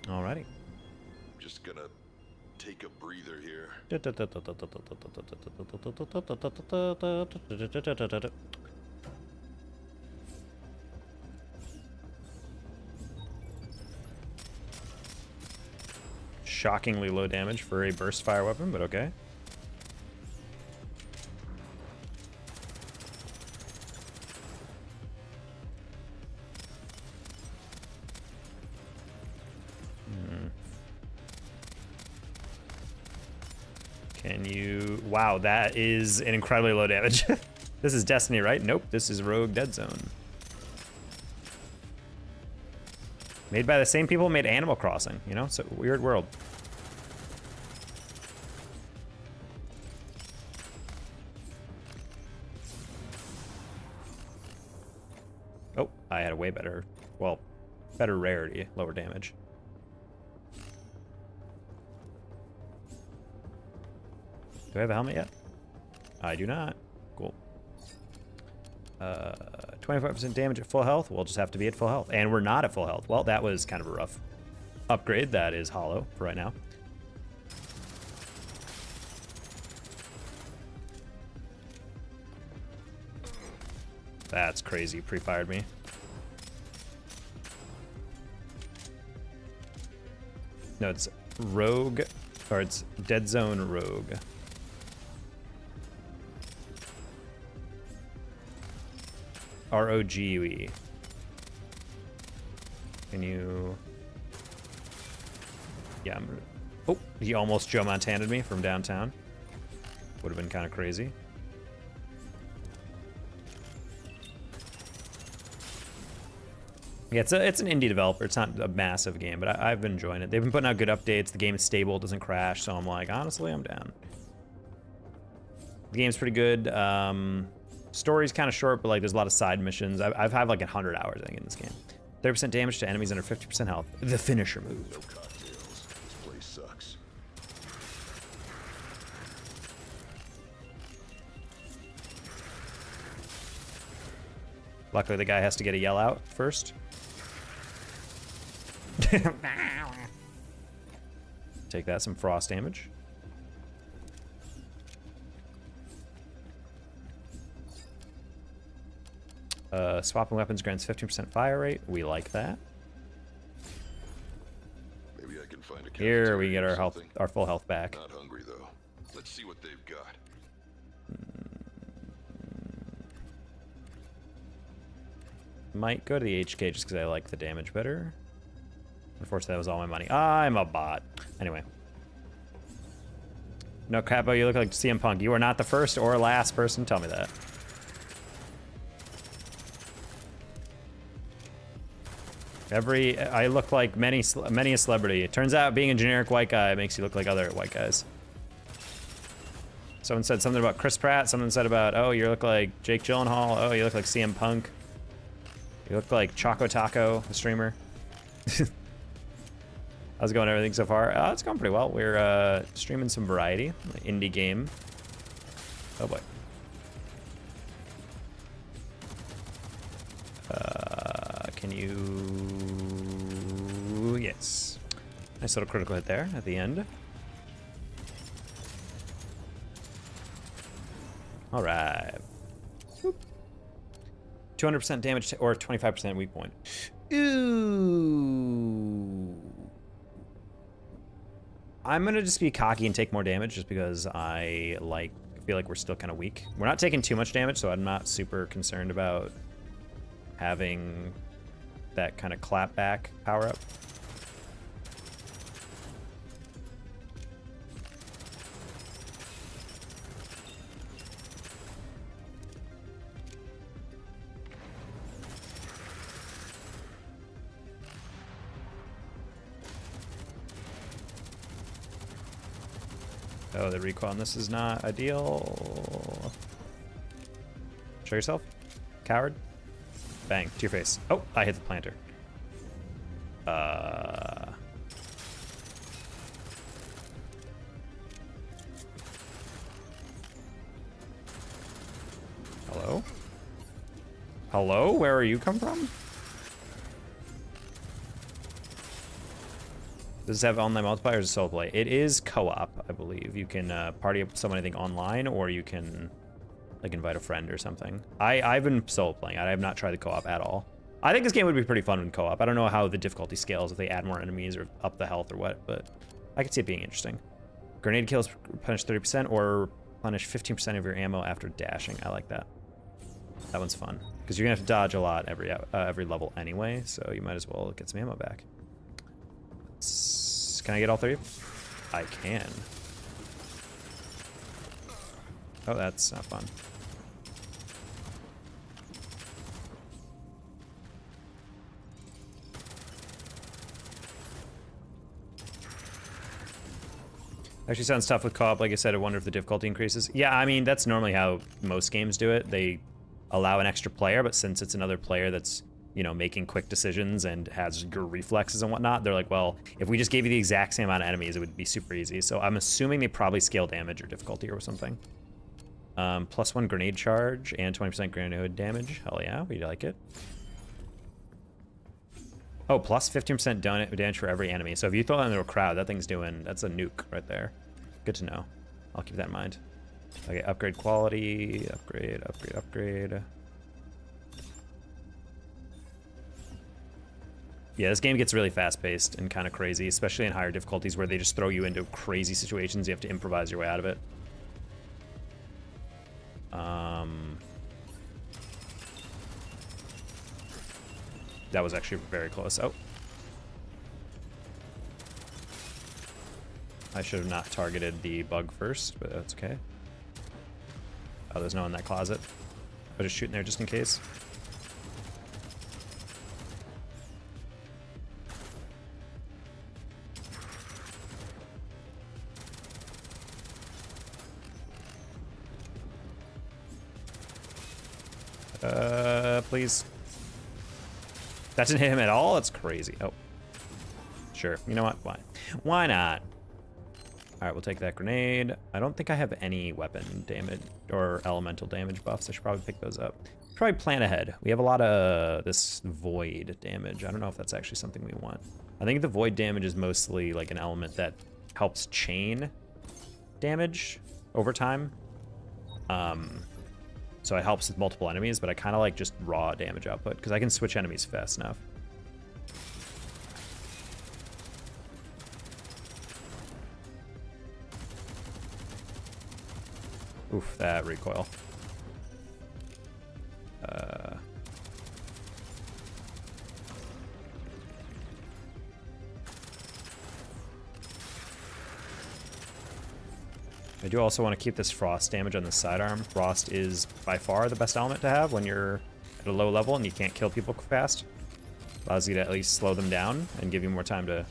Alrighty. Just gonna take a breather. breather here. Shockingly low damage for a burst fire weapon, but okay. Can you... Wow, that is an incredibly low damage. This is Destiny, right? Nope, this is Rogue Dead Zone. Made by the same people who made Animal Crossing, you know? So weird world. Oh, I had a way better, well, better rarity, lower damage. Do I have a helmet yet? I do not. Cool. 25% damage at full health. We'll just have to be at full health. And we're not at full health. Well, that was kind of a rough upgrade. That is hollow for right now. That's crazy. Pre-fired me. No, it's Rogue, or it's Dead Zone Rogue. ROGUE. Can you... Yeah, I'm... Oh, he almost Joe Montana'd me from downtown. Would have been kind of crazy. Yeah, it's an indie developer. It's not a massive game, but I've been enjoying it. They've been putting out good updates. The game is stable, it doesn't crash, so I'm like, honestly, I'm down. The game's pretty good. Story's kind of short, but like there's a lot of side missions. I've had like 100 hours, I think, in this game. 30% damage to enemies under 50% health. The finisher move. No cocktails. This place sucks. Luckily, the guy has to get a yell out first. Take that, some frost damage. Swapping weapons grants 15% fire rate. We like that. Maybe I can find a Here we cafeteria get or our health, something. our full health back. Not hungry though. Let's see what they've got. Might go to the HK just because I like the damage better. Unfortunately, that was all my money. I'm a bot. Anyway. No, Capo, you look like CM Punk. You are not the first or last person to tell me that. I look like many a celebrity. It turns out being a generic white guy makes you look like other white guys. Someone said something about Chris Pratt. Someone said about, oh, you look like Jake Gyllenhaal. Oh, you look like CM Punk. You look like Choco Taco, the streamer. How's it going, everything so far? It's going pretty well. We're streaming some variety, indie game. Oh boy. Can you... Yes. Nice little critical hit there at the end. All right. 200% damage or 25% weak point. Ooh. I'm gonna just be cocky and take more damage just because I feel like we're still kind of weak. We're not taking too much damage, so I'm not super concerned about having that kind of clap back power up. Oh, the recoil on this is not ideal. Show yourself, coward. Bang, to your face. Oh, I hit the planter. Hello? Hello? Where are you come from? Does it have online multiplayer or is it solo play? It is co-op, I believe. You can party up with someone, I think, online, or you can like invite a friend or something. I've been solo playing. I have not tried the co-op at all. I think this game would be pretty fun in co-op. I don't know how the difficulty scales, if they add more enemies or up the health or what, but I could see it being interesting. Grenade kills punish 30% or replenish 15% of your ammo after dashing. I like that. That one's fun because you're gonna have to dodge a lot every level anyway, so you might as well get some ammo back. Can I get all three? I can. Oh, that's not fun. Actually sounds tough with co-op. Like I said, I wonder if the difficulty increases. Yeah, I mean, that's normally how most games do it. They allow an extra player, but since it's another player that's, you know, making quick decisions and has your reflexes and whatnot, they're like, well, if we just gave you the exact same amount of enemies, it would be super easy. So I'm assuming they probably scale damage or difficulty or something. +1 grenade charge and 20% grenade damage. Hell yeah, we like it. Oh, plus 15% damage for every enemy. So if you throw it into a crowd, that thing's doing, that's a nuke right there. Good to know. I'll keep that in mind. Okay, upgrade quality, upgrade. Yeah, this game gets really fast-paced and kind of crazy, especially in higher difficulties where they just throw you into crazy situations. You have to improvise your way out of it. That was actually very close. Oh. I should have not targeted the bug first, but that's okay. Oh, there's no one in that closet. I'll just shoot in there just in case. Please. That didn't hit him at all? That's crazy. Oh. Sure. You know what? Why? Why not? Alright, we'll take that grenade. I don't think I have any weapon damage or elemental damage buffs. I should probably pick those up. Probably plan ahead. We have a lot of this void damage. I don't know if that's actually something we want. I think the void damage is mostly like an element that helps chain damage over time. So it helps with multiple enemies, but I kind of like just raw damage output because I can switch enemies fast enough. Oof, that recoil. I do also want to keep this frost damage on the sidearm. Frost is by far the best element to have when you're at a low level and you can't kill people fast. Allows you to at least slow them down and give you more time to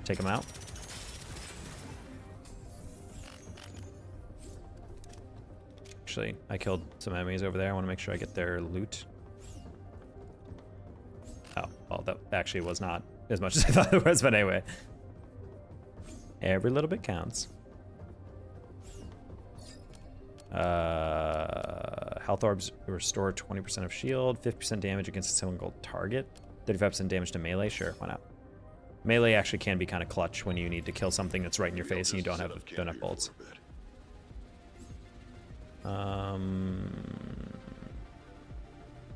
take them out. Actually, I killed some enemies over there. I want to make sure I get their loot. Oh, well, that actually was not as much as I thought it was, but anyway. Every little bit counts. Health orbs restore 20% of shield, 50% damage against a single target, 35% damage to melee. Sure, why not? Melee actually can be kind of clutch when you need to kill something that's right in your face and you don't have enough bullets. I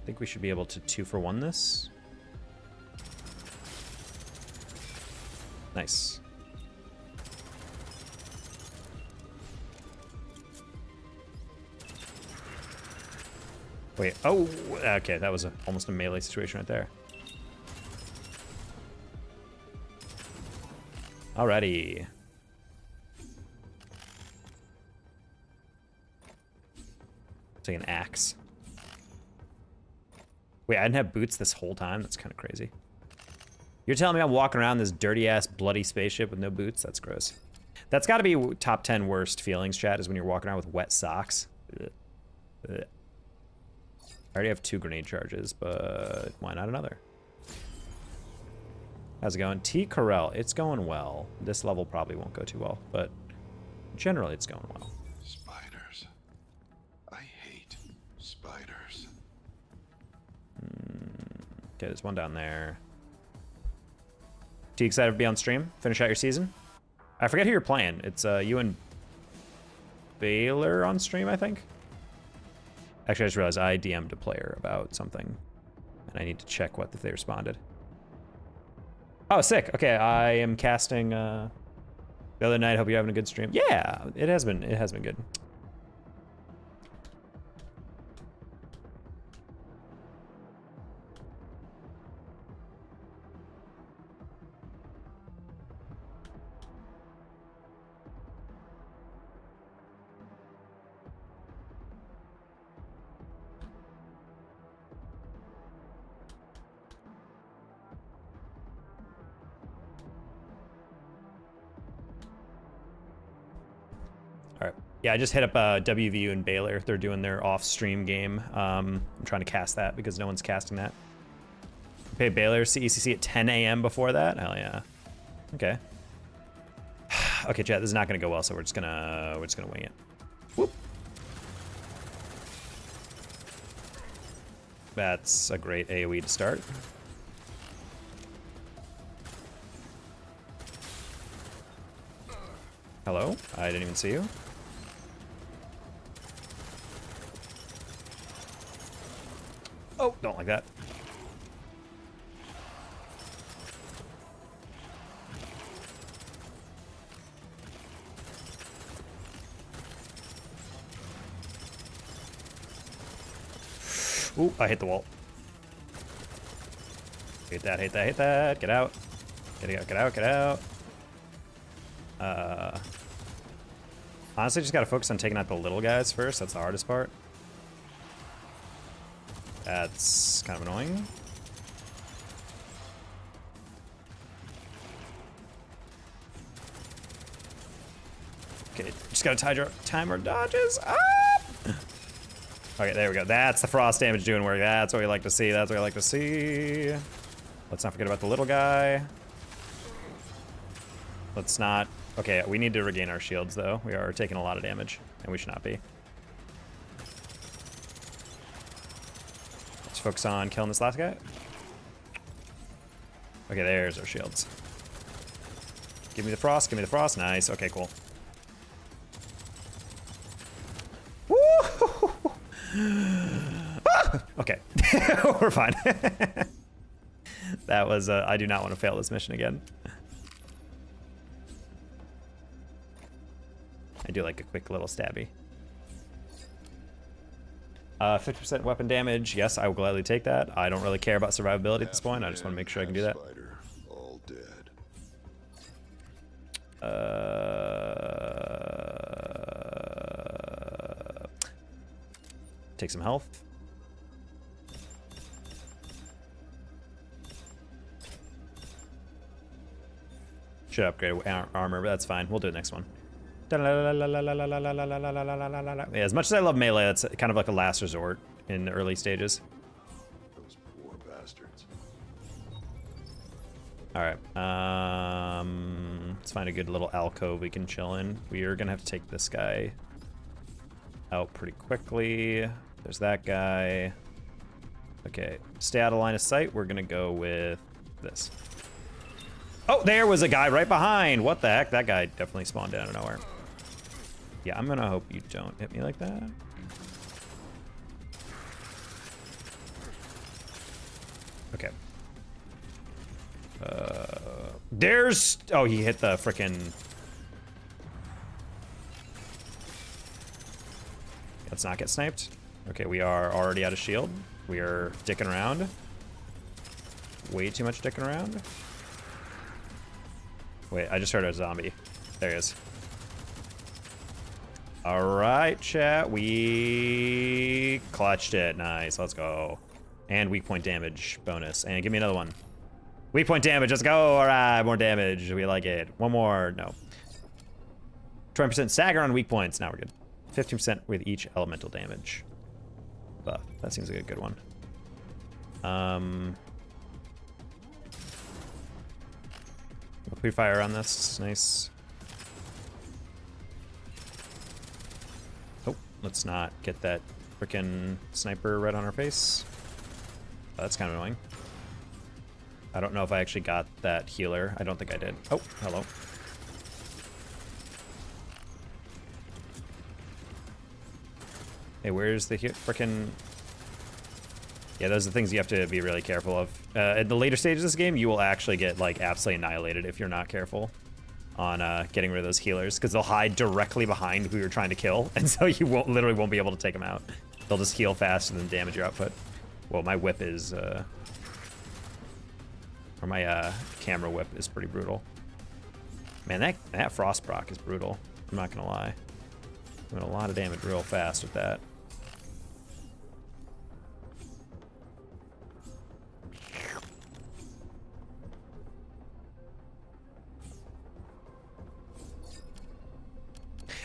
think we should be able to 2-for-1 this. Nice. Wait, oh, okay, that was almost a melee situation right there. Alrighty. Take an axe. Wait, I didn't have boots this whole time? That's kind of crazy. You're telling me I'm walking around this dirty-ass, bloody spaceship with no boots? That's gross. That's got to be top 10 worst feelings, chat, is when you're walking around with wet socks. Ugh. Ugh. I already have 2 grenade charges, but why not another? How's it going? T. Corral, it's going well. This level probably won't go too well, but generally it's going well. Spiders. I hate spiders. Okay, there's one down there. Too excited to be on stream? Finish out your season? I forget who you're playing. It's you and Baylor on stream, I think. Actually, I just realized I DM'd a player about something, and I need to check what if they responded. Oh, sick. Okay, I am casting the other night. Hope you're having a good stream. Yeah, it has been. It has been good. Yeah, I just hit up WVU and Baylor. They're doing their off-stream game. I'm trying to cast that because no one's casting that. Okay, Baylor CECC at 10 a.m. before that? Hell yeah. Okay. Okay, chat, this is not gonna go well, so we're just gonna wing it. Whoop. That's a great AoE to start. Hello? I didn't even see you. Oh, don't like that. Ooh, I hit the wall. Hate that, hate that, hate that. Get out. Get out, get out, get out. Honestly, just gotta focus on taking out the little guys first. That's the hardest part. That's kind of annoying. Okay, just gotta time our dodges up. Okay, there we go. That's the frost damage doing work. That's what we like to see. That's what we like to see. Let's not forget about the little guy. Let's not... Okay, we need to regain our shields, though. We are taking a lot of damage, and we should not be. Let's focus on killing this last guy. Okay, there's our shields. Give me the frost, give me the frost. Nice, okay, cool. Woo! Ah! Okay, we're fine. That was, I do not want to fail this mission again. I do like a quick little stabby. 50% weapon damage. Yes, I will gladly take that. I don't really care about survivability at this point. I just want to make sure I can do that. Spider, all dead. Take some health. Should upgrade armor, but that's fine. We'll do it next one. Yeah, as much as I love melee, that's kind of like a last resort in the early stages. Those poor bastards. All right, let's find a good little alcove we can chill in. We are gonna have to take this guy out pretty quickly. There's that guy. Okay, stay out of line of sight. We're gonna go with this. Oh, there was a guy right behind. What the heck? That guy definitely spawned out of nowhere. Yeah, I'm gonna hope you don't hit me like that. Okay. There's... Oh, he hit the frickin'... Let's not get sniped. Okay, we are already out of shield. We are dicking around. Way too much dicking around. Wait, I just heard a zombie. There he is. All right, chat. We clutched it. Nice. Let's go. And weak point damage bonus. And give me another one. Weak point damage. Let's go. All right, more damage. We like it. One more. No. 20% stagger on weak points. Now we're good. 15% with each elemental damage. Buff. That seems like a good one. Pre-fire on this. Nice. Oh, let's not get that frickin' sniper right on our face. Oh, that's kind of annoying. I don't know if I actually got that healer. I don't think I did. Oh, hello. Hey, where's the frickin'... Yeah, those are the things you have to be really careful of. At the later stages of this game, you will actually get, like, absolutely annihilated if you're not careful on getting rid of those healers, because they'll hide directly behind who you're trying to kill, and so you literally won't be able to take them out. They'll just heal fast and then damage your output. Well, my whip is... or my camera whip is pretty brutal. Man, that frost proc is brutal. I'm not gonna lie. I'm doing a lot of damage real fast with that.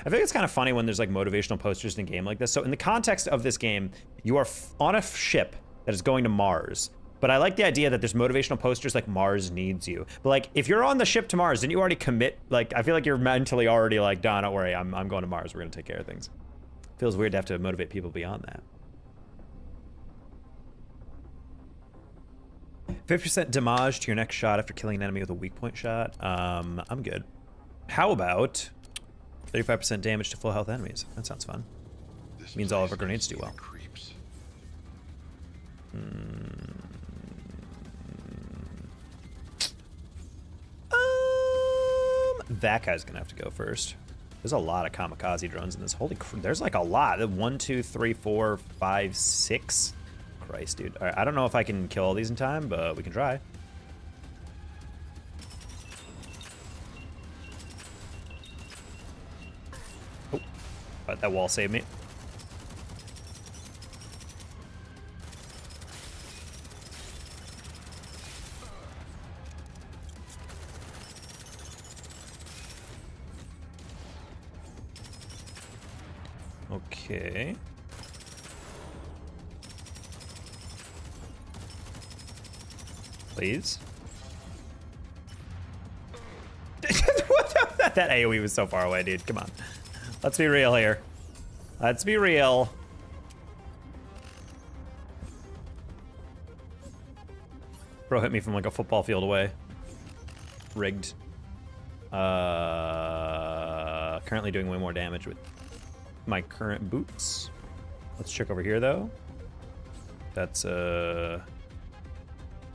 I think it's kind of funny when there's like motivational posters in a game like this. So in the context of this game, you are on a ship that is going to Mars. But I like the idea that there's motivational posters like Mars needs you. But like, if you're on the ship to Mars, then you already commit. Like, I feel like you're mentally already like, Don, don't worry, I'm going to Mars. We're gonna take care of things. Feels weird to have to motivate people beyond that. 50% damage to your next shot after killing an enemy with a weak point shot. I'm good. How about 35% damage to full health enemies? That sounds fun. This Means all of our place grenades gives do me well. the creeps. That guy's gonna have to go first. There's a lot of kamikaze drones in this. Holy crap, there's like a lot. 1, 2, 3, 4, 5, 6. Christ, dude. All right, I don't know if I can kill all these in time, but we can try. Oh, but that wall saved me. Okay. Please. That AoE was so far away, dude. Come on. Let's be real here. Let's be real. Bro hit me from like a football field away. Rigged. Currently doing way more damage with my current boots. Let's check over here though. That's a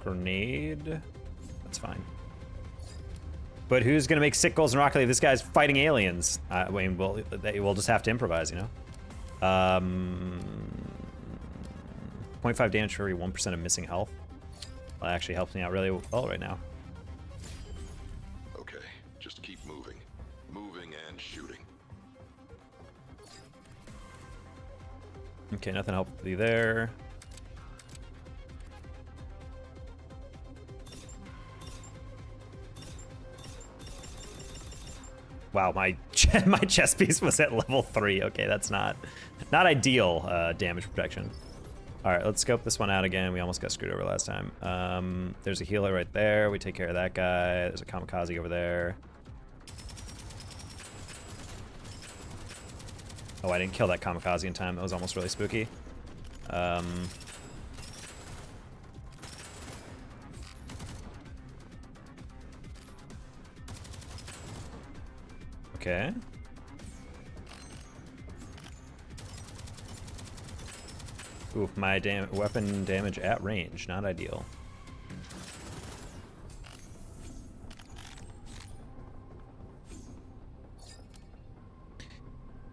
grenade. That's fine. But who's gonna make sick goals in Rocket League? This guy's fighting aliens. I mean, we'll just have to improvise, you know. 0.5 damage for every 1% of missing health. That actually helps me out really well right now. Okay, just keep moving. Moving and shooting. Okay, nothing helped you there. Wow, my chest piece was at level 3. Okay, that's not ideal damage protection. All right, let's scope this one out again. We almost got screwed over last time. There's a healer right there. We take care of that guy. There's a kamikaze over there. Oh, I didn't kill that kamikaze in time. That was almost really spooky. Okay. Oof, my weapon damage at range, not ideal.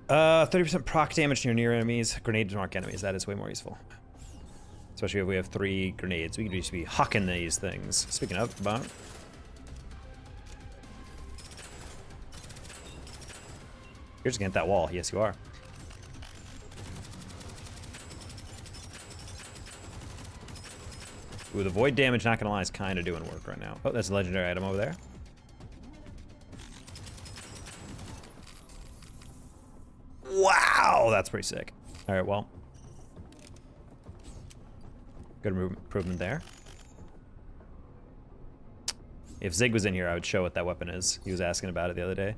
Uh, 30% proc damage to your near enemies. Grenades mark enemies. That is way more useful. Especially if we have 3 grenades. We can just be hucking these things. Speaking of, bonk. You're just gonna hit that wall. Yes, you are. Ooh, the void damage, not gonna lie, is kind of doing work right now. Oh, that's a legendary item over there. Wow, that's pretty sick. All right, well. Good improvement there. If Zig was in here, I would show what that weapon is. He was asking about it the other day.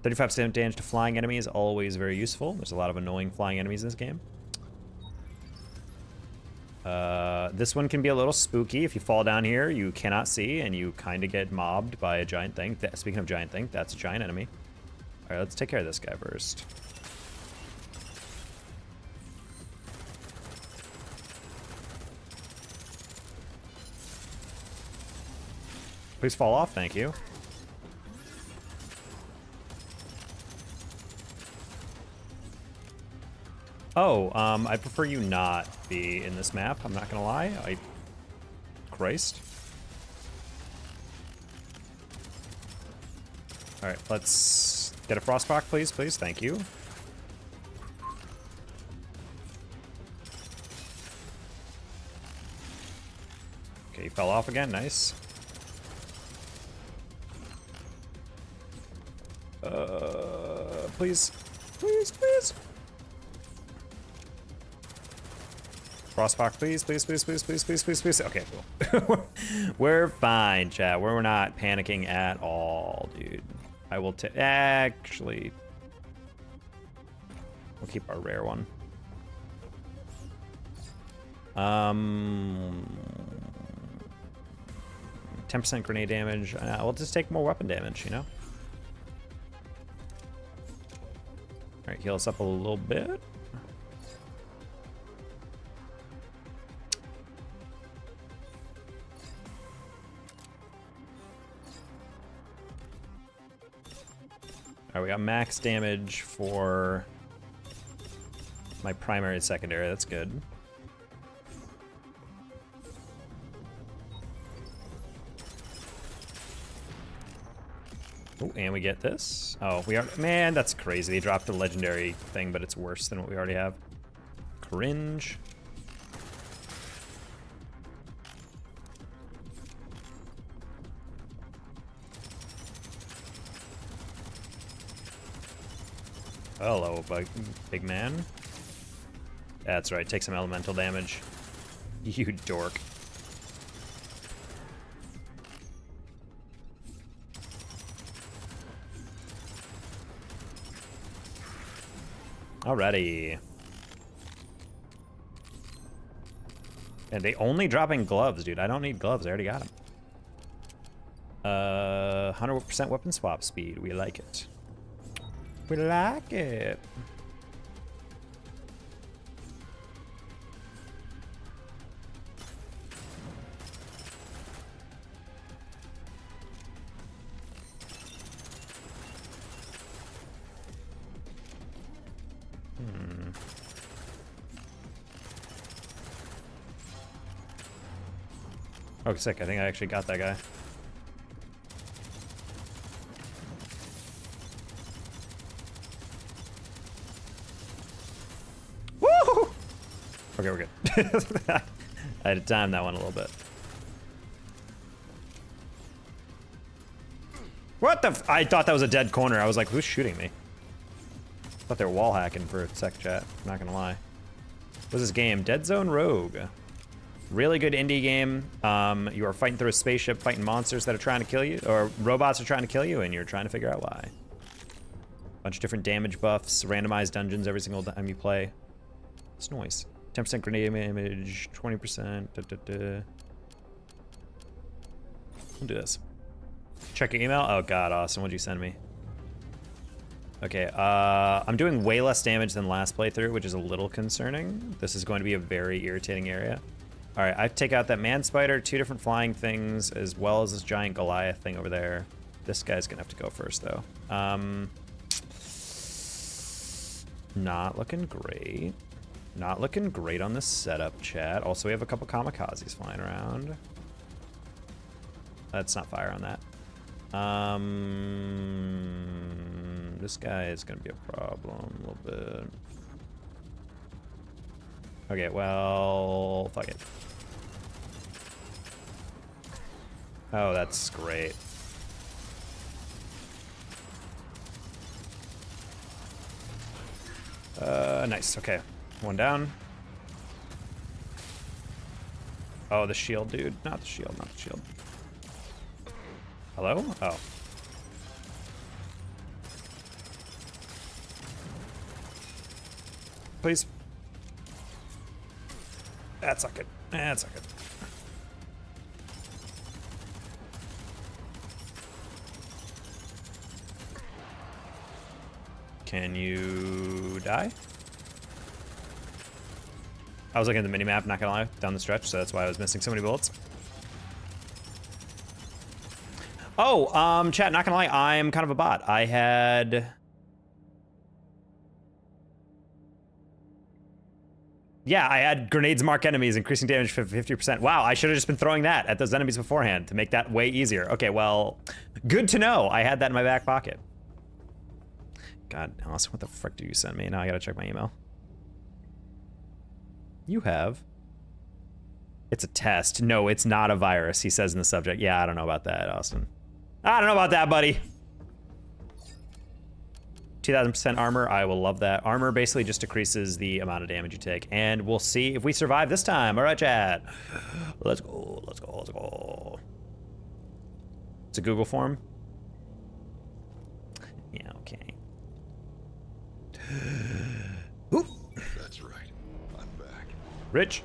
35% damage to flying enemies, always very useful. There's a lot of annoying flying enemies in this game. This one can be a little spooky. If you fall down here, you cannot see, and you kind of get mobbed by a giant thing. Speaking of giant thing, that's a giant enemy. All right, let's take care of this guy first. Please fall off, thank you. Oh, I prefer you not be in this map, I'm not gonna lie. Christ. Alright, let's get a frostbox, please, please, thank you. Okay, you fell off again, nice. Please, please, please. Frostbox, please, please, please, please, please, please, please, please. Okay, cool. We're fine, chat. We're not panicking at all, dude. I will actually, we'll keep our rare one. 10% grenade damage. We'll just take more weapon damage, you know? All right, heal us up a little bit. All right, we got max damage for my primary and secondary. That's good. Oh, and we get this. Oh, we are, man, that's crazy. They dropped the legendary thing, but it's worse than what we already have. Cringe. Hello, big man. That's right, take some elemental damage. You dork. Alrighty. And they only dropping gloves, dude. I don't need gloves. I already got them. 100% weapon swap speed. We like it. We like it. Oh, sick. I think I actually got that guy. Woo! Okay, we're good. I had to time that one a little bit. What the I thought that was a dead corner. I was like, who's shooting me? I thought they were wall hacking for a sec, chat. I'm not gonna lie. What's this game? Dead Zone Rogue. Really good indie game. You are fighting through a spaceship, fighting monsters that are trying to kill you, or robots are trying to kill you, and you're trying to figure out why. Bunch of different damage buffs, randomized dungeons every single time you play. It's noise. 10% grenade damage, 20%. We'll do this. Check your email. Oh god, Austin, what'd you send me? Okay, I'm doing way less damage than last playthrough, which is a little concerning. This is going to be a very irritating area. All right, I take out that man spider, 2 different flying things, as well as this giant Goliath thing over there. This guy's gonna have to go first, though. Not looking great. Not looking great on the setup, chat. Also, we have a couple kamikazes flying around. Let's not fire on that. This guy is gonna be a problem a little bit. Okay, well, fuck it. Oh, that's great. Nice, okay. One down. Oh, the shield, dude. Not the shield, not the shield. Hello? Oh. Please. That's not good. That's not good. Can you die? I was looking at the minimap, not gonna lie, down the stretch, so that's why I was missing so many bullets. Oh, chat, not gonna lie, I'm kind of a bot. I had... Yeah, I had grenades mark enemies, increasing damage for 50%. Wow, I should have just been throwing that at those enemies beforehand to make that way easier. Okay, well, good to know. I had that in my back pocket. God, Allison, what the frick did you send me? Now I gotta check my email. You have. It's a test. No, it's not a virus, he says in the subject. Yeah, I don't know about that, Austin. I don't know about that, buddy. 2000% armor, I will love that. Armor basically just decreases the amount of damage you take. And we'll see if we survive this time. All right, chat. Let's go, let's go, let's go. It's a Google form? Yeah, okay. Oop. That's right. I'm back. Rich.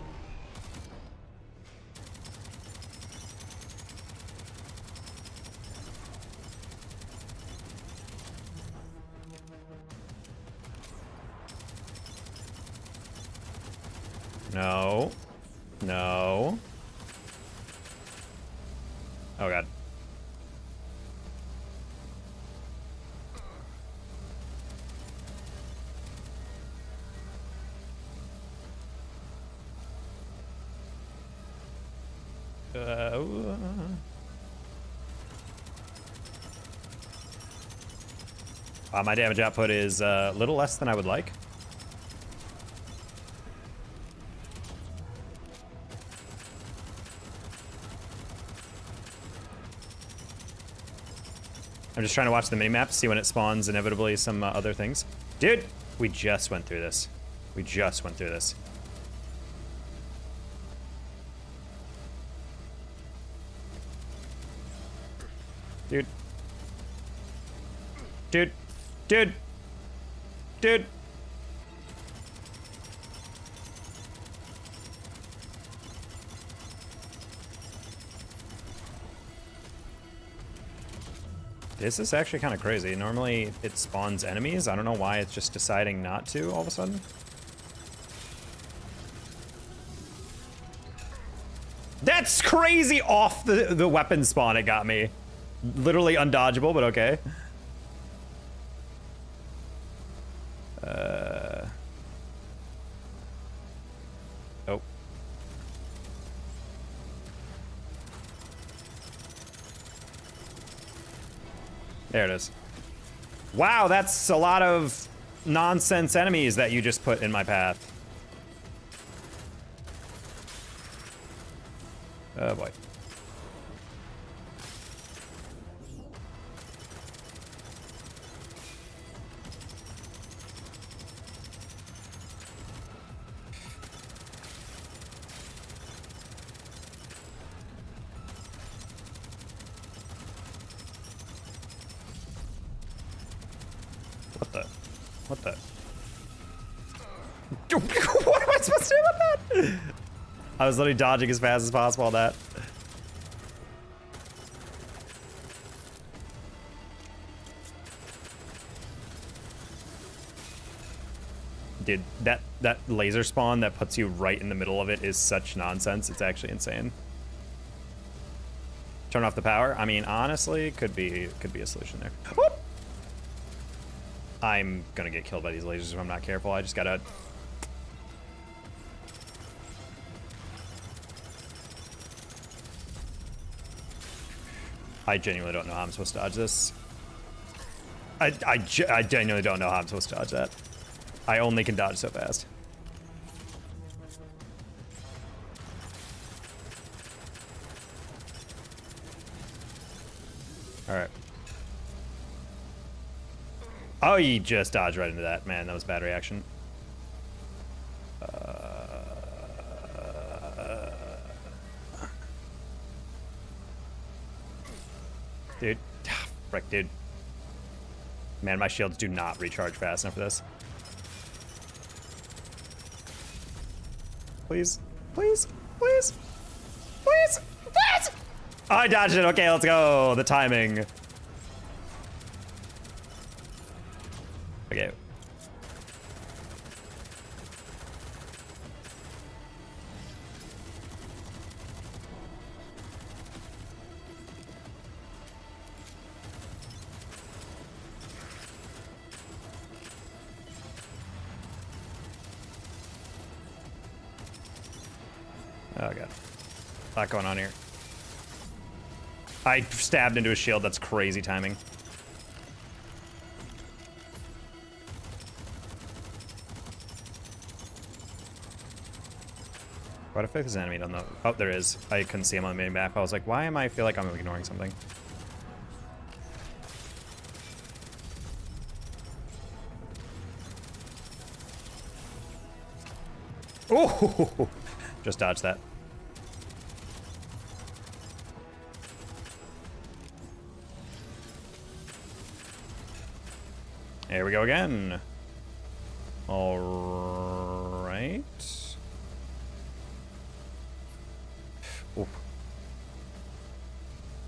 No. No. Oh, God. My damage output is a little less than I would like. I'm just trying to watch the minimap to see when it spawns inevitably some other things. Dude, we just went through this. We just went through this. Dude. Dude. Dude. Dude. This is actually kind of crazy. Normally it spawns enemies. I don't know why it's just deciding not to all of a sudden. That's crazy off the weapon spawn it got me. Literally undodgeable, but okay. Oh. There it is. Wow, that's a lot of nonsense enemies that you just put in my path. Oh boy. What the? What am I supposed to do with that? I was literally dodging as fast as possible on that. Dude, that laser spawn that puts you right in the middle of it is such nonsense. It's actually insane. Turn off the power. I mean, honestly, could be a solution there. Whoop! I'm gonna get killed by these lasers if I'm not careful. I just gotta... I genuinely don't know how I'm supposed to dodge this. I genuinely don't know how I'm supposed to dodge that. I only can dodge so fast. All right. Oh, you just dodged right into that. Man, that was a bad reaction. Dude. Frick, dude. Man, my shields do not recharge fast enough for this. Please. Please. Please. Please. Please. Oh, I dodged it. Okay, let's go. The timing. Okay. Oh god. A lot going on here. I stabbed into a shield. That's crazy timing. What if there's an enemy on the... Oh, there is. I couldn't see him on the mini map. I was like, why am I feel like I'm ignoring something? Oh! Just dodged that. Here we go again. All right. Ooh.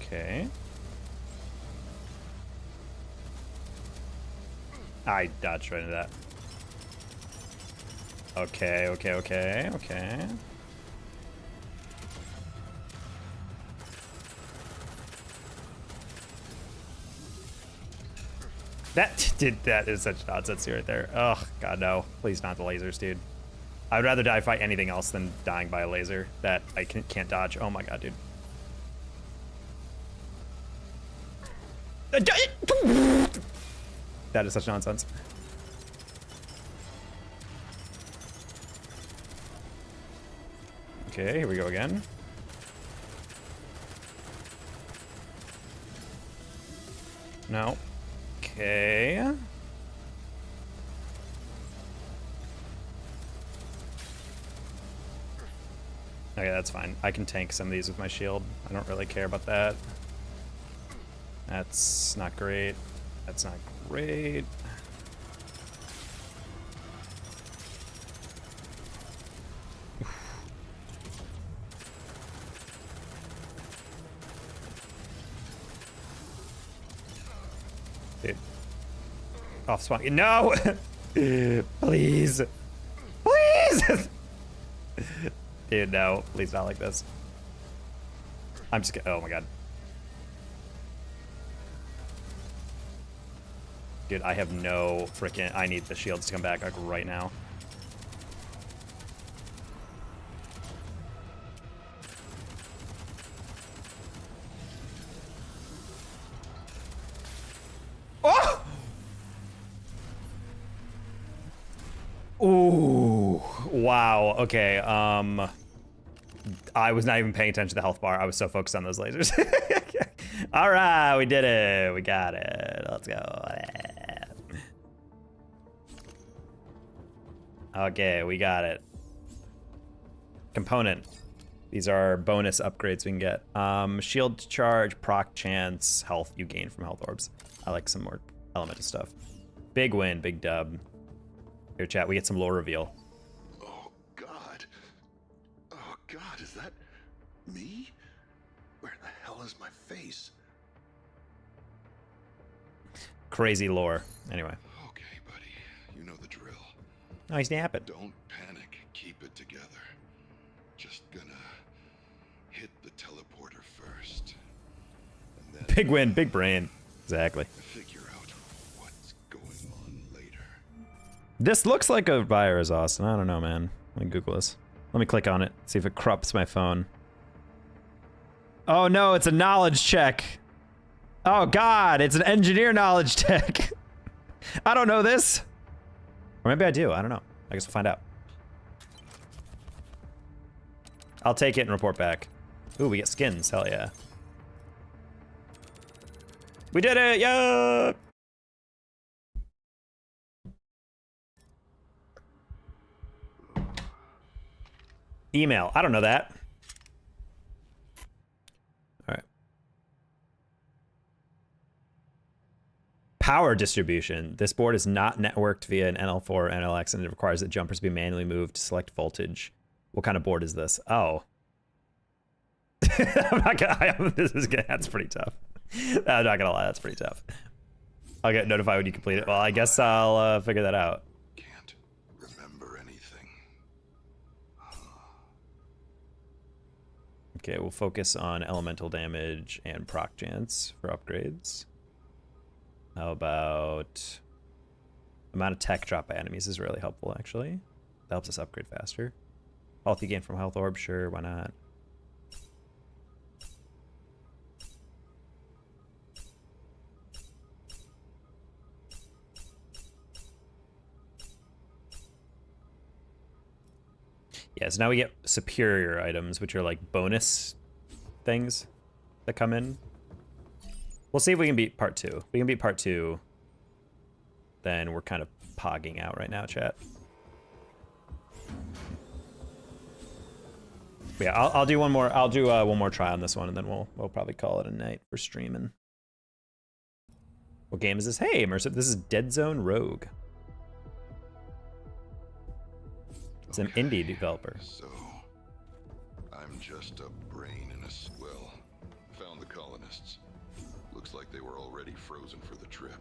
Okay. I dodged right into that. Okay, okay, okay, okay. That is such nonsense right there. Oh god, no. Please not the lasers, dude. I would rather die fight anything else than dying by a laser that I can't dodge. Oh my god, dude. That is such nonsense. Okay, here we go again. No. Okay. Okay, that's fine. I can tank some of these with my shield. I don't really care about that. That's not great. That's not great. Dude. Off spawn. No! Please. Please! Dude, no. Please not like this. I'm just oh my god. Dude, I have no freaking... I need the shields to come back like right now. Oh! Ooh, wow. Okay. I was not even paying attention to the health bar. I was so focused on those lasers. All right, we did it. We got it. Let's go. Okay, we got it. Component. These are bonus upgrades we can get. Shield charge, proc chance, health you gain from health orbs. I like some more elemental stuff. Big win, big dub. Here, chat, we get some lore reveal. Oh, God. Oh, God, is that me? Where the hell is my face? Crazy lore. Anyway. Okay, buddy. You know the drill. Oh, he's napping. Don't panic. Keep it together. Just gonna hit the teleporter first. And then Big win, big brain. Exactly. figure out what's going on later. This looks like a virus, Austin. I don't know, man. Let me Google this. Let me click on it, see if it corrupts my phone. Oh no, it's a knowledge check. Oh god, it's an engineer knowledge check. I don't know this. Or maybe I do, I don't know. I guess we'll find out. I'll take it and report back. Ooh, we get skins, hell yeah. We did it, yeah! Email, I don't know that. All right. Power distribution. This board is not networked via an NL4 or NLX, and it requires that jumpers be manually moved to select voltage. What kind of board is this? Oh, I'm not gonna. That's pretty tough. I'm not gonna lie. That's pretty tough. I'll get notified when you complete it. Well, I guess I'll figure that out. Can't remember anything. Okay, we'll focus on elemental damage and proc chance for upgrades. How about amount of tech drop by enemies is really helpful, actually. That helps us upgrade faster. Health you gain from health orb, sure, why not? Yeah, so now we get superior items, which are like bonus things that come in. We'll see if we can beat part 2. If we can beat part 2, then we're kind of pogging out right now, chat. But yeah, I'll do one more. I'll do one more try on this one, and then we'll probably call it a night for streaming. What game is this? Hey, immersive. This is Dead Zone Rogue. It's an indie developer. So, I'm just a brain in a swill. Found the colonists. Looks like they were already frozen for the trip.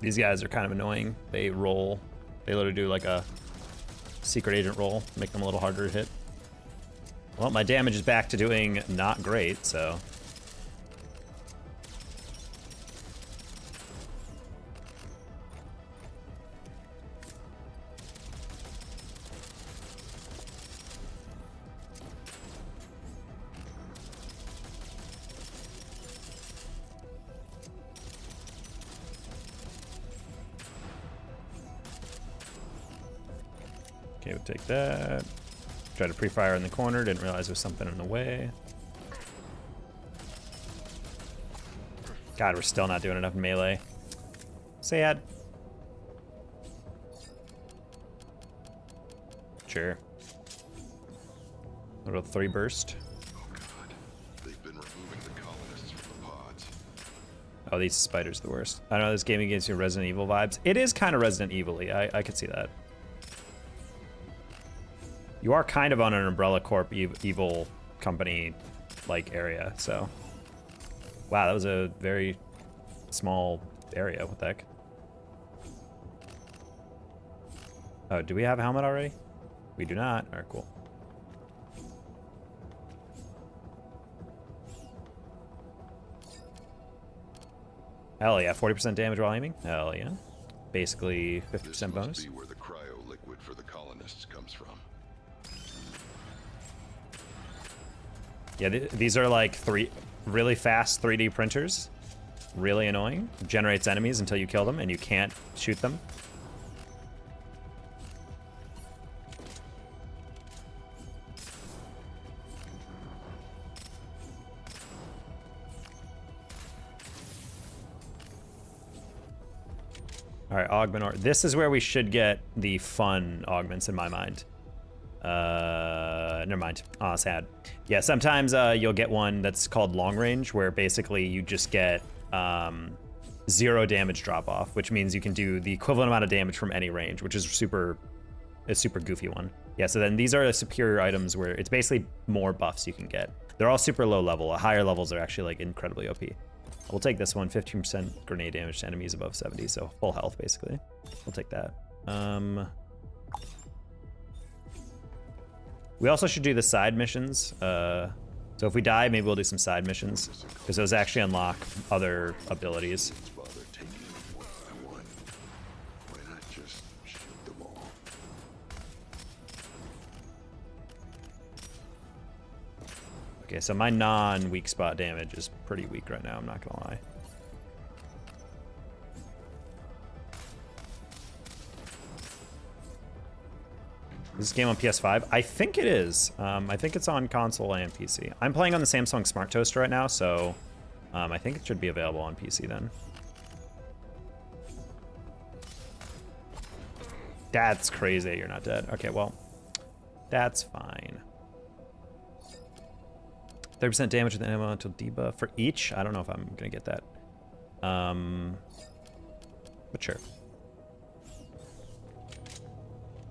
These guys are kind of annoying. They roll. They literally do like a secret agent roll, make them a little harder to hit. Well, my damage is back to doing not great, so. Okay, we'll take that. Try to pre-fire in the corner, didn't realize there was something in the way. God, we're still not doing enough melee. Sad. Sure. A little 3 burst. Oh god, they've been removing the colonists from the pods. Oh, these spiders are the worst. I know this game gives you Resident Evil vibes. It is kind of Resident Evil-y. I could see that. You are kind of on an Umbrella Corp evil company like area, so. Wow, that was a very small area. What the heck? Oh, do we have a helmet already? We do not. All right, cool. Hell yeah, 40% damage while aiming. Hell yeah. Basically 50% This must bonus. be where the cryo liquid for the colonists comes from. Yeah, these are like really fast 3D printers. Really annoying. Generates enemies until you kill them and you can't shoot them. All right, augment or this is where we should get the fun augments in my mind. Never mind. Oh, sad. Yeah, sometimes you'll get one that's called long range, where basically you just get 0 damage drop off, which means you can do the equivalent amount of damage from any range, which is a super goofy one. Yeah, so then these are the superior items where it's basically more buffs you can get. They're all super low level. Higher levels are actually like incredibly OP. We'll take this one, 15% grenade damage to enemies above 70, so full health basically. We'll take that. We also should do the side missions. So if we die, maybe we'll do some side missions, because those actually unlock other abilities. Let's bother taking them one by one. Why not just shoot them all? Okay, so my non-weak spot damage is pretty weak right now, I'm not gonna lie. Is this game on PS5? I think it is. I think it's on console and PC. I'm playing on the Samsung Smart Toaster right now, so I think it should be available on PC then. That's crazy, you're not dead. Okay, well, that's fine. 30% damage with an elemental debuff for each. I don't know if I'm gonna get that. But sure.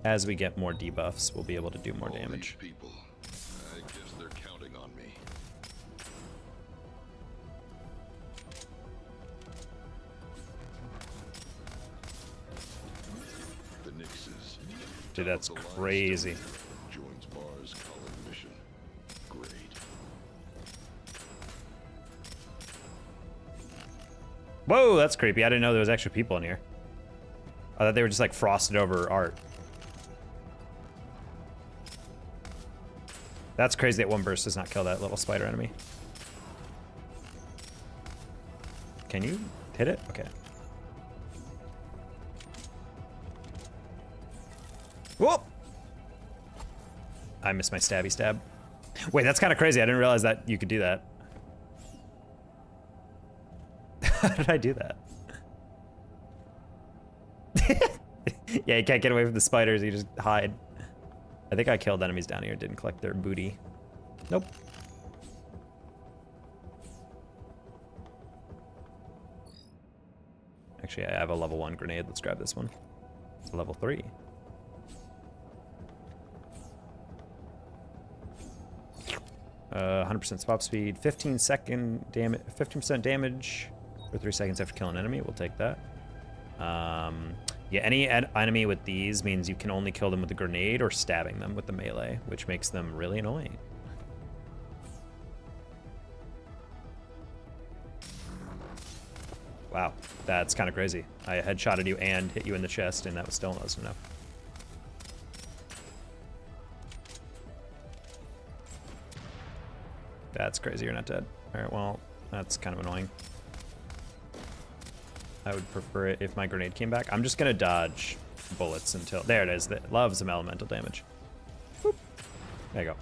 As we get more debuffs, we'll be able to do more All damage. these people, I guess they're counting on me. The Nixes. Dude, Top that's of the line crazy. still joins Bar's calling mission. Great. Whoa, that's creepy. I didn't know there was extra people in here. I thought they were just like frosted over art. That's crazy that one burst does not kill that little spider enemy. Can you hit it? Okay. Whoop! I missed my stabby stab. Wait, that's kind of crazy. I didn't realize that you could do that. How did I do that? Yeah, you can't get away from the spiders. You just hide. I think I killed enemies down here. Didn't collect their booty. Nope. Actually, I have a level 1 grenade. Let's grab this one. It's a level 3. Uh, 100% swap speed, 15% damage for 3 seconds after killing an enemy. We'll take that. Yeah, any enemy with these means you can only kill them with a grenade or stabbing them with the melee, which makes them really annoying. Wow, that's kind of crazy. I headshotted you and hit you in the chest, and that was still not enough. That's crazy, you're not dead. Alright, well, that's kind of annoying. I would prefer it if my grenade came back. I'm just gonna dodge bullets until... There it is. That loves some elemental damage. Boop. There you go.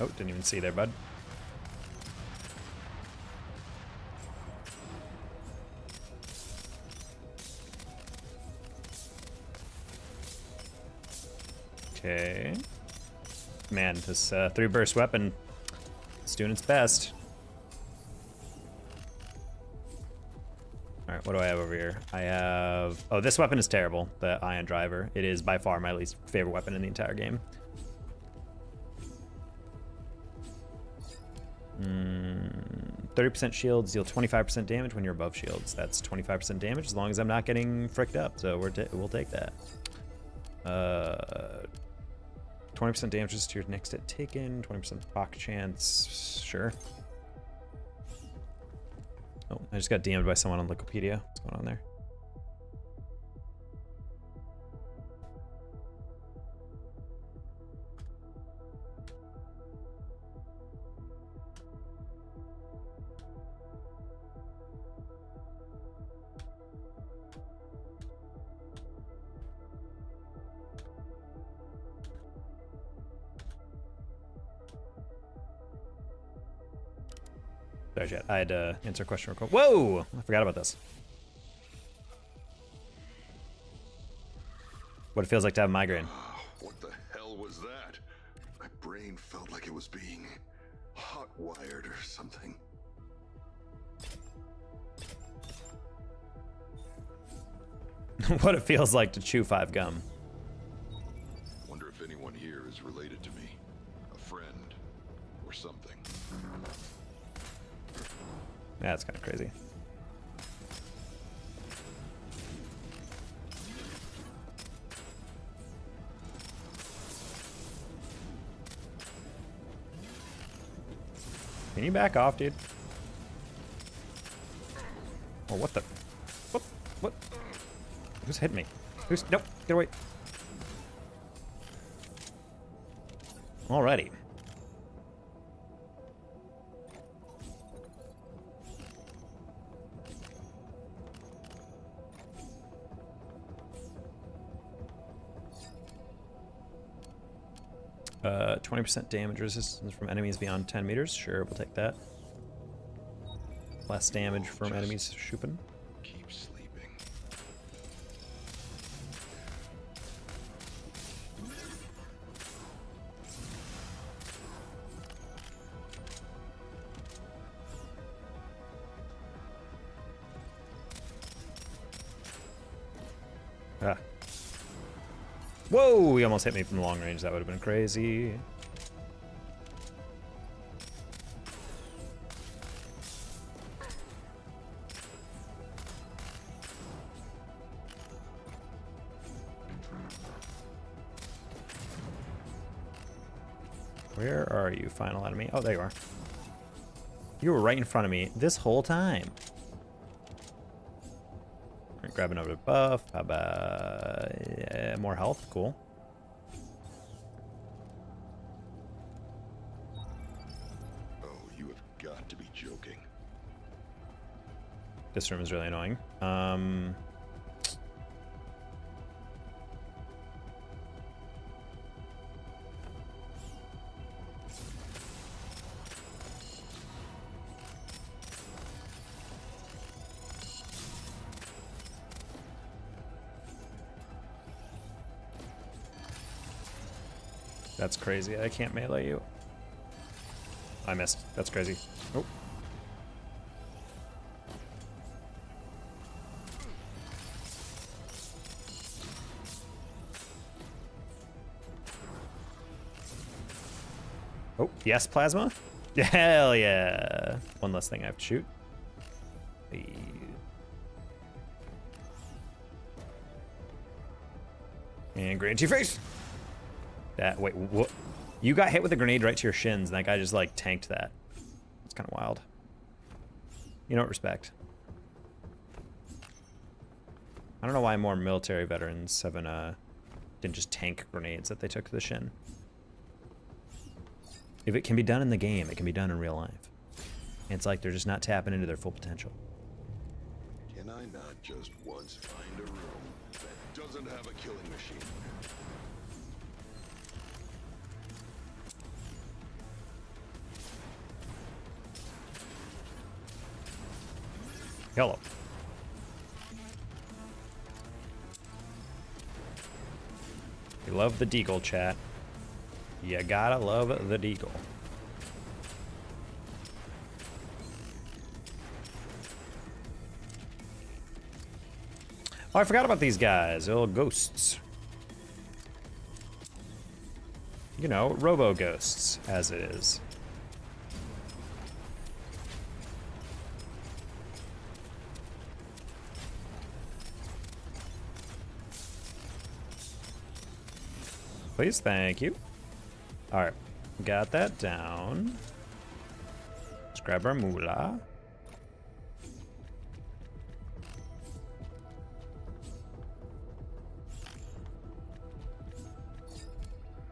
Oh, didn't even see there, bud. Okay. Man, this 3-burst weapon is doing its best. Alright, what do I have over here? I have... Oh, this weapon is terrible, the Ion Driver. It is by far my least favorite weapon in the entire game. 30% shields deal 25% damage when you're above shields. That's 25% damage as long as I'm not getting fricked up, so we'll take that. 20% damages to your next hit taken, 20% proc chance, sure. Oh, I just got DM'd by someone on Wikipedia. What's going on there? Sorry, chat. I had to answer a question real quick. Whoa! I forgot about this. What it feels like to have a migraine. What the hell was that? My brain felt like it was being hot-wired or something. What it feels like to chew 5 gum. Wonder if anyone here is related to me. A friend or something. Yeah, that's kind of crazy. Can you back off, dude? Oh, what the? What? What? Who's hitting me? Who's... Nope, get away. Alrighty. Uh, 20% damage resistance from enemies beyond 10 meters. Sure, we'll take that. Less damage from enemies shooting. Keep sleeping. Whoa, he almost hit me from long range. That would have been crazy. Where are you, final enemy? Oh, there you are. You were right in front of me this whole time. All right, grab another buff. How about yeah, more health? Cool. Oh, you have got to be joking. This room is really annoying. That's crazy. I can't melee you. I missed. That's crazy. Oh. Oh, yes, plasma? Hell yeah. One less thing I have to shoot. And grenade to your face. That, wait, what? You got hit with a grenade right to your shins, and that guy just, like, tanked that. It's kind of wild. You know what, respect. I don't know why more military veterans haven't, didn't just tank grenades that they took to the shin. If it can be done in the game, it can be done in real life. And it's like they're just not tapping into their full potential. Can I not just once find a room that doesn't have a killing machine? Hello. You love the deagle, chat. You gotta love the deagle. Oh, I forgot about these guys. Little ghosts. You know, robo ghosts, as it is. Please, thank you. All right, got that down. Let's grab our moolah.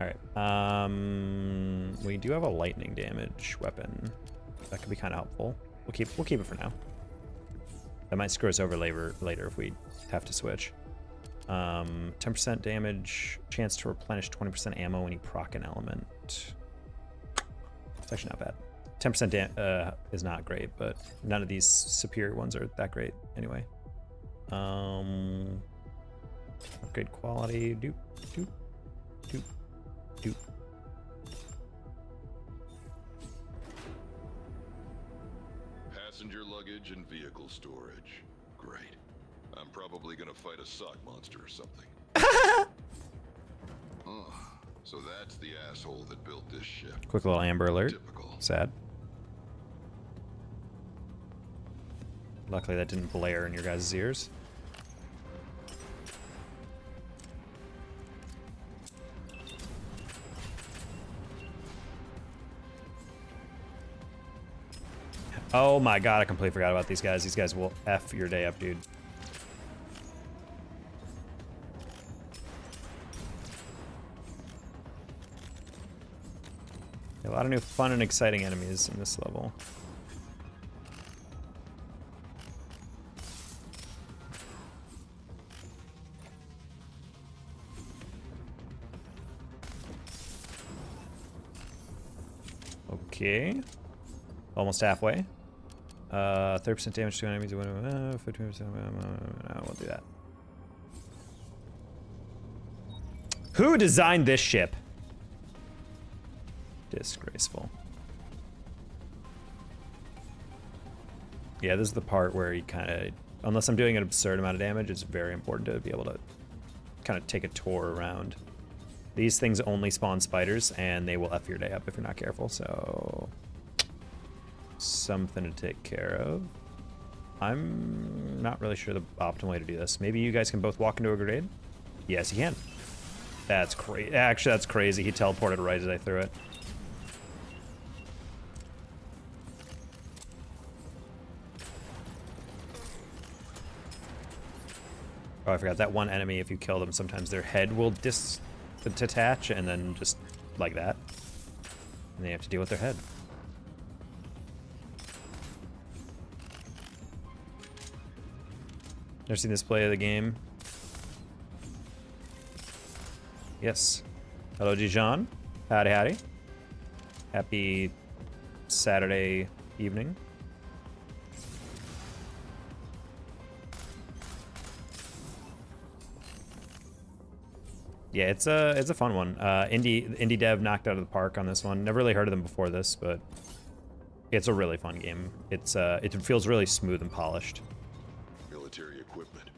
All right, we do have a lightning damage weapon. That could be kind of helpful. We'll keep it for now. That might screw us over later if we have to switch. 10% damage, chance to replenish 20% ammo when you proc an element. It's actually not bad. 10% is not great, but none of these superior ones are that great anyway. Upgrade quality. Doop, doop, doop, doop. Passenger luggage and vehicle storage. Great. I'm probably gonna fight a sock monster or something. Oh, so that's the asshole that built this ship. Quick little Amber Alert. Typical. Sad. Luckily that didn't blare in your guys' ears. Oh my god, I completely forgot about these guys. These guys will F your day up, dude. A lot of new fun and exciting enemies in this level. Okay. Almost halfway. 30% damage to enemies. 15%. No, we'll do that. Who designed this ship? Disgraceful. Yeah, this is the part where you kind of, unless I'm doing an absurd amount of damage, it's very important to be able to kind of take a tour around. These things only spawn spiders, and they will F your day up if you're not careful, so... something to take care of. I'm not really sure the optimal way to do this. Maybe you guys can both walk into a grenade? Yes, you can. That's crazy. Actually, that's crazy. He teleported right as I threw it. Oh, I forgot that one enemy, if you kill them, sometimes their head will detach and then just like that. And they have to deal with their head. Never seen this play of the game. Yes. Hello, Dijon. Howdy, howdy. Happy Saturday evening. Yeah, it's a fun one. Indie dev knocked out of the park on this one. Never really heard of them before this, but it's a really fun game. It feels really smooth and polished. Military equipment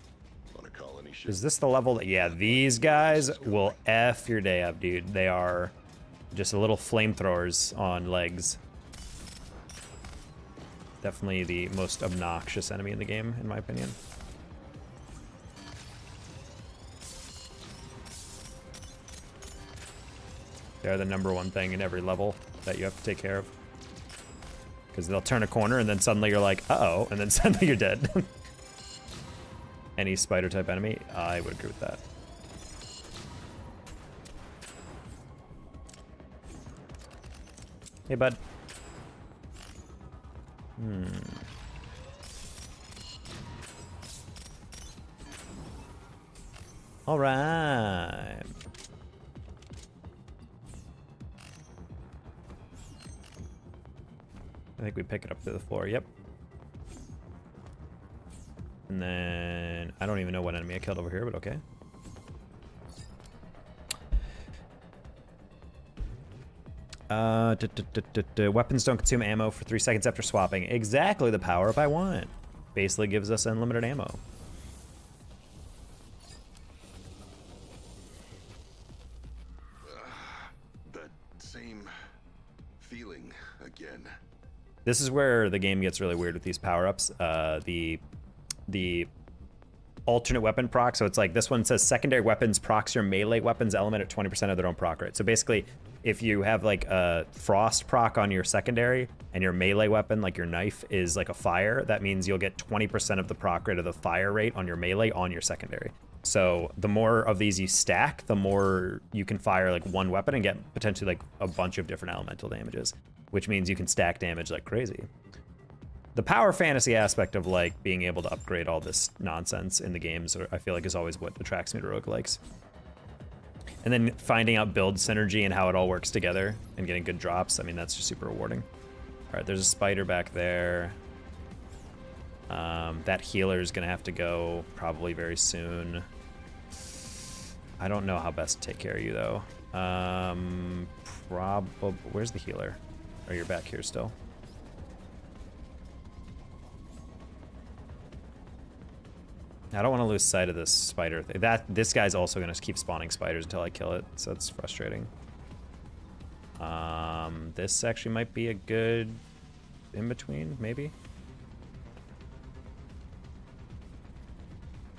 on a colony ship. Is this the level that... yeah, these guys will F your day up, dude. They are just little flamethrowers on legs. Definitely the most obnoxious enemy in the game, in my opinion. They're the #1 thing in every level that you have to take care of. Because they'll turn a corner and then suddenly you're like, uh-oh, and then suddenly you're dead. Any spider-type enemy, I would agree with that. Hey, bud. All right. I think we pick it up to the floor, yep. And then, I don't even know what enemy I killed over here, but okay. Weapons don't consume ammo for 3 seconds after swapping. Exactly the power-up I want. Basically gives us unlimited ammo. That same feeling again. This is where the game gets really weird with these power-ups. The alternate weapon proc, so it's like this one says secondary weapons procs your melee weapons element at 20% of their own proc rate. So basically, if you have like a frost proc on your secondary and your melee weapon, like your knife, is like a fire, that means you'll get 20% of the proc rate of the fire rate on your melee on your secondary. So the more of these you stack, the more you can fire like one weapon and get potentially like a bunch of different elemental damages, which means you can stack damage like crazy. The power fantasy aspect of like being able to upgrade all this nonsense in the games, I feel like, is always what attracts me to roguelikes. And then finding out build synergy and how it all works together and getting good drops, I mean, that's just super rewarding. All right, there's a spider back there. That healer is gonna have to go probably very soon. I don't know how best to take care of you though. Probably, where's the healer? Oh, you're back here still. I don't want to lose sight of this spider thing. This guy's also gonna keep spawning spiders until I kill it, so it's frustrating. This actually might be a good in between, maybe.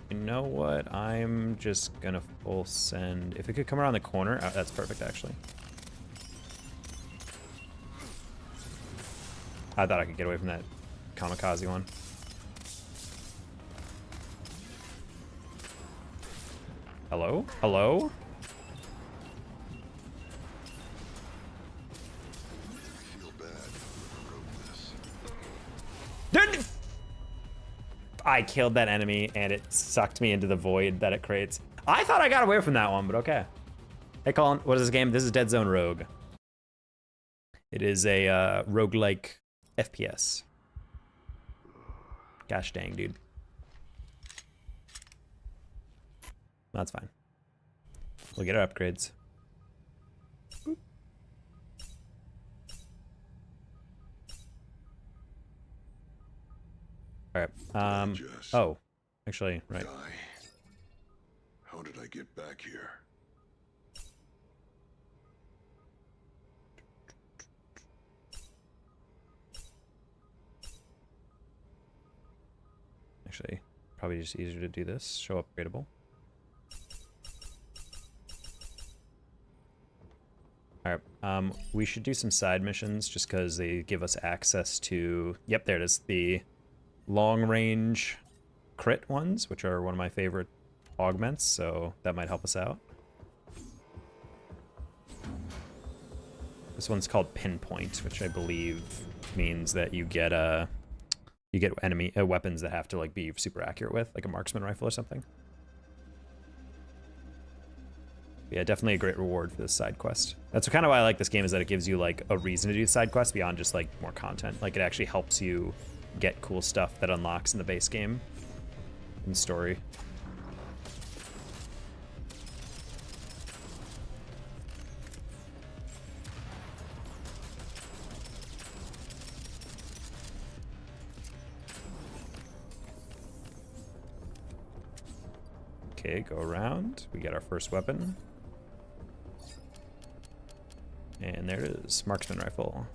You know what? I'm just gonna full send. If it could come around the corner, that's perfect actually. I thought I could get away from that kamikaze one. Hello? Hello? I feel bad whoever wrote this. I killed that enemy and it sucked me into the void that it creates. I thought I got away from that one, but okay. Hey Colin, what is this game? This is Dead Zone Rogue. It is a roguelike FPS. Gosh dang, dude. That's fine. We'll get our upgrades. Boop. All right. Oh, actually, right. Die. How did I get back here? Actually, probably just easier to do this. Show upgradable. Alright, we should do some side missions just because they give us access to... Yep, there it is. The long-range crit ones, which are one of my favorite augments, so that might help us out. This one's called Pinpoint, which I believe means that you get enemy weapons that have to like be super accurate with, like a marksman rifle or something. Yeah, definitely a great reward for this side quest. That's kind of why I like this game, is that it gives you like a reason to do the side quest beyond just like more content. Like it actually helps you get cool stuff that unlocks in the base game and story. Okay, go around. We get our first weapon. And there it is, marksman rifle.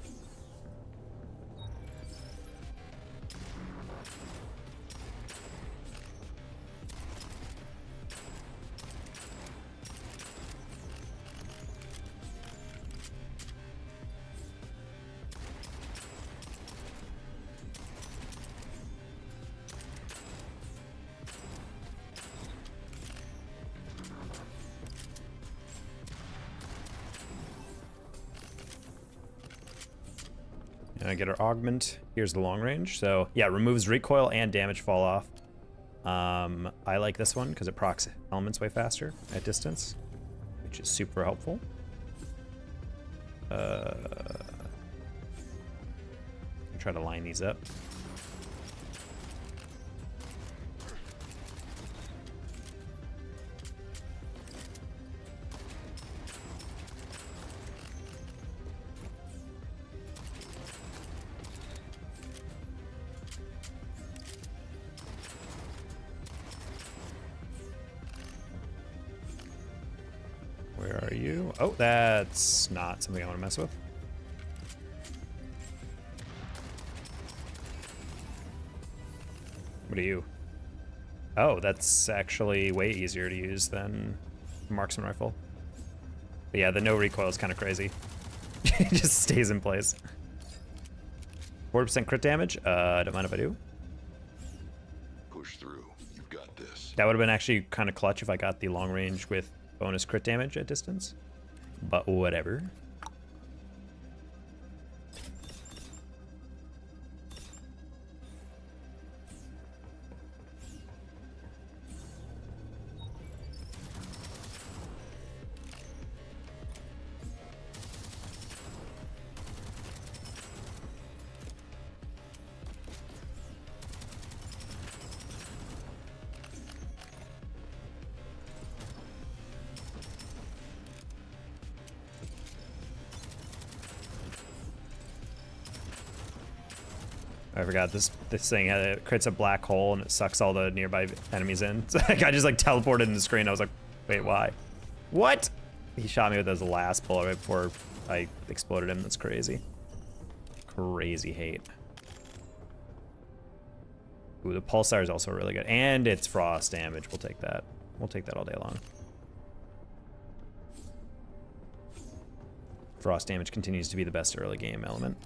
And I get our augment. Here's the long range. So yeah, removes recoil and damage fall off. I like this one because it procs elements way faster at distance, which is super helpful. Try to line these up. Where are you? Oh, that's not something I want to mess with. What are you? Oh, that's actually way easier to use than marksman rifle. But yeah, the no recoil is kind of crazy. It just stays in place. 40% crit damage. Don't mind if I do. Push through. You've got this. That would have been actually kind of clutch if I got the long range with bonus crit damage at distance. But whatever. I forgot this thing creates a black hole and it sucks all the nearby enemies in. So like, I just like teleported in the screen. I was like, wait, why? What? He shot me with his last bullet right before I exploded him. That's crazy. Crazy hate. Ooh, the pulsar is also really good. And it's frost damage. We'll take that. We'll take that all day long. Frost damage continues to be the best early game element.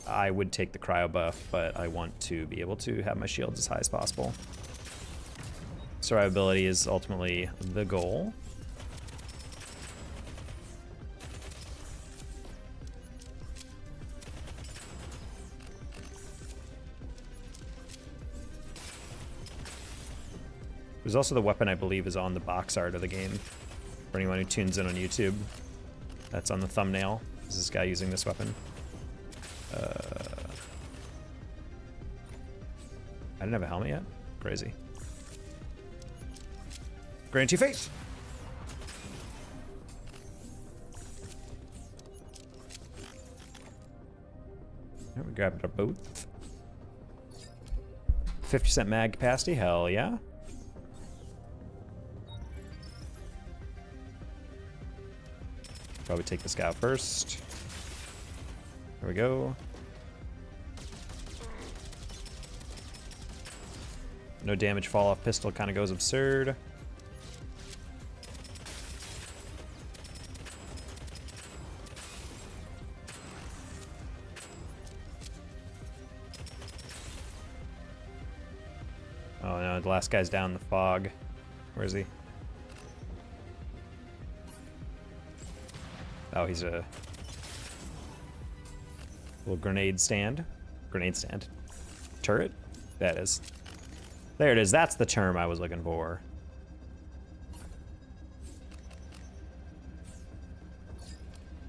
I would take the cryo buff, but I want to be able to have my shields as high as possible. Survivability is ultimately the goal. There's also the weapon I believe is on the box art of the game. For anyone who tunes in on YouTube, that's on the thumbnail. Is this guy using this weapon? I didn't have a helmet yet? Crazy. Granite to your face! There, we grabbed our both. 50% mag capacity, hell yeah. Probably take this guy out first. There we go. No damage fall off pistol kind of goes absurd. Oh no, the last guy's down in the fog. Where is he? Oh, he's a little grenade stand. Grenade stand. Turret? That is. There it is. That's the term I was looking for.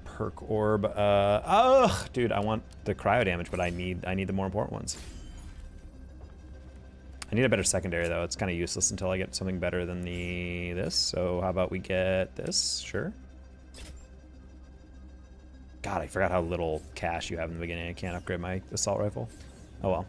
Perk orb. Ugh, dude, I want the cryo damage, but I need the more important ones. I need a better secondary though. It's kind of useless until I get something better than this. So how about we get this? Sure. God, I forgot how little cash you have in the beginning. I can't upgrade my assault rifle. Oh well.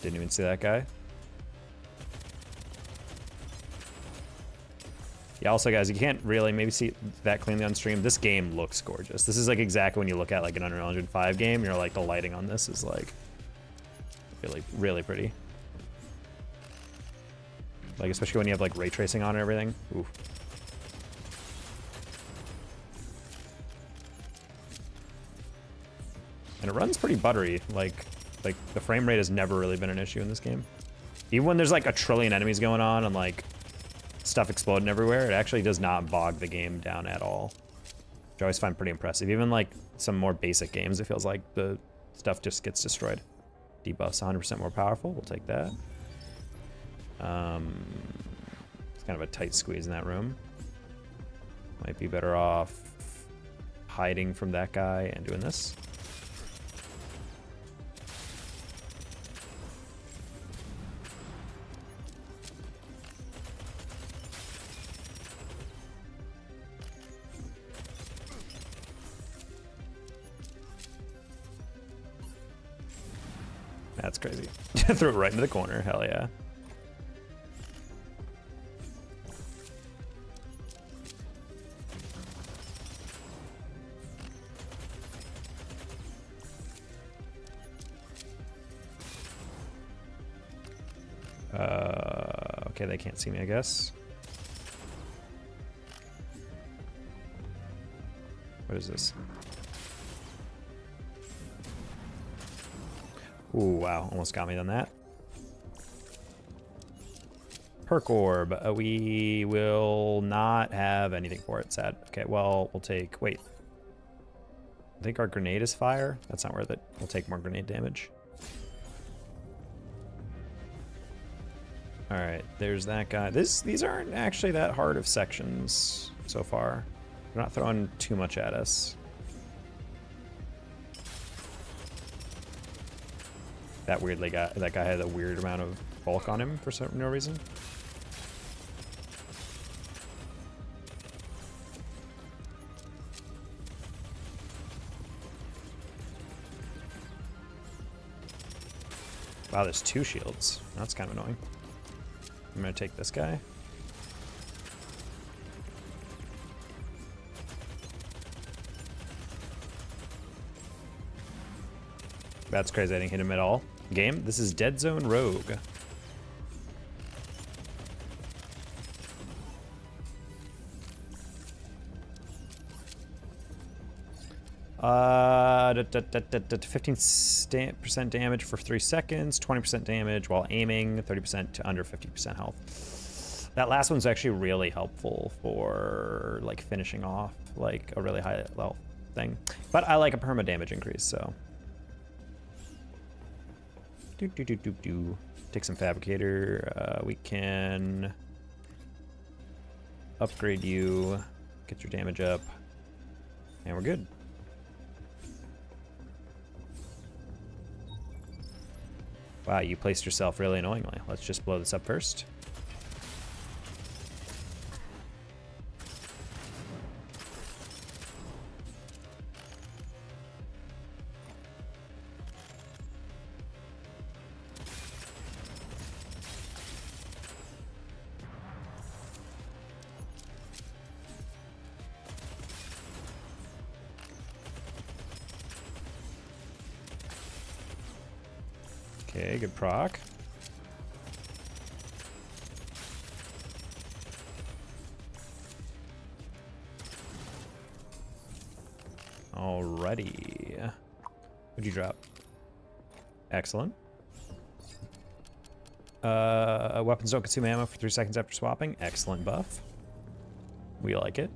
Didn't even see that guy. Yeah, also guys, you can't really maybe see that cleanly on stream. This game looks gorgeous. This is like exactly when you look at like an Unreal Engine 5 game, you're like, the lighting on this is like really, really pretty. Like, especially when you have like ray tracing on and everything. Ooh. And it runs pretty buttery. Like the frame rate has never really been an issue in this game. Even when there's like a trillion enemies going on and like stuff exploding everywhere, it actually does not bog the game down at all. Which I always find pretty impressive. Even like some more basic games, it feels like the stuff just gets destroyed. Debuff's 100% more powerful. We'll take that. It's kind of a tight squeeze in that room. Might be better off hiding from that guy and doing this. That's crazy. Threw it right into the corner. Hell yeah. Okay, they can't see me, I guess. What is this? Ooh, wow, almost got me on that. Perk orb. We will not have anything for it, sad. Okay, well, we'll take, wait. I think our grenade is fire. That's not worth it. We'll take more grenade damage. All right, there's that guy. These aren't actually that hard of sections so far. They're not throwing too much at us. That guy had a weird amount of bulk on him for no reason. Wow, there's 2 shields. That's kind of annoying. I'm gonna take this guy. That's crazy, I didn't hit him at all. Game, this is Dead Zone Rogue. Uh, 15% damage for 3 seconds, 20% damage while aiming, 30% to under 50% health. That last one's actually really helpful for like finishing off like a really high level thing. But I like a perma damage increase, so. Take some fabricator. We can upgrade you, get your damage up, and we're good. Wow, you placed yourself really annoyingly. Let's just blow this up first. Okay, good proc. Alrighty. What'd you drop? Excellent. Weapons don't consume ammo for 3 seconds after swapping. Excellent buff. We like it.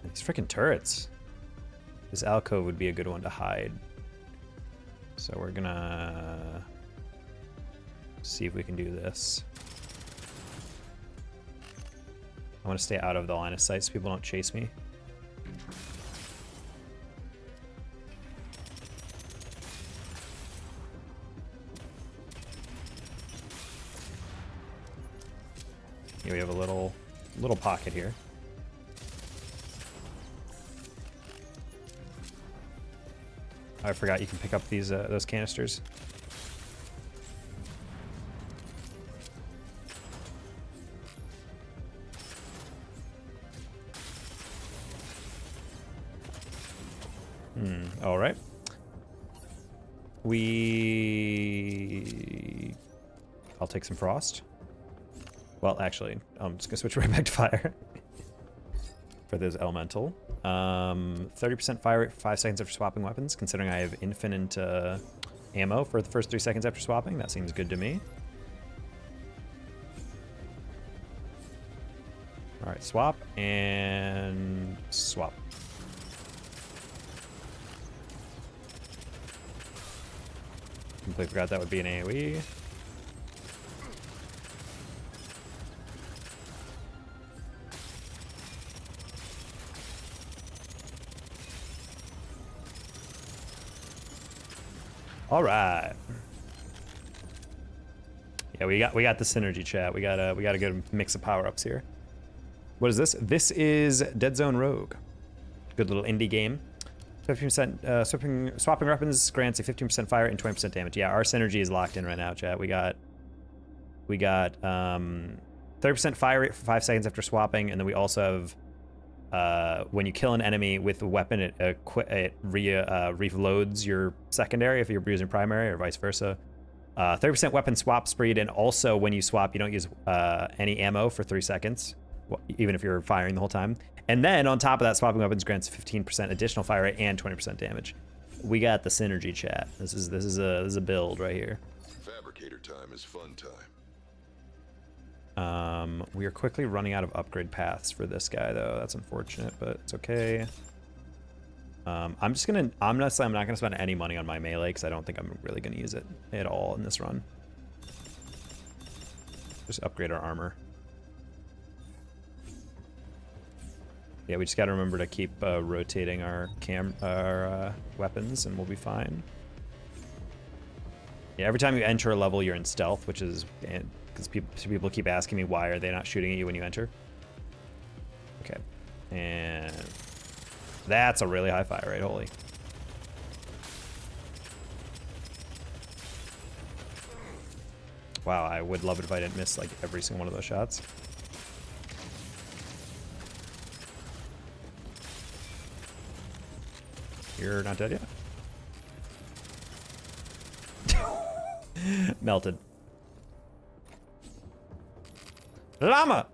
These freaking turrets. This alcove would be a good one to hide. So we're gonna see if we can do this. I want to stay out of the line of sight so people don't chase me. Yeah, we have a little pocket here. I forgot you can pick up these those canisters. All right. I'll take some frost. Well, actually, I'm just gonna switch right back to fire for this elemental. 30% fire rate for 5 seconds after swapping weapons. Considering I have infinite ammo for the first 3 seconds after swapping, that seems good to me. All right, swap and swap. Completely forgot that would be an AoE. All right. Yeah, we got the synergy, chat. We got a good mix of power-ups here. What is this? This is Dead Zone Rogue. Good little indie game. 15% swapping weapons grants a 15% fire and 20% damage. Yeah, our synergy is locked in right now, chat. We got 30% fire rate for 5 seconds after swapping, and then we also have when you kill an enemy with a weapon, it reloads your secondary if you're using primary, or vice versa. 30% weapon swap speed, and also when you swap, you don't use any ammo for 3 seconds, even if you're firing the whole time. And then on top of that, swapping weapons grants 15% additional fire rate and 20% damage. We got the synergy, chat. This is a build right here. Fabricator time is fun time. We are quickly running out of upgrade paths for this guy, though. That's unfortunate, but it's okay. I'm not gonna spend any money on my melee because I don't think I'm really gonna use it at all in this run. Just upgrade our armor. Yeah, we just gotta remember to keep rotating our weapons, and we'll be fine. Yeah, every time you enter a level, you're in stealth, which is because people keep asking me why are they not shooting at you when you enter. Okay, and that's a really high fire rate. Holy. Wow, I would love it if I didn't miss like every single one of those shots. You're not dead yet? Melted. Llama!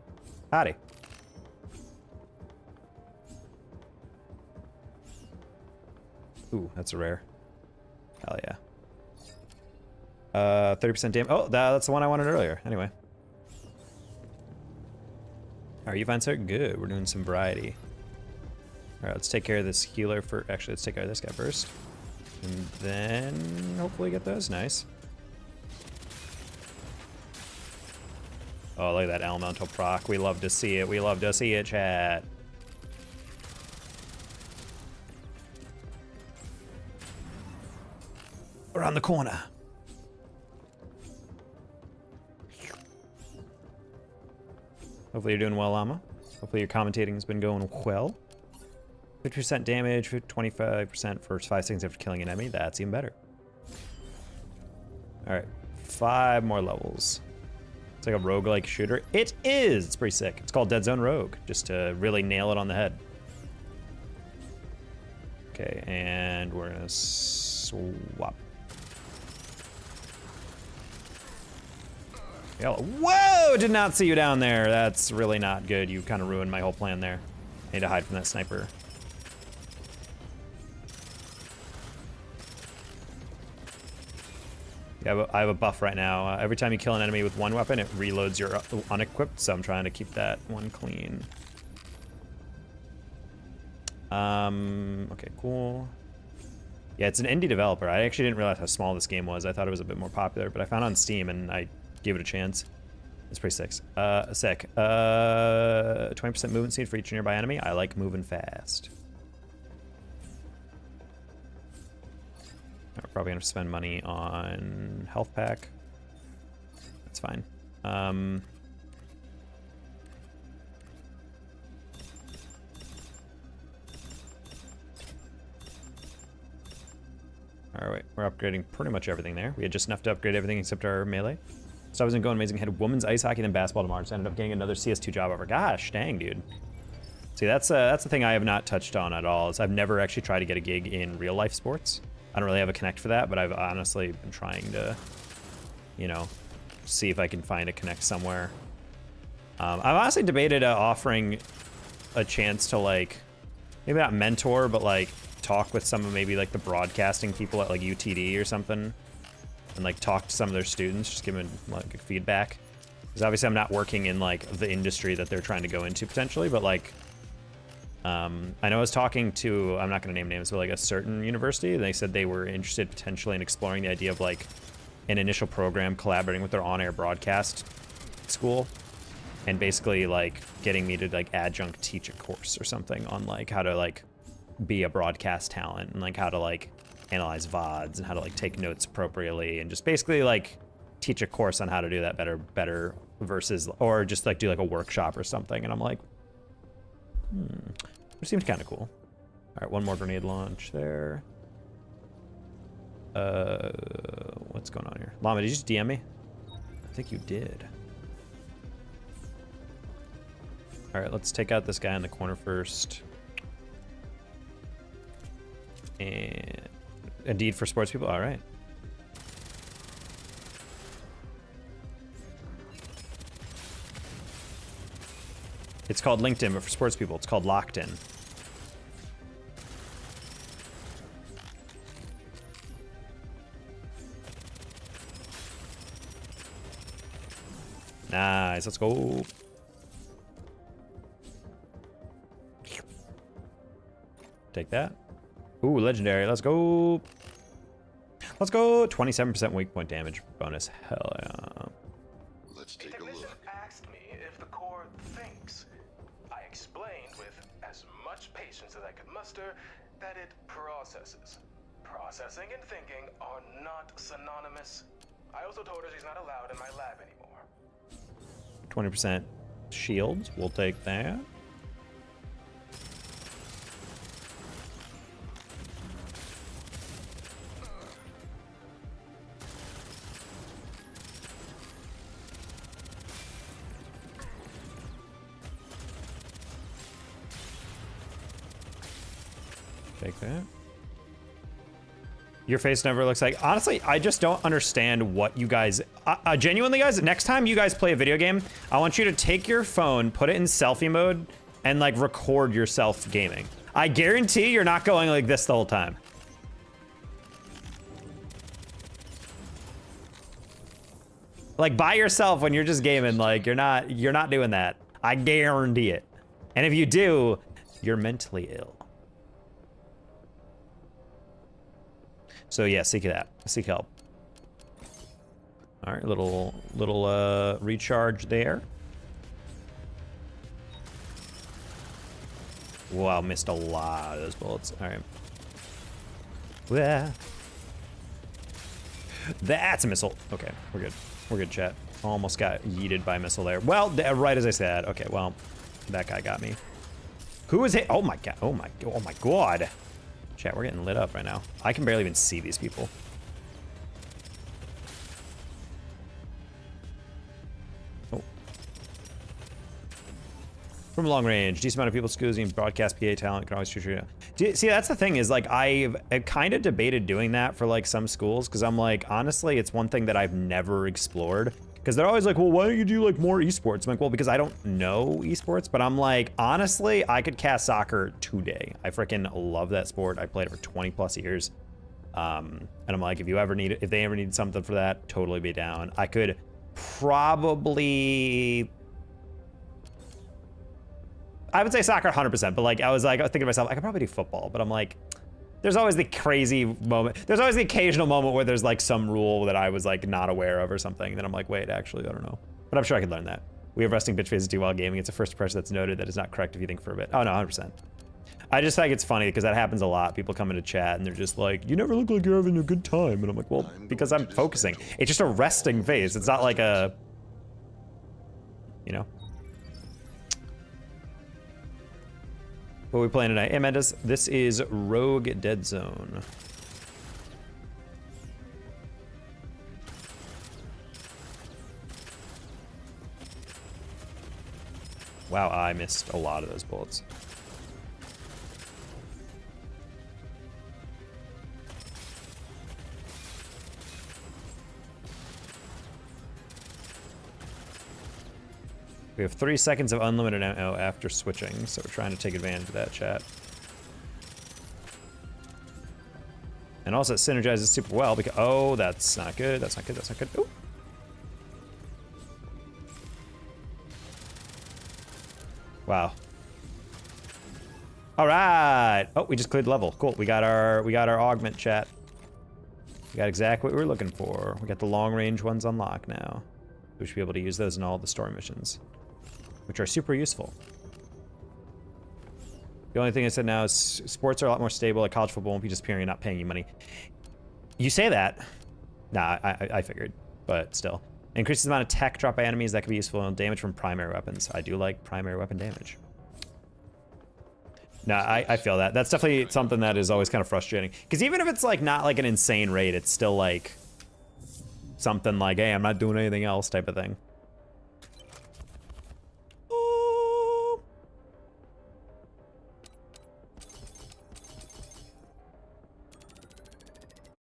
Howdy. Ooh, that's a rare. Hell yeah. 30% damage. Oh, that's the one I wanted earlier. Anyway. Are you fine, sir? Good. We're doing some variety. Alright, let's take care of this healer for. Actually, let's take care of this guy first. And then hopefully get those. Nice. Oh, look at that elemental proc. We love to see it. We love to see it, chat. Around the corner. Hopefully you're doing well, Llama. Hopefully your commentating has been going well. 50% damage, 25% for 5 seconds after killing an enemy. That's even better. All right, 5 more levels. It's like a roguelike shooter. It is. It's pretty sick. It's called Dead Zone Rogue, just to really nail it on the head. Okay, and we're gonna swap. Yellow. Whoa! Did not see you down there. That's really not good. You kind of ruined my whole plan there. I need to hide from that sniper. Yeah, I have a buff right now. Every time you kill an enemy with one weapon, it reloads your unequipped, so I'm trying to keep that one clean. Okay, cool. Yeah, it's an indie developer. I actually didn't realize how small this game was. I thought it was a bit more popular, but I found it on Steam and I gave it a chance. It's pretty sick. 20% movement speed for each nearby enemy. I like moving fast. We're probably gonna spend money on health pack. That's fine. All right, we're upgrading pretty much everything there. We had just enough to upgrade everything except our melee. So I wasn't going amazing. Had women's ice hockey, then basketball tomorrow. So I ended up getting another CS2 job offer. Gosh, dang, dude. See, that's the thing I have not touched on at all. Is I've never actually tried to get a gig in real life sports. I don't really have a connect for that, but I've honestly been trying to, you know, see if I can find a connect somewhere. I've honestly debated offering a chance to, like, maybe not mentor, but like talk with some of maybe like the broadcasting people at like UTD or something, and like talk to some of their students, just give them like feedback. Because obviously I'm not working in like the industry that they're trying to go into potentially, but like, I know I was talking to, I'm not going to name names, but like a certain university, and they said they were interested potentially in exploring the idea of like an initial program collaborating with their on-air broadcast school, and basically like getting me to like adjunct teach a course or something on like how to like be a broadcast talent and like how to like analyze VODs and how to like take notes appropriately, and just basically like teach a course on how to do that better versus, or just like do like a workshop or something. And I'm like, it seems kind of cool. All right, one more grenade launch there. What's going on here? Llama, did you just DM me? I think you did. All right, let's take out this guy in the corner first. And Indeed for sports people. All right. It's called LinkedIn, but for sports people, it's called Locked In. Nice, let's go. Take that. Ooh, legendary, let's go. Let's go. 27% weak point damage bonus. Hell yeah. Let's The take a technician look. asked me if the core thinks. I explained with as much patience as I could muster that it processes. Processing and thinking are not synonymous. I also told her she's not allowed in my lab anymore. 20% shields, we'll take that. Take that. Your face never looks like... Honestly, I just don't understand what you guys... genuinely, guys, next time you guys play a video game, I want you to take your phone, put it in selfie mode, and, like, record yourself gaming. I guarantee you're not going like this the whole time. Like, by yourself when you're just gaming, like, you're not doing that. I guarantee it. And if you do, you're mentally ill. So yeah, seek that. Seek help. All right, little recharge there. Wow, missed a lot of those bullets. All right. Yeah. That's a missile. Okay, we're good. We're good, chat. Almost got yeeted by a missile there. Well, right as I said. Okay, well, that guy got me. Who is it? Oh my god. Oh my god. Chat, we're getting lit up right now. I can barely even see these people. Oh. From long range, decent amount of people scoozing broadcast PA talent can always choose. See, that's the thing is like I've kind of debated doing that for like some schools because I'm like, honestly, it's one thing that I've never explored. Because they're always like, well, why don't you do like more esports? I'm like, well, because I don't know esports, but I'm like, honestly, I could cast soccer today. I freaking love that sport. I played it for 20 plus years. And I'm like, if they ever need something for that, totally be down. I could probably, I would say soccer 100%, but like, I was thinking to myself, I could probably do football, but I'm like, there's always the crazy moment. There's always the occasional moment where there's like some rule that I was like not aware of or something. And then I'm like, wait, actually, I don't know. But I'm sure I could learn that. We have resting bitch faces too while gaming. It's a first impression that's noted that is not correct if you think for a bit. Oh no, 100%. I just think it's funny because that happens a lot. People come into chat and they're just like, you never look like you're having a good time. And I'm like, well, because I'm focusing. It's just a resting face. It's not like a, you know. What are we playing tonight? Hey, Mendes, this is Rogue Dead Zone. Wow, I missed a lot of those bullets. We have 3 seconds of unlimited ammo after switching, so we're trying to take advantage of that, chat. And also it synergizes super well because, oh, that's not good, that's not good, that's not good. Ooh. Wow. All right. Oh, we just cleared the level. Cool. We got our augment, chat. We got exactly what we were looking for. We got the long range ones unlocked now. We should be able to use those in all the story missions, which are super useful. The only thing I said now is sports are a lot more stable. Like college football won't be disappearing and not paying you money. You say that. Nah, I figured, but still. Increases the amount of tech dropped by enemies that could be useful and damage from primary weapons. I do like primary weapon damage. Nah, I feel that. That's definitely something that is always kind of frustrating. Because even if it's like not like an insane rate, it's still like something like, hey, I'm not doing anything else type of thing.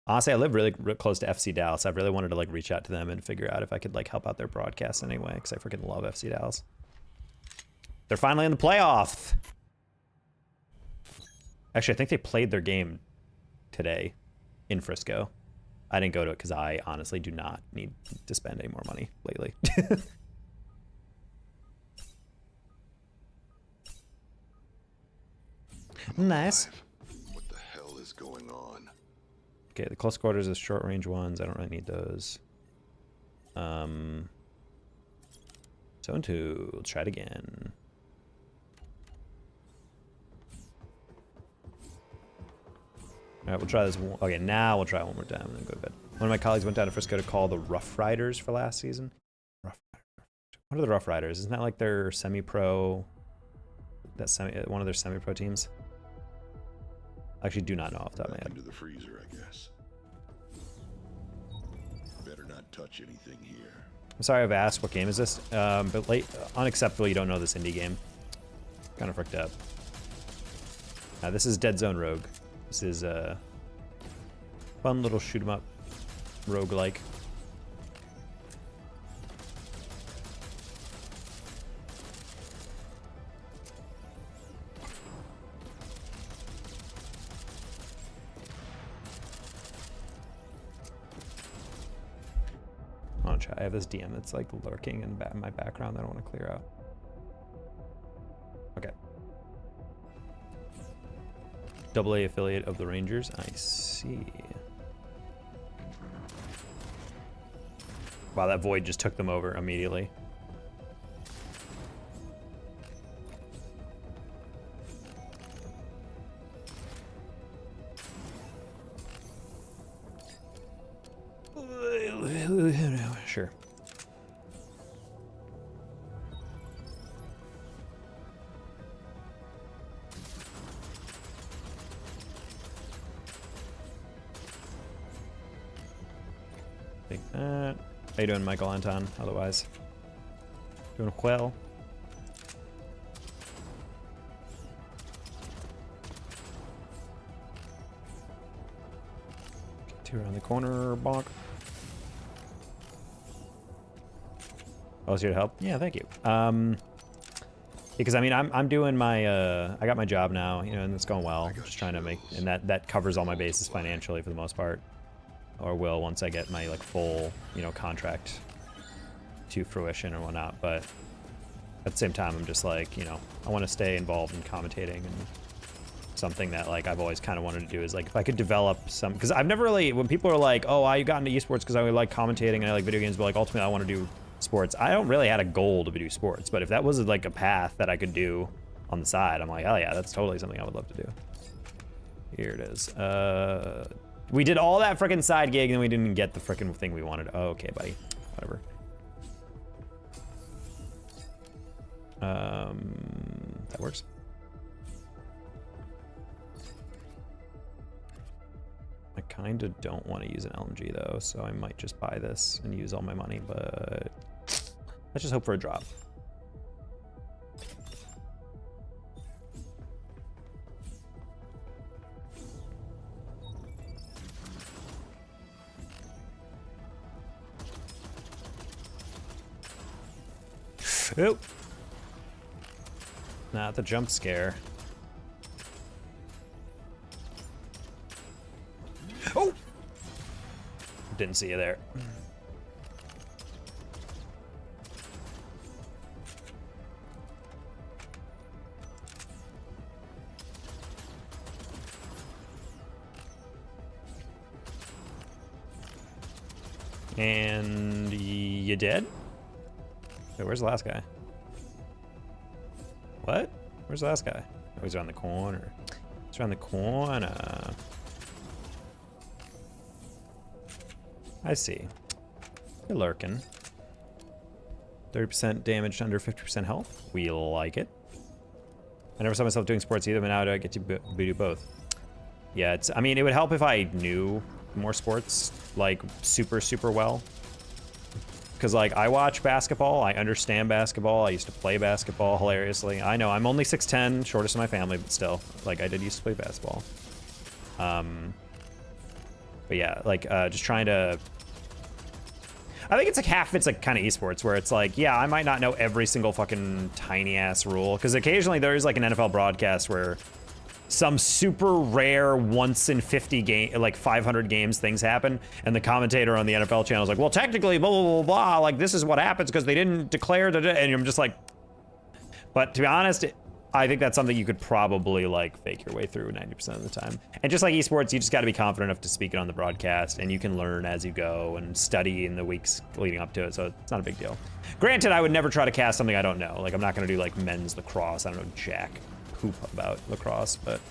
Honestly, I live really close to FC Dallas. I really wanted to like reach out to them and figure out if I could like help out their broadcast anyway, because I freaking love FC Dallas. They're finally in the playoff. Actually, I think they played their game today in Frisco. I didn't go to it because I honestly do not need to spend any more money lately. Nice. What the hell is going on? Okay, the close quarters is short range ones. I don't really need those. Zone 2, let's try it again. All right, we'll try this one. Okay, now we'll try it one more time and then go to bed. One of my colleagues went down to Frisco to call the Rough Riders for last season. Rough Riders. What are the Rough Riders? Isn't that like their semi-pro? One of their semi-pro teams? I actually do not know off the top of my head. Into the freezer, I guess. Better not touch anything here. I'm sorry I've asked what game is this, but unacceptable you don't know this indie game. Kind of fricked up. This is Dead Zone Rogue. This is a fun little shoot 'em up roguelike. I have this DM that's like lurking in my background that I want to clear out. Okay. AA affiliate of the Rangers. I see. Wow, that void just took them over immediately. Sure. Take that. How you doing, Michael Anton? Otherwise, doing well. Two around the corner, bonk. Oh, it's here to help? Yeah, thank you. Because I mean, I'm doing my, I got my job now, you know, and it's going well. Just trying to make, and that covers all my bases financially for the most part. Or will once I get my, like, full, you know, contract to fruition or whatnot. But at the same time, I'm just like, you know, I want to stay involved in commentating, and something that, like, I've always kind of wanted to do is, like, if I could develop some, because I've never really, when people are like, oh, I got into esports because I like commentating and I like video games, but, like, ultimately I want to do sports. I don't really had a goal to do sports, but if that was, like, a path that I could do on the side, I'm like, oh yeah, that's totally something I would love to do. Here it is. We did all that frickin' side gig, and we didn't get the frickin' thing we wanted. Oh, okay, buddy. Whatever. That works. I kind of don't want to use an LMG, though, so I might just buy this and use all my money, but let's just hope for a drop. Oop. Not the jump scare. Oh! Didn't see you there. And you dead? Wait, where's the last guy? What? Where's the last guy? Oh, he's around the corner. He's around the corner. I see. You're lurking. 30% damage under 50% health. We like it. I never saw myself doing sports either, but now I get to do both. Yeah, it's. I mean, it would help if I knew more sports, like, super well. Because, like, I watch basketball, I understand basketball, I used to play basketball hilariously. I know, I'm only 6'10", shortest in my family, but still, like, I did used to play basketball. But yeah, like, just trying to... I think it's like half, it's like kind of esports, where it's like, yeah, I might not know every single fucking tiny-ass rule, because occasionally there is, like, an NFL broadcast where some super rare once in 50 game, like 500 games things happen, and the commentator on the NFL channel is like, well, technically, blah, blah, blah, blah, like, this is what happens because they didn't declare, and I'm just like, but to be honest, I think that's something you could probably, like, fake your way through 90% of the time. And just like esports, you just got to be confident enough to speak it on the broadcast, and you can learn as you go and study in the weeks leading up to it, so it's not a big deal. Granted, I would never try to cast something I don't know. Like, I'm not going to do, like, men's lacrosse. I don't know jack poop about lacrosse, but...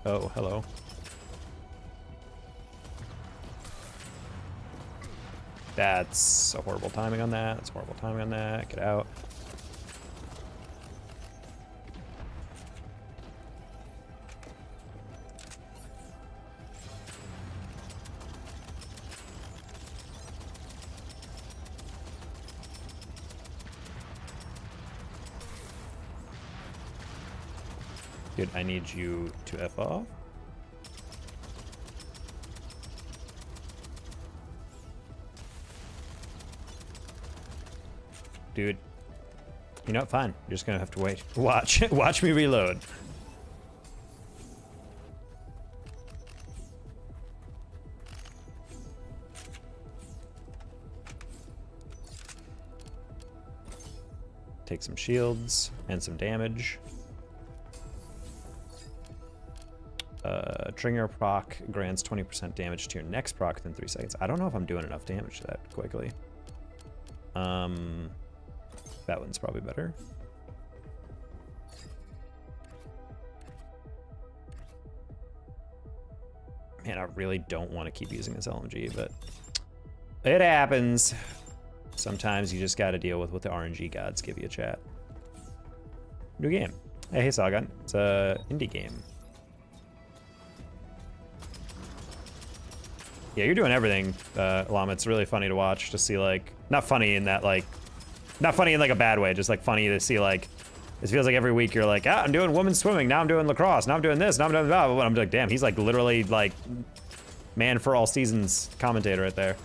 Oh, hello. That's a horrible timing on that. That's horrible timing on that. Get out. Dude, I need you to F off. Dude, you know what? Fine. You're just gonna have to wait. Watch me reload. Take some shields and some damage. Trigger proc grants 20% damage to your next proc within 3 seconds. I don't know if I'm doing enough damage to that quickly. That one's probably better. Man, I really don't want to keep using this LMG, but it happens. Sometimes you just got to deal with what the RNG gods give you, chat. New game. Hey, Sagan. It's a indie game. Yeah, you're doing everything, Llama. It's really funny to watch, to see, like, not funny in that, like, not funny in, like, a bad way, just, like, funny to see, like, It feels like every week you're like, I'm doing women's swimming, now I'm doing lacrosse, now I'm doing this, now I'm doing blah, blah, blah. I'm like, damn, he's like literally like man for all seasons commentator right there.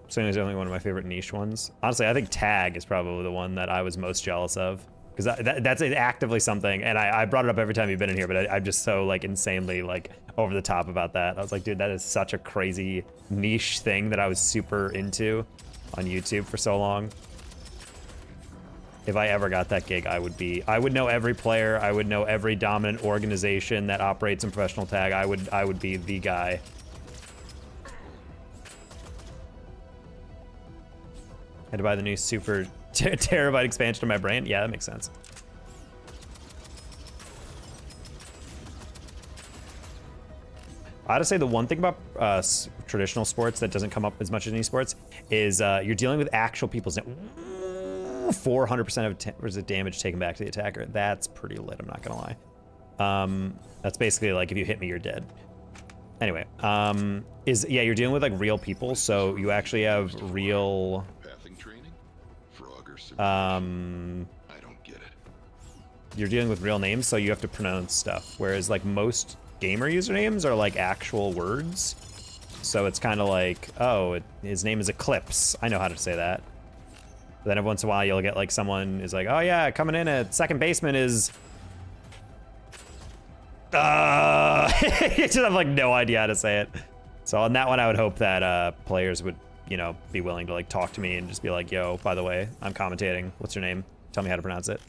Swimming is definitely one of my favorite niche ones. Honestly, I think tag is probably the one that I was most jealous of. Because that's actively something, and I brought it up every time you've been in here, but I'm just so like insanely like over the top about that. I was like, dude, that is such a crazy niche thing that I was super into on YouTube for so long. If I ever got that gig, I would know every player, I would know every dominant organization that operates in professional tag. I would be the guy. Had to buy the new super terabyte expansion to my brain. Yeah, that makes sense. I gotta say the one thing about traditional sports that doesn't come up as much as esports is you're dealing with actual people's 400% of damage taken back to the attacker. That's pretty lit, I'm not gonna lie. That's basically like if you hit me, you're dead. Anyway, yeah, you're dealing with like real people, so you actually have real I don't get it. You're dealing with real names, so you have to pronounce stuff. Whereas like most gamer usernames are like actual words. So it's kind of like, oh, his name is Eclipse. I know how to say that. But then every once in a while you'll get like someone is like, oh yeah, coming in at second baseman is... you just have like no idea how to say it. So on that one, I would hope that players would, you know, be willing to like talk to me and just be like, yo, by the way, I'm commentating. What's your name? Tell me how to pronounce it.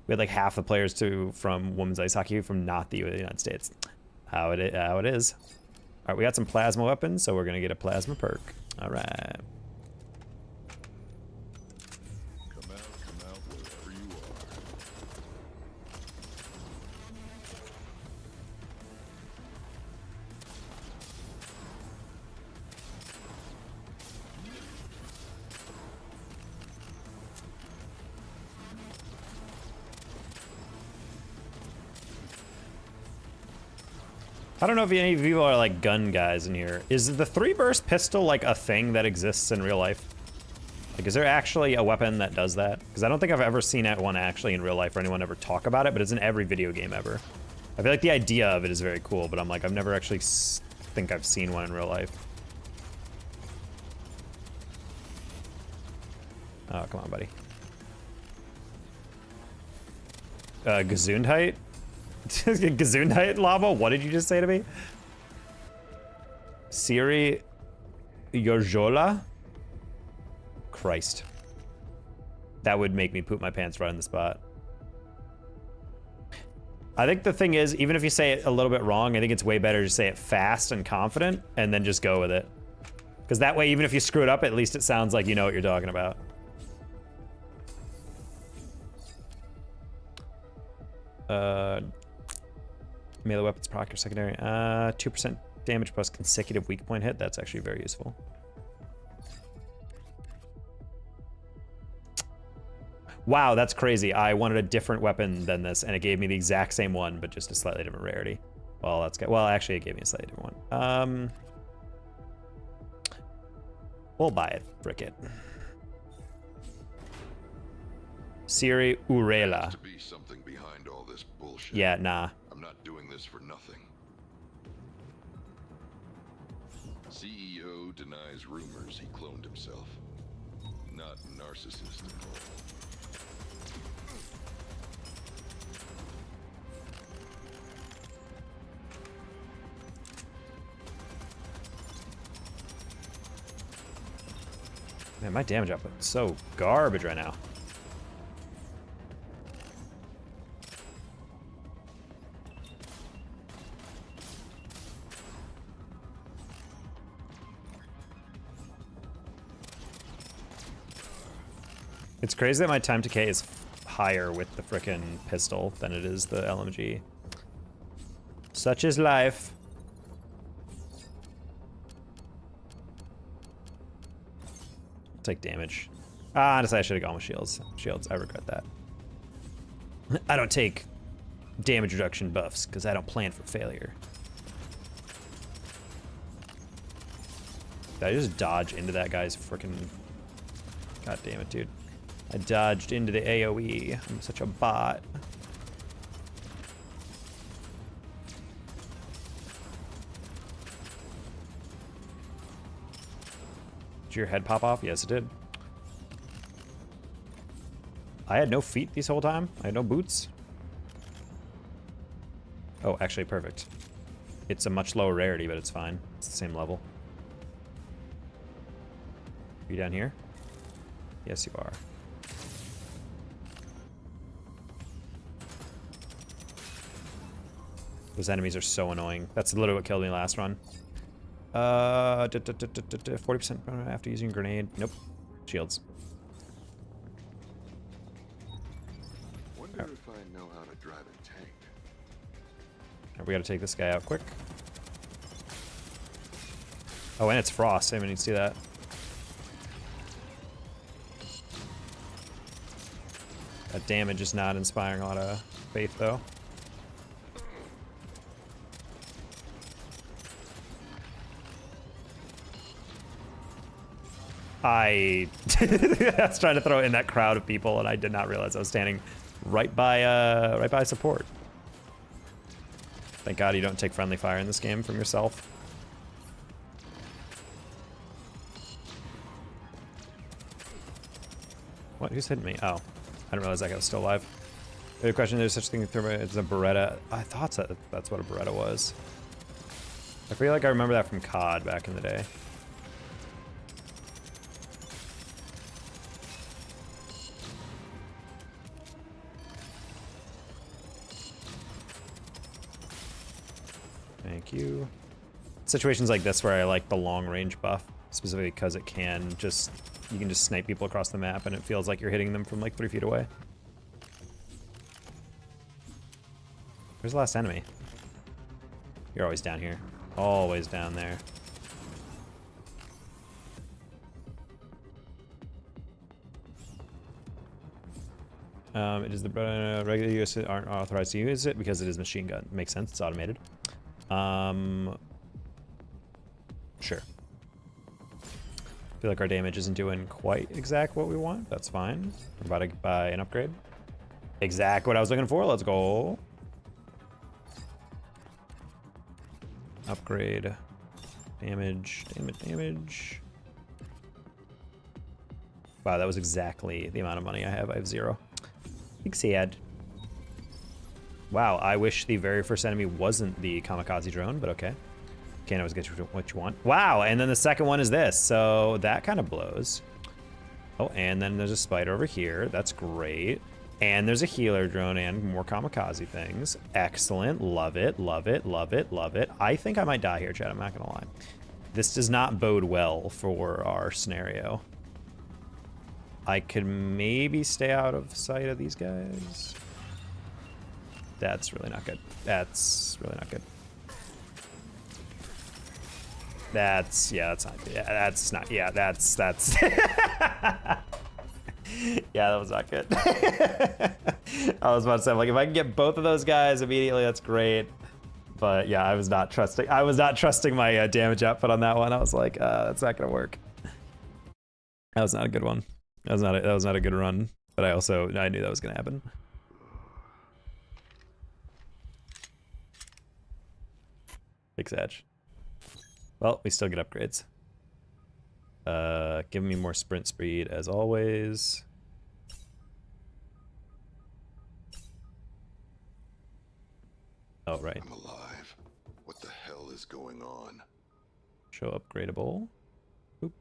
We had like half the players from women's ice hockey from not the United States. How it is. All right, we got some plasma weapons, so we're gonna get a plasma perk. All right. Come out wherever you are. I don't know if any of you are like gun guys in here. Is the 3-burst pistol like a thing that exists in real life? Like, is there actually a weapon that does that? Because I don't think I've ever seen one actually in real life or anyone ever talk about it, but it's in every video game ever. I feel like the idea of it is very cool, but I'm like, I've never actually think I've seen one in real life. Oh, come on, buddy. Gesundheit? Gesundheit, Lava? What did you just say to me? Siri Yorjola? Christ. That would make me poop my pants right on the spot. I think the thing is, even if you say it a little bit wrong, I think it's way better to say it fast and confident and then just go with it. Because that way, even if you screw it up, at least it sounds like you know what you're talking about. Melee weapons proc or secondary. 2% damage plus consecutive weak point hit. That's actually very useful. Wow, that's crazy. I wanted a different weapon than this, and it gave me the exact same one, but just a slightly different rarity. Well, that's good. Well, actually, it gave me a slightly different one. We'll buy it. Frick it. Siri Urela. To be something behind all this bullshit. Yeah, nah. I'm not doing this for nothing. CEO denies rumors he cloned himself. Not narcissist at all. Man, my damage output is so garbage right now. It's crazy that my time to K is higher with the frickin' pistol than it is the LMG. Such is life. Take damage. Honestly, I should have gone with shields. Shields, I regret that. I don't take damage reduction buffs because I don't plan for failure. Did I just dodge into that guy's freaking... God damn it, dude. I dodged into the AoE. I'm such a bot. Did your head pop off? Yes, it did. I had no feet this whole time. I had no boots. Oh, actually, perfect. It's a much lower rarity, but it's fine. It's the same level. Are you down here? Yes, you are. Those enemies are so annoying. That's literally what killed me last run. 40% after using a grenade. Nope. Shields. Wonder if I know how to drive a tank. We gotta take this guy out quick. Oh, and it's frost. I didn't even see that. That damage is not inspiring a lot of faith, though. I was trying to throw it in that crowd of people, and I did not realize I was standing right by support. Thank God you don't take friendly fire in this game from yourself. What? Who's hitting me? Oh, I didn't realize that guy was still alive. The question: there's such a thing as a Beretta. I thought that's what a Beretta was. I feel like I remember that from COD back in the day. Thank you. Situations like this where I like the long range buff, specifically because it can just, you can just snipe people across the map and it feels like you're hitting them from like 3 feet away. Where's the last enemy? You're always down here. Always down there. It is the regular US aren't authorized to use it because it is machine gun. Makes sense, it's automated. Sure. Feel like our damage isn't doing quite exact what we want. That's fine. We're about to buy an upgrade. Exact what I was looking for. Let's go. Upgrade. Damage. Damage. Wow, that was exactly the amount of money I have. I have 0. Big sad. Wow, I wish the very first enemy wasn't the kamikaze drone, but okay. Can't always get what you want. Wow, and then the second one is this, so that kind of blows. Oh, and then there's a spider over here. That's great. And there's a healer drone and more kamikaze things. Excellent. Love it, love it, love it, love it. I think I might die here, Chad. I'm not gonna lie. This does not bode well for our scenario. I could maybe stay out of sight of these guys. That's really not good. That's really not good. That's, yeah, that's not, yeah, that's not, yeah, that's, yeah, that was not good. I was about to say, like, if I can get both of those guys immediately, that's great. But yeah, I was not trusting my damage output on that one. I was like, that's not gonna work. That was not a good one. That was not a good run. But I knew that was gonna happen. Big Satch. Well, we still get upgrades. Give me more sprint speed as always. Oh, right. I'm alive. What the hell is going on? Show upgradable. Oop.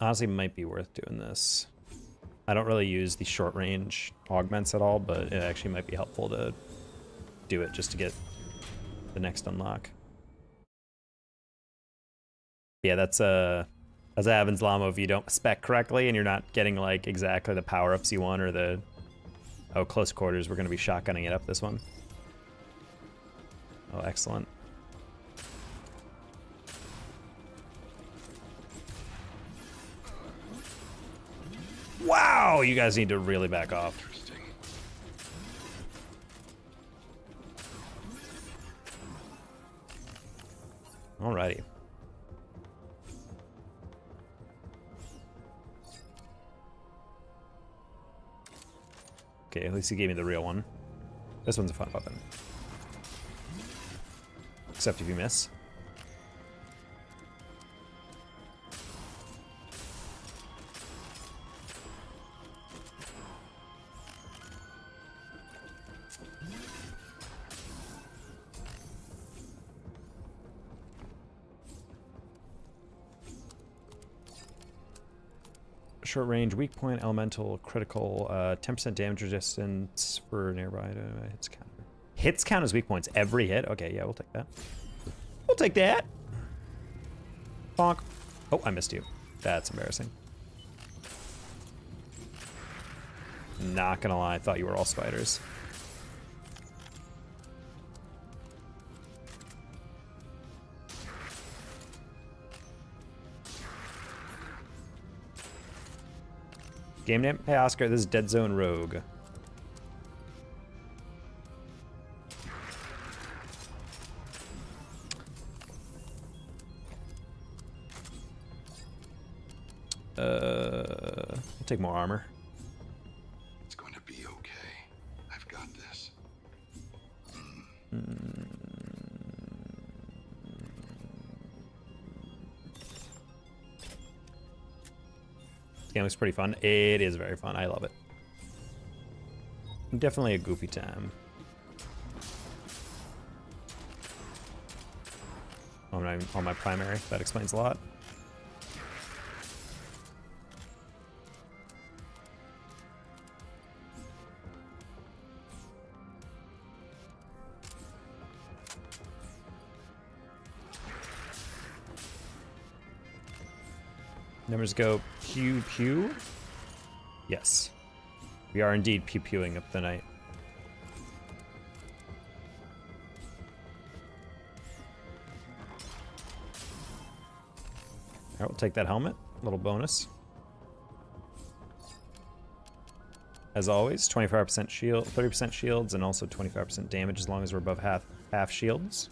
Honestly, might be worth doing this. I don't really use the short range augments at all, but it actually might be helpful to do it just to get the next unlock. Yeah, that's happens, Llamo, if you don't spec correctly and you're not getting like exactly the power-ups you want or the... Oh, close quarters, we're gonna be shotgunning it up this one. Oh, excellent. Oh, you guys need to really back off. Interesting. Alrighty. Okay, at least he gave me the real one. This one's a fun weapon. Except if you miss. Short range, weak point, elemental, critical, 10% damage resistance for nearby hits counter. Hits count as weak points every hit? Okay, yeah, we'll take that. We'll take that. Bonk. Oh, I missed you. That's embarrassing. Not gonna lie, I thought you were all spiders. Game name? Hey Oscar, this is Dead Zone Rogue. I'll take more armor. It's going to be okay. I've got this. This game looks pretty fun. It is very fun. I love it. Definitely a goofy time. On my primary. That explains a lot. Numbers go pew pew. Yes. We are indeed pew pewing up the night. Alright, we'll take that helmet. Little bonus. As always, 25% shield, 30% shields, and also 25% damage as long as we're above half shields.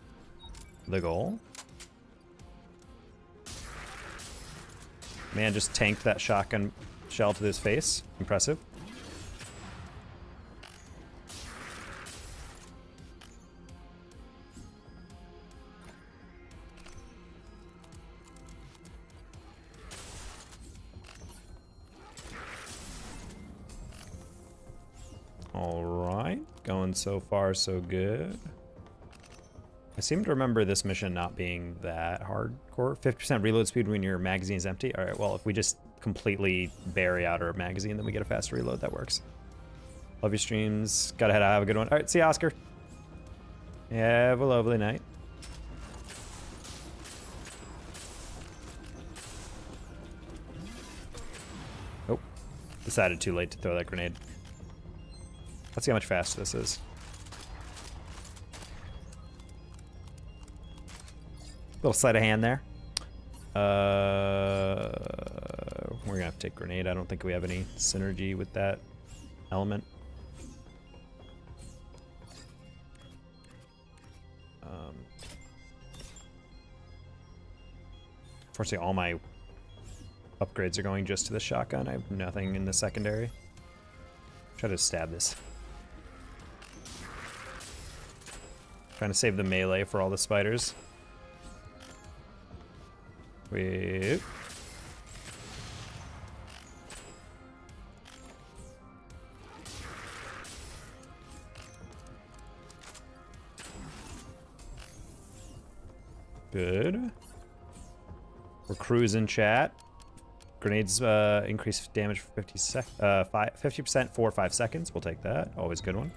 The goal. Man, just tanked that shotgun shell to his face. Impressive. All right, going so far so good. I seem to remember this mission not being that hardcore. 50% reload speed when your magazine is empty. All right, well, if we just completely bury out our magazine, then we get a faster reload. That works. Love your streams. Gotta head out. Have a good one. All right, see you, Oscar. Have a lovely night. Oh, decided too late to throw that grenade. Let's see how much faster this is. Little sleight of hand there. We're gonna have to take grenade. I don't think we have any synergy with that element. Unfortunately, all my upgrades are going just to the shotgun. I have nothing in the secondary. Try to stab this. Trying to save the melee for all the spiders. Wait. Good. We're cruising, chat. Grenades increase damage for 50% for 5 seconds. We'll take that. Always a good one.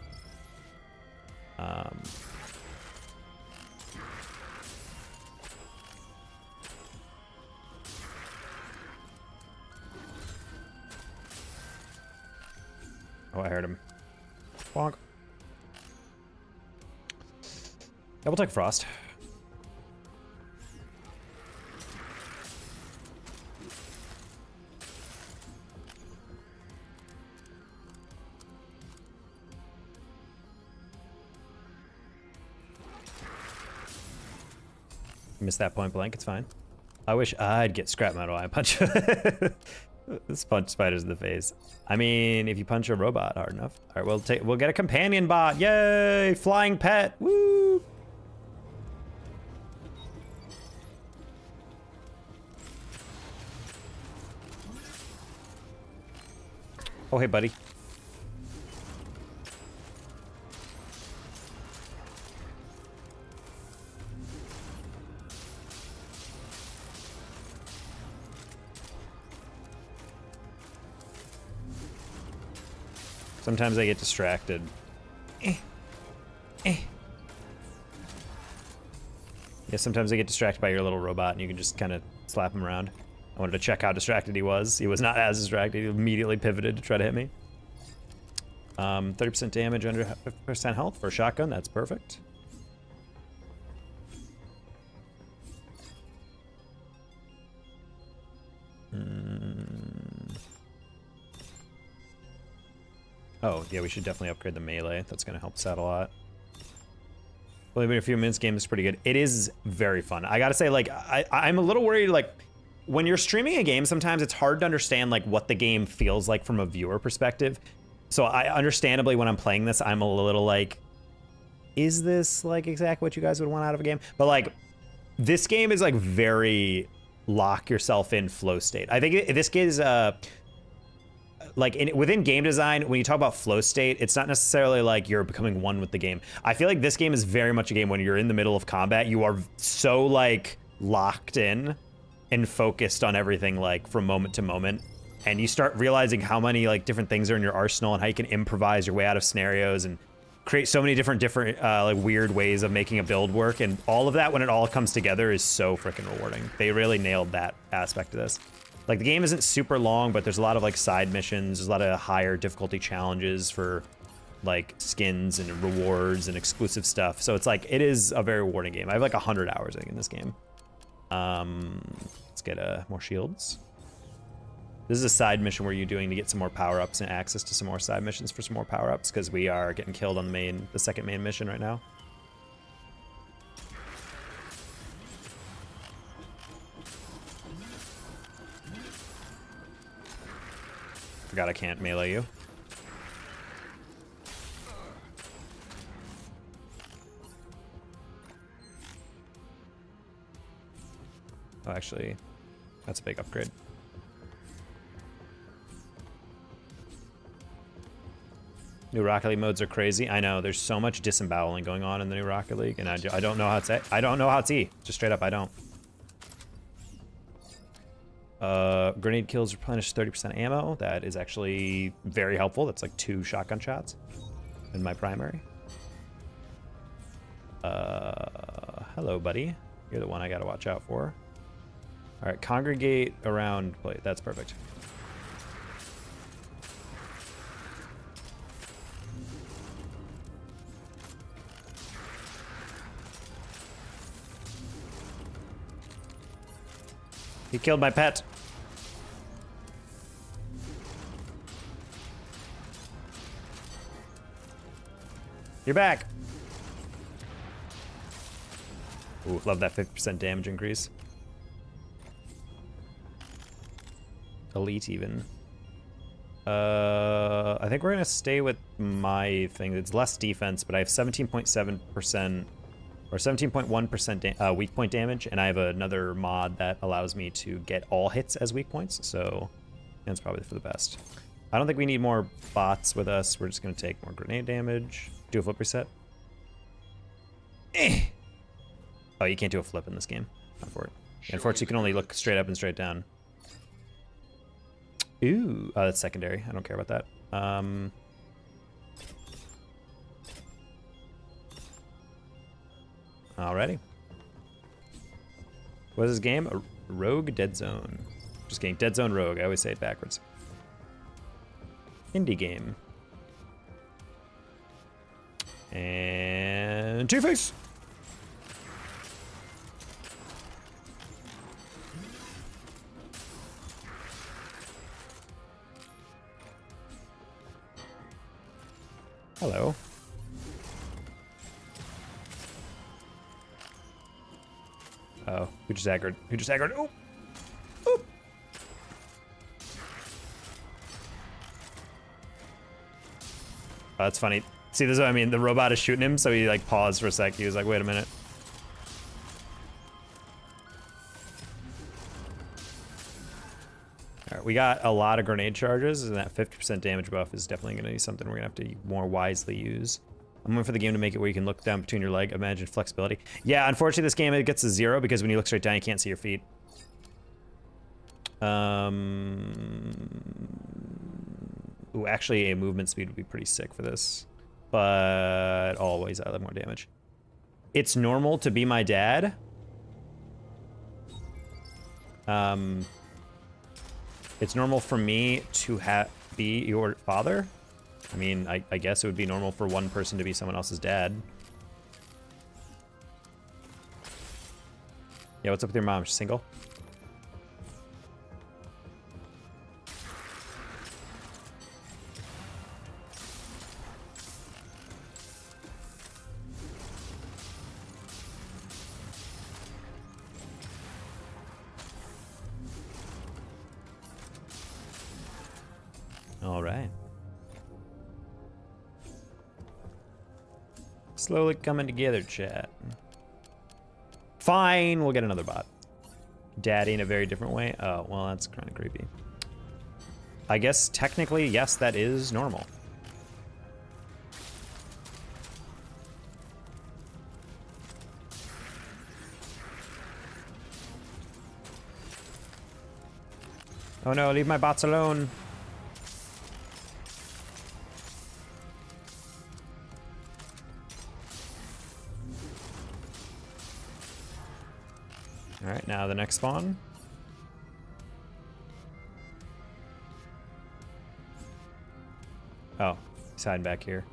Oh, I heard him. Bonk. Yeah, we'll take Frost. Missed that point blank. It's fine. I wish I'd get scrap metal. I punch. Let's punch spiders in the face. I mean, if you punch a robot hard enough. All right, we'll get a companion bot. Yay! Flying pet. Woo! Oh, hey, buddy. Sometimes I get distracted. Yeah, sometimes I get distracted by your little robot and you can just kind of slap him around. I wanted to check how distracted he was. He was not as distracted. He immediately pivoted to try to hit me. 30% damage under 50% health for a shotgun. That's perfect. Oh, yeah, we should definitely upgrade the melee. That's going to help us out a lot. Only been a few minutes. Game is pretty good. It is very fun. I got to say, like, I'm a little worried, like, when you're streaming a game, sometimes it's hard to understand, like, what the game feels like from a viewer perspective. So I understandably, when I'm playing this, I'm a little like, is this, like, exactly what you guys would want out of a game? But, like, this game is, like, very lock yourself in flow state. I think this game is, like within game design, when you talk about flow state, it's not necessarily like you're becoming one with the game. I feel like this game is very much a game when you're in the middle of combat, you are so like locked in and focused on everything like from moment to moment. And you start realizing how many like different things are in your arsenal and how you can improvise your way out of scenarios and create so many different like weird ways of making a build work. And all of that, when it all comes together, is so freaking rewarding. They really nailed that aspect of this. Like, the game isn't super long, but there's a lot of, like, side missions. There's a lot of higher difficulty challenges for, like, skins and rewards and exclusive stuff. So it's, like, it is a very rewarding game. I have, like, 100 hours, I think, in this game. Let's get more shields. This is a side mission where you're doing to get some more power-ups and access to some more side missions for some more power-ups, because we are getting killed on the second main mission right now. Forgot I can't melee you. Oh, actually, that's a big upgrade. New Rocket League modes are crazy. I know, there's so much disemboweling going on in the new Rocket League, and I don't know how it's I don't know how it's E. Just straight up, I don't. Grenade kills replenish 30% ammo. That is actually very helpful. That's like 2 shotgun shots in my primary. Hello, buddy. You're the one I gotta watch out for. All right, congregate around plate. That's perfect. He killed my pet. You're back. Ooh, love that 50% damage increase. Elite even. I think we're gonna stay with my thing. It's less defense, but I have 17.7% or 17.1% weak point damage, and I have another mod that allows me to get all hits as weak points, so that's probably for the best. I don't think we need more bots with us. We're just gonna take more grenade damage. Do a flip reset. Oh, you can't do a flip in this game. Not for it. Unfortunately, you can only look straight up and straight down. Ooh, that's secondary. I don't care about that. Alrighty. What is this game? A Rogue Dead Zone. Just kidding. Dead Zone Rogue. I always say it backwards. Indie game. And Two-Face. Hello. Oh, who just aggroed? Who just aggroed? Oh! Oh! That's funny. See, this is what I mean. The robot is shooting him, so he like paused for a sec. He was like, wait a minute. All right, we got a lot of grenade charges, and that 50% damage buff is definitely going to be something we're going to have to more wisely use. I'm waiting for the game to make it where you can look down between your leg. Imagine flexibility. Yeah, unfortunately, this game, it gets a 0 because when you look straight down, you can't see your feet. Ooh, actually, a movement speed would be pretty sick for this. But always, I have more damage. It's normal to be my dad. It's normal for me to be your father. I mean, I guess it would be normal for one person to be someone else's dad. Yeah, what's up with your mom? She's single? All right. Slowly coming together, chat. Fine, we'll get another bot. Daddy in a very different way. Oh, well, that's kind of creepy. I guess technically, yes, that is normal. Oh no, leave my bots alone. All right, now the next spawn. Oh, he's hiding back here.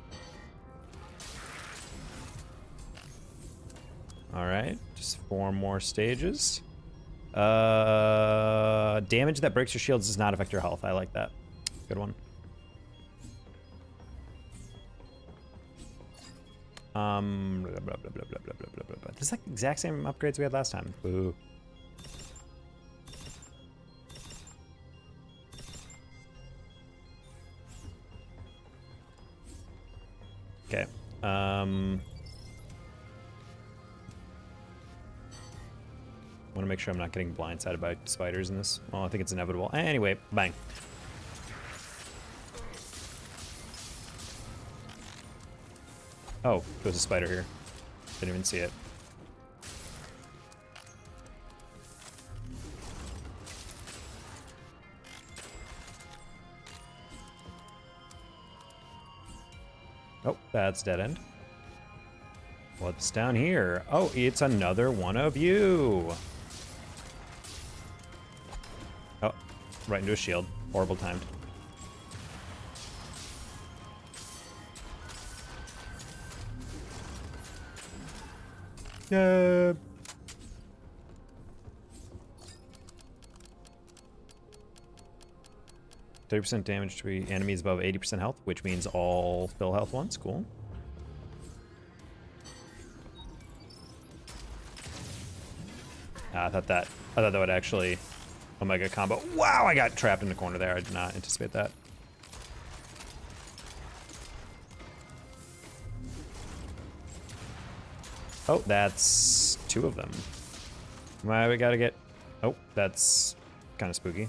All right, just 4 more stages. Damage that breaks your shields does not affect your health. I like that. Good one. Blah, blah, blah, blah, blah, blah, blah, blah, blah. This is like the exact same upgrades we had last time. Boo. Okay. I want to make sure I'm not getting blindsided by spiders in this. Well, I think it's inevitable. Anyway, bang. Oh, there's a spider here. Didn't even see it. Oh, that's dead end. What's down here? Oh, it's another one of you. Oh, right into a shield. Horrible timed. Yeah. %30 damage to enemies above 80% health, which means all fill health ones. Cool. I thought that would actually Omega combo. Wow, I got trapped in the corner there. I did not anticipate that. Oh, that's 2 of them. Why we gotta get... Oh, that's kind of spooky.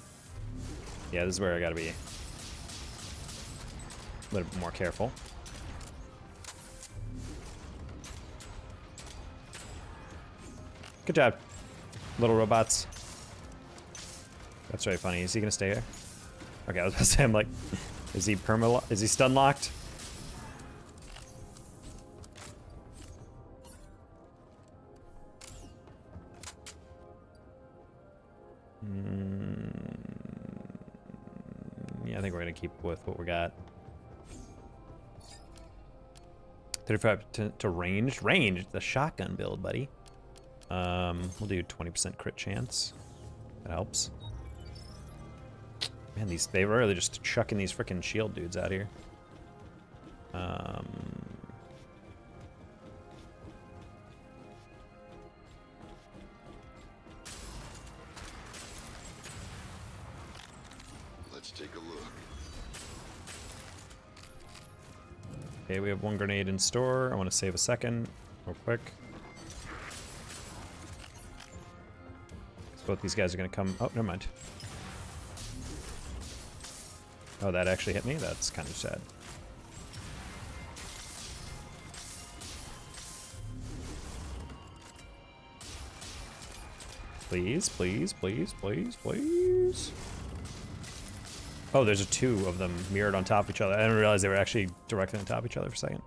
Yeah, this is where I gotta be a little bit more careful. Good job, little robots. That's really funny. Is he gonna stay here? Okay, I was about to say, I'm like, is he is he stun locked? Yeah, I think we're gonna keep with what we got. 35 to range. Range, the shotgun build, buddy. We'll do 20% crit chance. That helps. Man, they were really just chucking these freaking shield dudes out here. take a look. Okay, we have 1 grenade in store. I want to save a second, real quick. Both these guys are gonna come. Oh, never mind. Oh, that actually hit me? That's kind of sad. Please, please, please, please, please. Oh, there's 2 of them mirrored on top of each other. I didn't realize they were actually directly on top of each other for a second.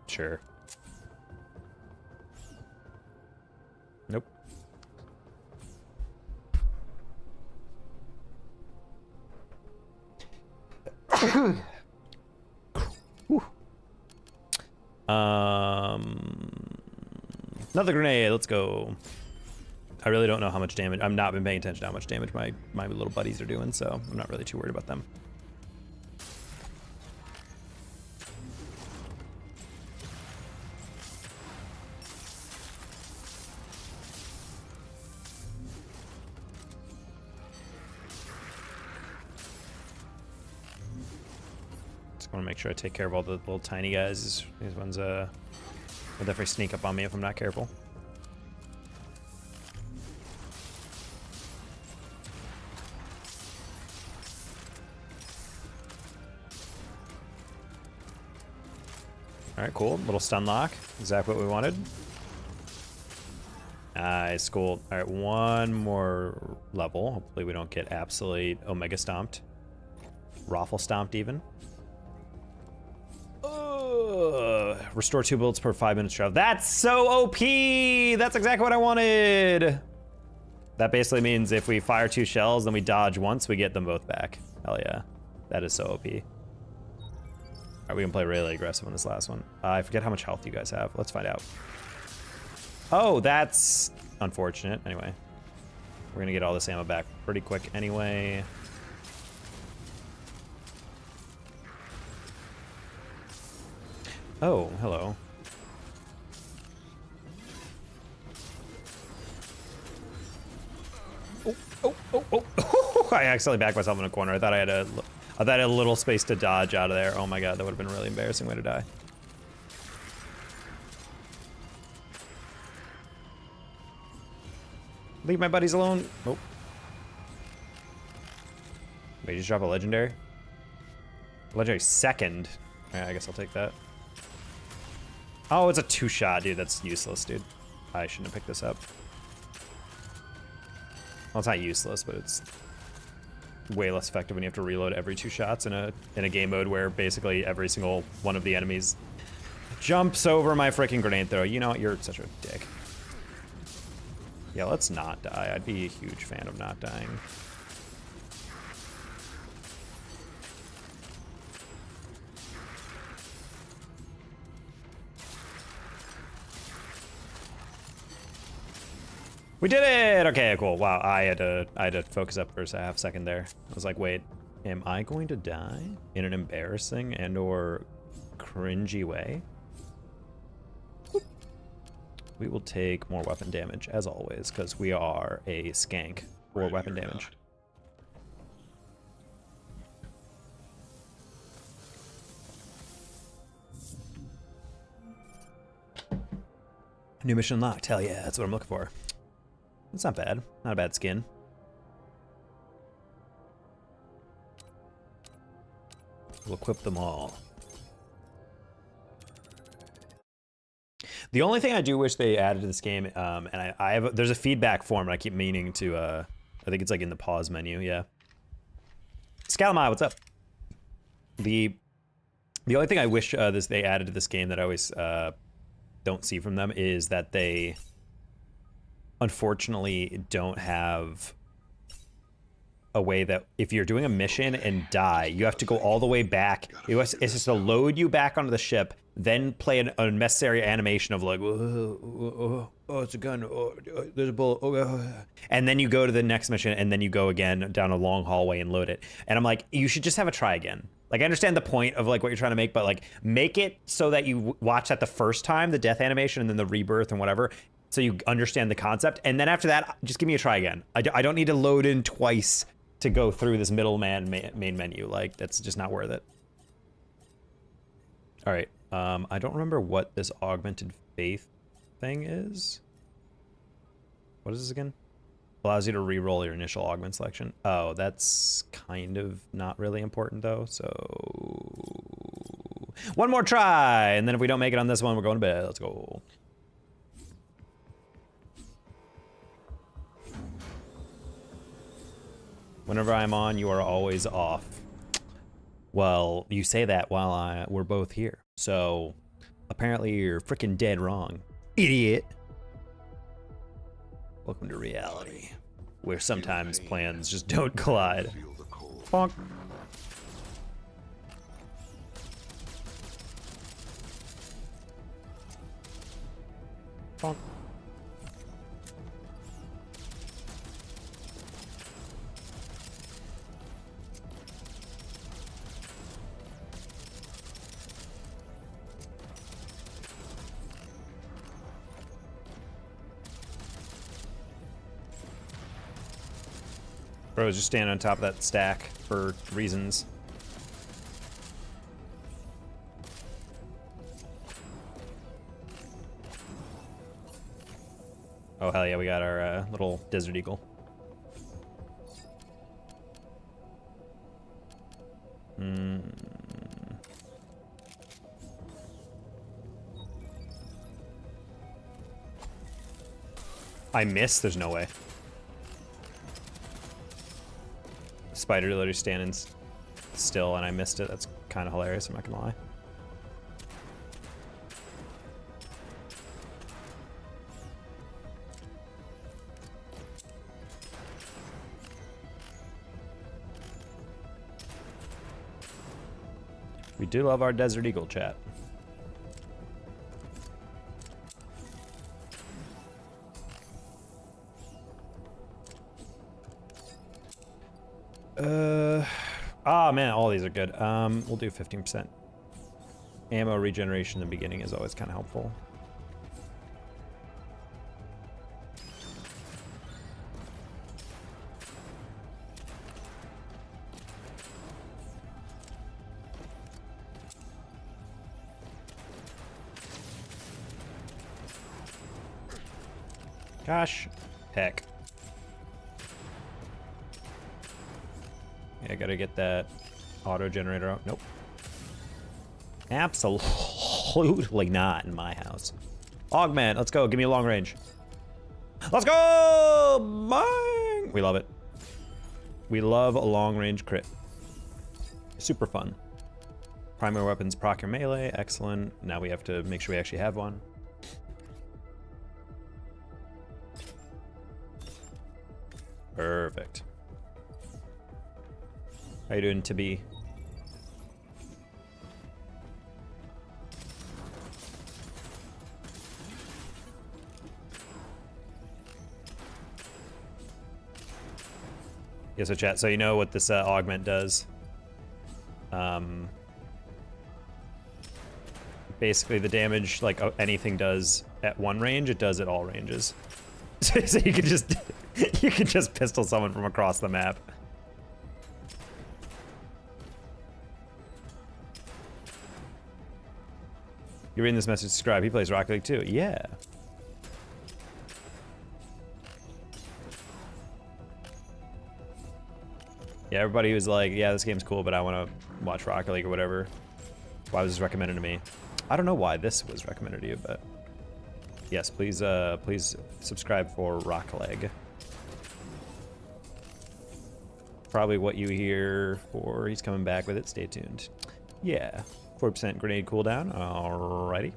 Sure. Nope. Another grenade. Let's go. I really don't know how much damage. I've not been paying attention to how much damage my little buddies are doing, so I'm not really too worried about them. I want to make sure I take care of all the little tiny guys. These ones will definitely sneak up on me if I'm not careful. All right, cool. Little stun lock. Exactly what we wanted. Nice, cool. All right, 1 more level. Hopefully we don't get absolutely omega stomped. Raffle stomped even. Restore 2 bullets per 5 minutes travel. That's so OP! That's exactly what I wanted! That basically means if we fire 2 shells, then we dodge once, we get them both back. Hell yeah. That is so OP. Alright, we can play really aggressive on this last one. I forget how much health you guys have. Let's find out. Oh, that's unfortunate. Anyway. We're gonna get all this ammo back pretty quick anyway. Oh, hello. Oh. I accidentally backed myself in a corner. I thought I had a little space to dodge out of there. Oh my god, that would have been a really embarrassing way to die. Leave my buddies alone. Nope. Wait, just drop a legendary? Legendary second. Yeah, I guess I'll take that. Oh, it's a 2-shot, dude. That's useless, dude. I shouldn't have picked this up. Well, it's not useless, but it's way less effective when you have to reload every 2 shots in a game mode where basically every single one of the enemies jumps over my freaking grenade throw. You know what? You're such a dick. Yeah, let's not die. I'd be a huge fan of not dying. We did it! Okay, cool. Wow, I had to focus up for a half second there. I was like, wait, am I going to die in an embarrassing and or cringy way? Whoop. We will take more weapon damage, as always, because we are a skank for weapon damage. New mission unlocked. Hell yeah, that's what I'm looking for. It's not bad. Not a bad skin. We'll equip them all. The only thing I do wish they added to this game, and I have there's a feedback form, and I keep meaning to, I think it's like in the pause menu, yeah. Scalamai, what's up? The only thing I wish they added to this game that I always don't see from them is that they unfortunately don't have a way that if you're doing a mission and die, you have to go all the way back. It's just to load you back onto the ship, then play an unnecessary animation of like, oh, it's a gun, oh, there's a bullet, oh, and then you go to the next mission, and then you go again down a long hallway and load it. And I'm like, you should just have a try again. Like, I understand the point of like what you're trying to make, but like, make it so that you watch that the first time, the death animation, and then the rebirth and whatever, so you understand the concept. And then after that, just give me a try again. I don't need to load in twice to go through this middleman main menu. Like, that's just not worth it. All right. I don't remember what this augmented faith thing is. What is this again? Allows you to re-roll your initial augment selection. Oh, that's kind of not really important though. So one more try, and then if we don't make it on this one, we're going to bed. Let's go. Whenever I'm on, you are always off. Well, you say that while we're both here. So apparently you're freaking dead wrong, idiot. Welcome to reality, where sometimes plans just don't collide. Bonk. Bonk. Bro, just stand on top of that stack for reasons. Oh, hell yeah, we got our little desert eagle. I missed? There's no way. Spider literally standing still and I missed it. That's kind of hilarious, I'm not gonna lie. We do love our Desert Eagle chat. Man, all these are good. We'll do 15%. Ammo regeneration in the beginning is always kind of helpful. Gosh, heck. Yeah, I gotta get that auto generator out. Nope. Absolutely not in my house. Augment, let's go. Give me a long range. Let's go! Bang! We love it. We love a long range crit. Super fun. Primary weapons proc your melee. Excellent. Now we have to make sure we actually have one. Perfect. How you doing, Tibi? Yeah, so chat, so you know what this augment does. Basically the damage, like anything does at one range, it does at all ranges. So you can just you can just pistol someone from across the map. You're reading this message, subscribe. He plays Rocket League too. Yeah. Yeah, everybody was like, yeah, this game's cool, but I want to watch Rocket League or whatever. Why was this recommended to me? I don't know why this was recommended to you, but yes, please please subscribe for Rocket League. Probably what you hear for he's coming back with it. Stay tuned. Yeah. 4% grenade cooldown. Alrighty.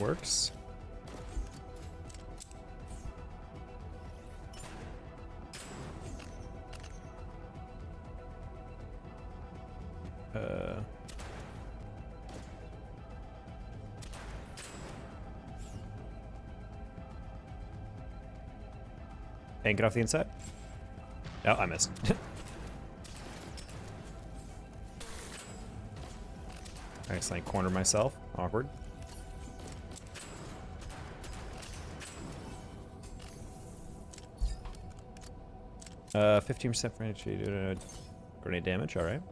Works. Bank it off the inside. Oh, I missed. Nice, I cornered myself. Awkward. Uh, 15% for each grenade damage. All right.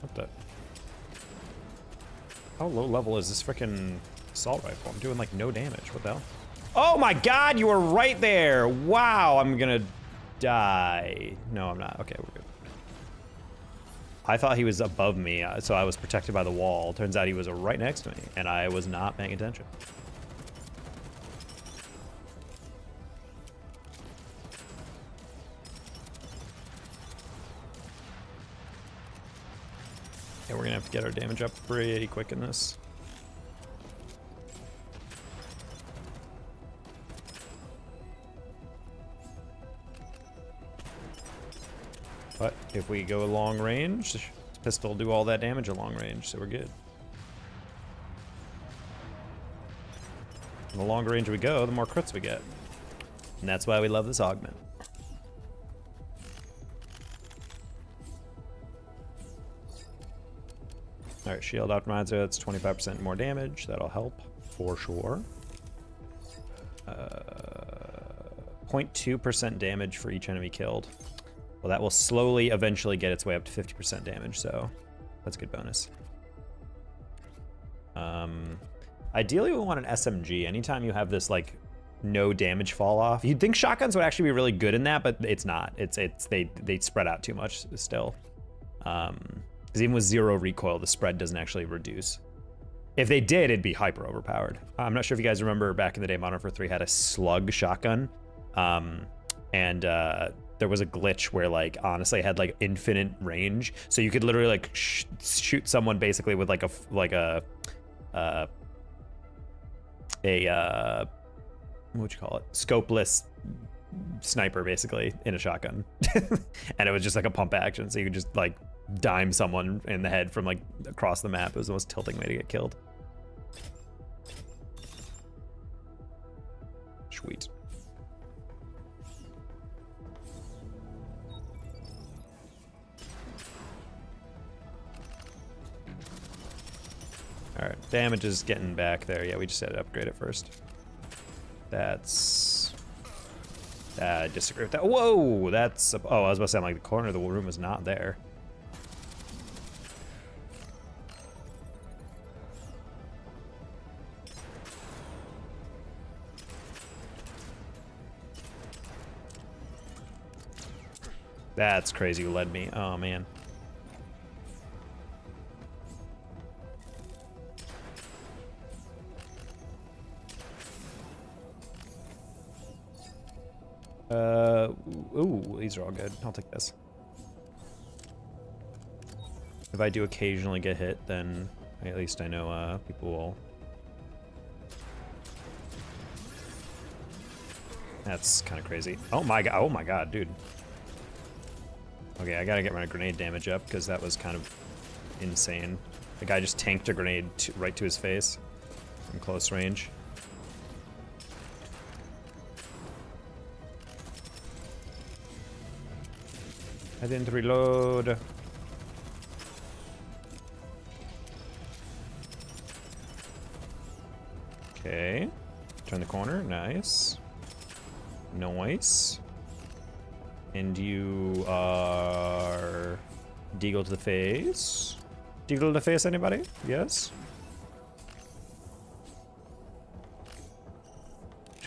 What the? How low level is this frickin' assault rifle? I'm doing like no damage. What the hell? Oh my god, you were right there! Wow, I'm gonna die. No, I'm not. Okay, we're good. I thought he was above me, so I was protected by the wall. Turns out he was right next to me, and I was not paying attention. Yeah, we're gonna have to get our damage up pretty quick in this. But if we go long range, this pistol will do all that damage at long range, so we're good. And the longer range we go, the more crits we get. And that's why we love this augment. Alright, shield optimizer, that's 25% more damage. That'll help, for sure. 0.2% damage for each enemy killed. Well, that will slowly, eventually get its way up to 50% damage, so that's a good bonus. Ideally, we want an SMG. Anytime you have this, like, no damage fall off. You'd think shotguns would actually be really good in that, but it's not. They spread out too much still. Because even with 0 recoil, the spread doesn't actually reduce. If they did, it'd be hyper overpowered. I'm not sure if you guys remember back in the day, Modern Warfare 3 had a slug shotgun. There was a glitch where, like, honestly, it had like infinite range, so you could literally like shoot someone basically with like a what would you call it? Scopeless sniper, basically, in a shotgun, and it was just like a pump action, so you could just like dime someone in the head from like across the map. It was the most tilting way to get killed. Sweet. All right, damage is getting back there. Yeah, we just had to upgrade it first. That's... I disagree with that. Whoa, that's... Oh, I was about to say, like, the corner of the room is not there. That's crazy who led me. Oh, man. Ooh, these are all good. I'll take this. If I do occasionally get hit, then at least I know people will. That's kind of crazy. Oh my god, dude. Okay, I gotta get my grenade damage up because that was kind of insane. The guy just tanked a grenade right to his face from close range. I didn't reload. Okay. Turn the corner. Nice. Nice. And you are... Deagle to the face. Deagle to the face, anybody? Yes?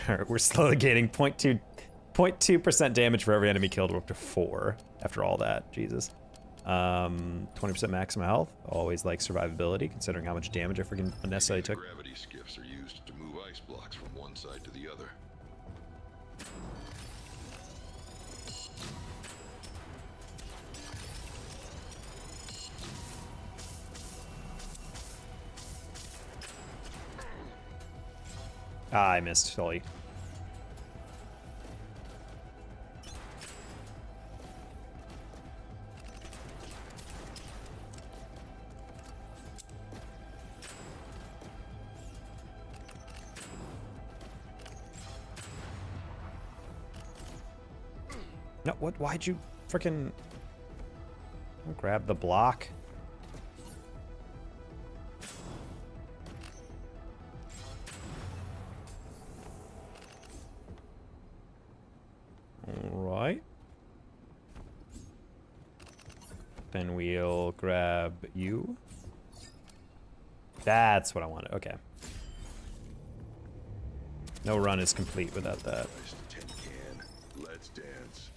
Alright, we're slowly gaining 0.2% damage for every enemy killed. We're up to 4 after all that. Jesus. 20% maximum health. Always like survivability, considering how much damage I freaking unnecessarily took. Gravity skiffs are used to move ice blocks from one side to the other. Ah, I missed totally. No, what? Why'd you frickin' grab the block? Alright. Then we'll grab you. That's what I wanted. Okay. No run is complete without that. Tin can. Let's dance.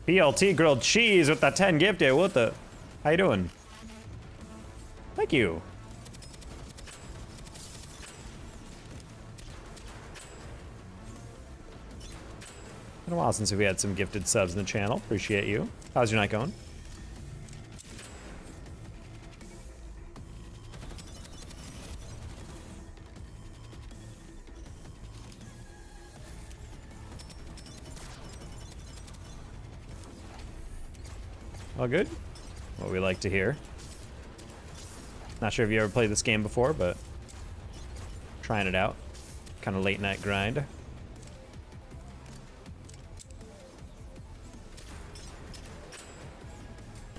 BLT grilled cheese with that 10 gifted. What the? How you doing? Thank you. Been a while since we had some gifted subs in the channel. Appreciate you. How's your night going? All good? What we like to hear. Not sure if you ever played this game before, but trying it out. Kind of late night grind.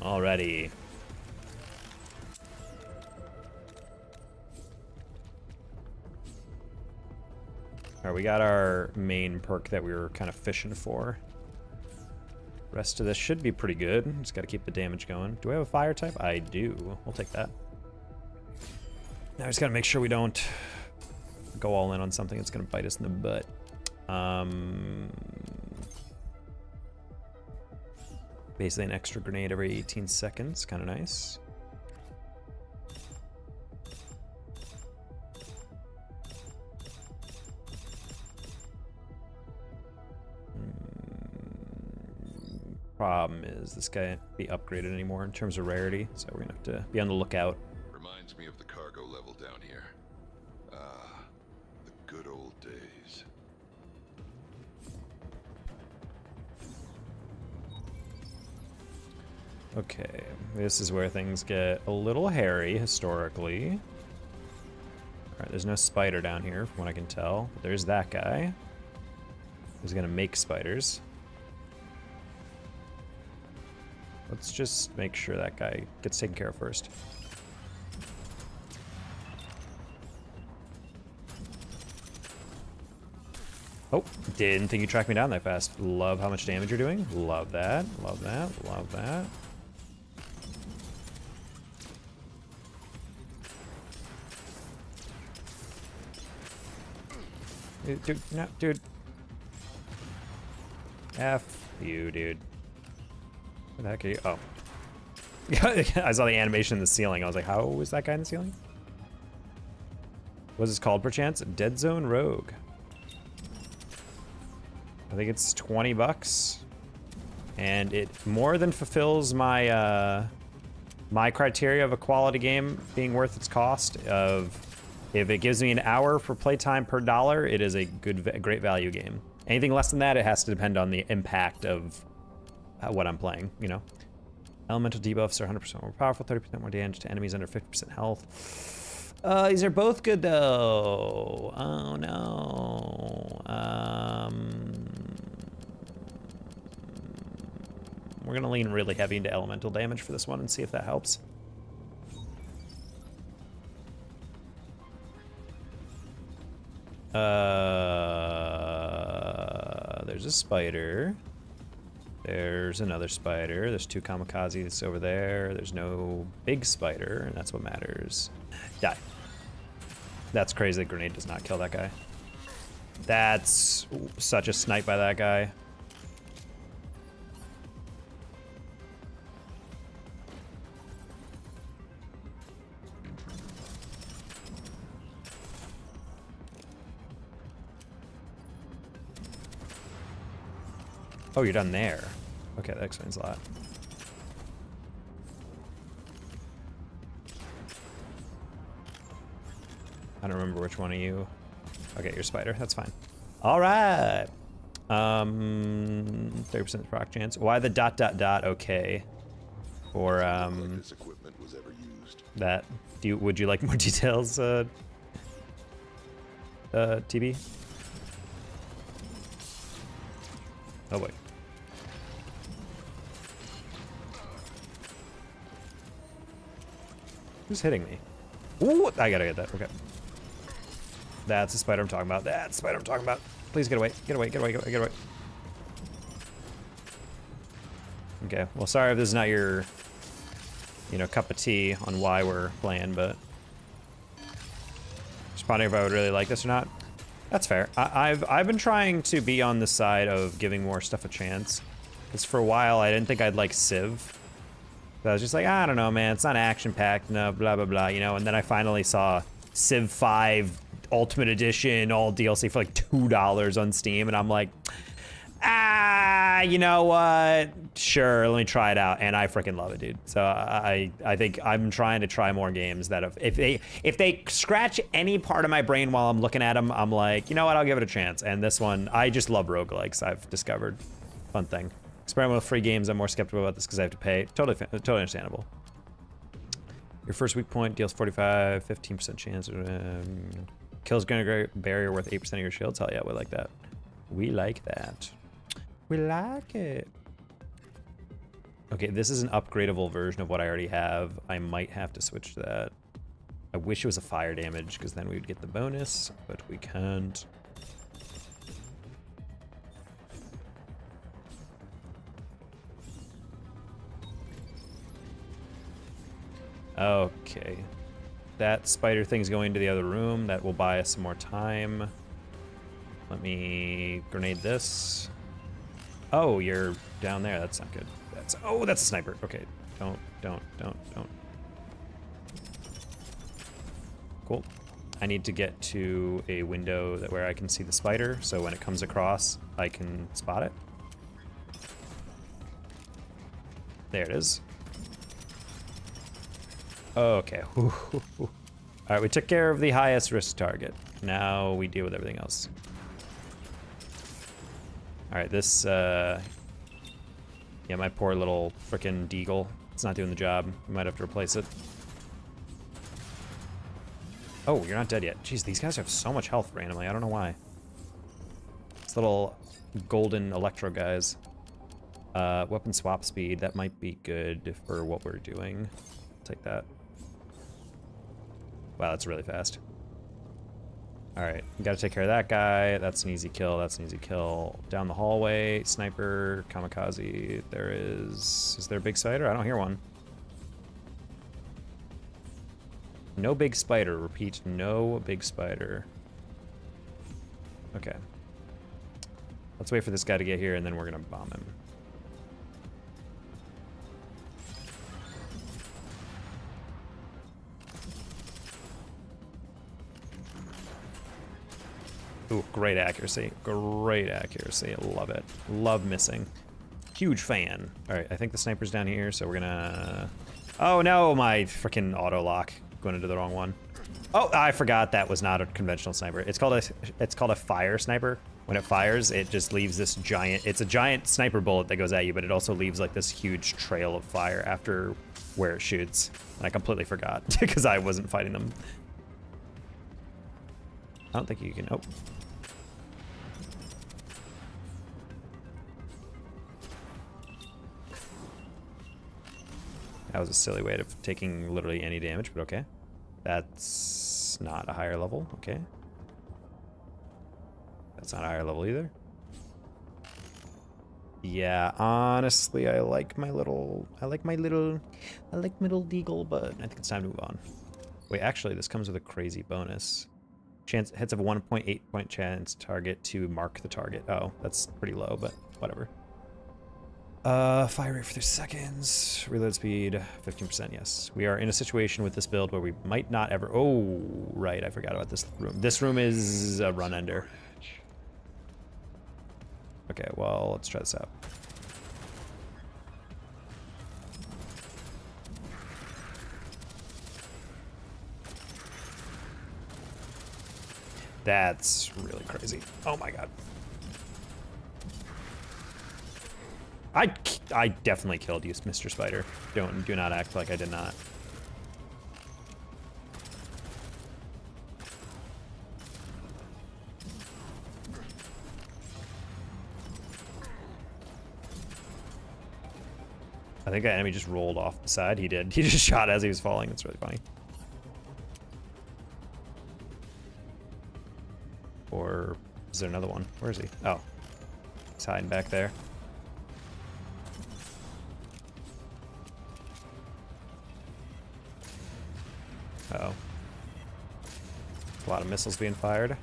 Alrighty. Alright, we got our main perk that we were kind of fishing for. Rest of this should be pretty good. Just gotta keep the damage going. Do I have a fire type? I do. We'll take that. Now I just gotta make sure we don't go all in on something that's gonna bite us in the butt. Basically an extra grenade every 18 seconds. Kind of nice. Problem is this guy can't be upgraded anymore in terms of rarity, so we're gonna have to be on the lookout. Reminds me of the cargo level down here. Ah, the good old days. Okay, this is where things get a little hairy historically. Alright, there's no spider down here from what I can tell, but there's that guy who's gonna make spiders. Let's just make sure that guy gets taken care of first. Oh, didn't think you tracked me down that fast. Love how much damage you're doing. Love that, love that, love that. Dude, no, dude. F you, dude. Where the heck are you? Oh. I saw the animation in the ceiling. I was like, how was that guy in the ceiling? What's this called, perchance? Dead Zone Rogue. I think it's 20 bucks. And it more than fulfills my my criteria of a quality game being worth its cost. Of if it gives me an hour for playtime per dollar, it is a great value game. Anything less than that, it has to depend on the impact of what I'm playing, you know? Elemental debuffs are 100% more powerful, 30% more damage to enemies under 50% health. These are both good though. Oh no. We're gonna lean really heavy into elemental damage for this one and see if that helps. There's a spider. There's another spider. There's two kamikazes over there. There's no big spider, and that's what matters. Die. That's crazy that grenade does not kill that guy. That's such a snipe by that guy. Oh, you're done there. Okay, that explains a lot. I don't remember which one of you. Okay, you're spider. That's fine. All right. 30% proc chance. Why the ... okay? Or Like this equipment was ever used. that. Would you like more details, TB? Oh boy. Who's hitting me? Ooh, I gotta get that. Okay. That's the spider I'm talking about. That's the spider I'm talking about. Please get away. Get away. Get away. Get away. Get away. Okay. Well, sorry if this is not your, cup of tea on why we're playing, but just pondering if I would really like this or not. That's fair. I've been trying to be on the side of giving more stuff a chance, because for a while I didn't think I'd like Civ. But I was just like, I don't know, man. It's not action-packed, no, blah, blah, blah, And then I finally saw Civ 5 Ultimate Edition, all DLC for like $2 on Steam, and I'm like, you know what? Sure, let me try it out, and I freaking love it, dude. So I think I'm trying to try more games that if they scratch any part of my brain while I'm looking at them, I'm like, you know what? I'll give it a chance. And this one, I just love roguelikes. I've discovered, fun thing. Experiment with free games. I'm more skeptical about this because I have to pay. Totally understandable. Your first weak point deals 45, 15% chance. Kills gonna barrier worth 8% of your shields. Hell yeah, we like that. We like that. We like it. Okay, this is an upgradable version of what I already have. I might have to switch to that. I wish it was a fire damage because then we would get the bonus, but we can't. Okay. That spider thing's going to the other room. That will buy us some more time. Let me grenade this. Oh, you're down there. That's not good. Oh, that's a sniper. Okay. Don't. Cool. I need to get to a window where I can see the spider, so when it comes across, I can spot it. There it is. Okay. All right, we took care of the highest risk target. Now we deal with everything else. All right, this, yeah, my poor little frickin' deagle. It's not doing the job. We might have to replace it. Oh, you're not dead yet. Jeez, these guys have so much health randomly. I don't know why. These little golden electro guys. Weapon swap speed. That might be good for what we're doing. Take that. Wow, that's really fast. All right, we gotta take care of that guy. That's an easy kill. That's an easy kill. Down the hallway, sniper, kamikaze. There is. Is there a big spider? I don't hear one. No big spider. Repeat, no big spider. Okay. Let's wait for this guy to get here, and then we're gonna bomb him. Ooh, great accuracy. Great accuracy. Love it. Love missing. Huge fan. All right, I think the sniper's down here, so we're gonna... Oh no, my freaking auto lock. Going into the wrong one. Oh, I forgot that was not a conventional sniper. It's called a fire sniper. When it fires, it just leaves this giant... It's a giant sniper bullet that goes at you, but it also leaves like this huge trail of fire after where it shoots. And I completely forgot because I wasn't fighting them. I don't think you can... Oh. That was a silly way of taking literally any damage, but okay. That's not a higher level, okay. That's not a higher level either. Yeah, honestly, I like my little deagle, but I think it's time to move on. Wait, actually, this comes with a crazy bonus. Chance hits of a 1.8 point chance target to mark the target. Oh, that's pretty low, but whatever. Fire rate for 30 seconds. Reload speed, 15%, yes. We are in a situation with this build where we might not ever... Oh, right, I forgot about this room. This room is a run ender. Okay, well, let's try this out. That's really crazy. Oh my god. I definitely killed you, Mr. Spider. Do not act like I did not. I think that enemy just rolled off the side. He did. He just shot as he was falling. That's really funny. Or is there another one? Where is he? Oh, he's hiding back there. Uh-oh. A lot of missiles being fired.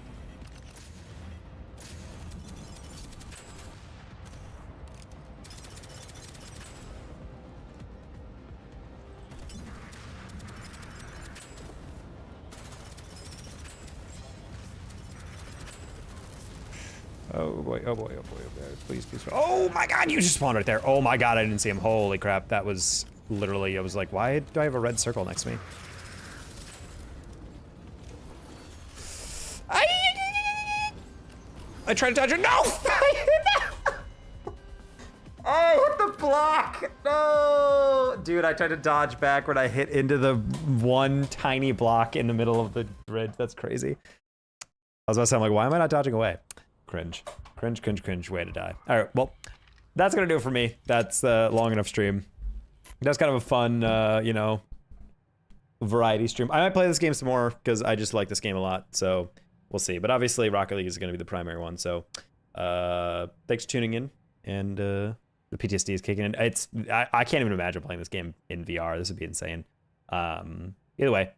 Oh boy, oh boy, oh boy, oh boy. Please, please. Oh my god, you just spawned right there. Oh my god, I didn't see him. Holy crap, that was literally, I was like, why do I have a red circle next to me? I tried to dodge it. No! Oh, hit the block! No! Dude, I tried to dodge back when I hit into the one tiny block in the middle of the grid. That's crazy. I was about to say, I'm like, why am I not dodging away? Cringe. Cringe, cringe, cringe. Way to die. All right, well, that's gonna do it for me. That's long enough stream. That's kind of a fun, you know, variety stream. I might play this game some more because I just like this game a lot. So we'll see. But obviously, Rocket League is gonna be the primary one. So thanks for tuning in. And the PTSD is kicking in. I can't even imagine playing this game in VR. This would be insane. Either way.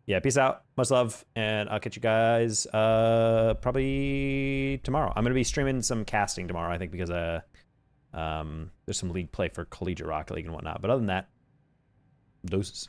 Yeah, peace out. Much love, and I'll catch you guys probably tomorrow. I'm gonna be streaming some casting tomorrow, I think, because there's some league play for collegiate Rocket League and whatnot. But other than that, doses.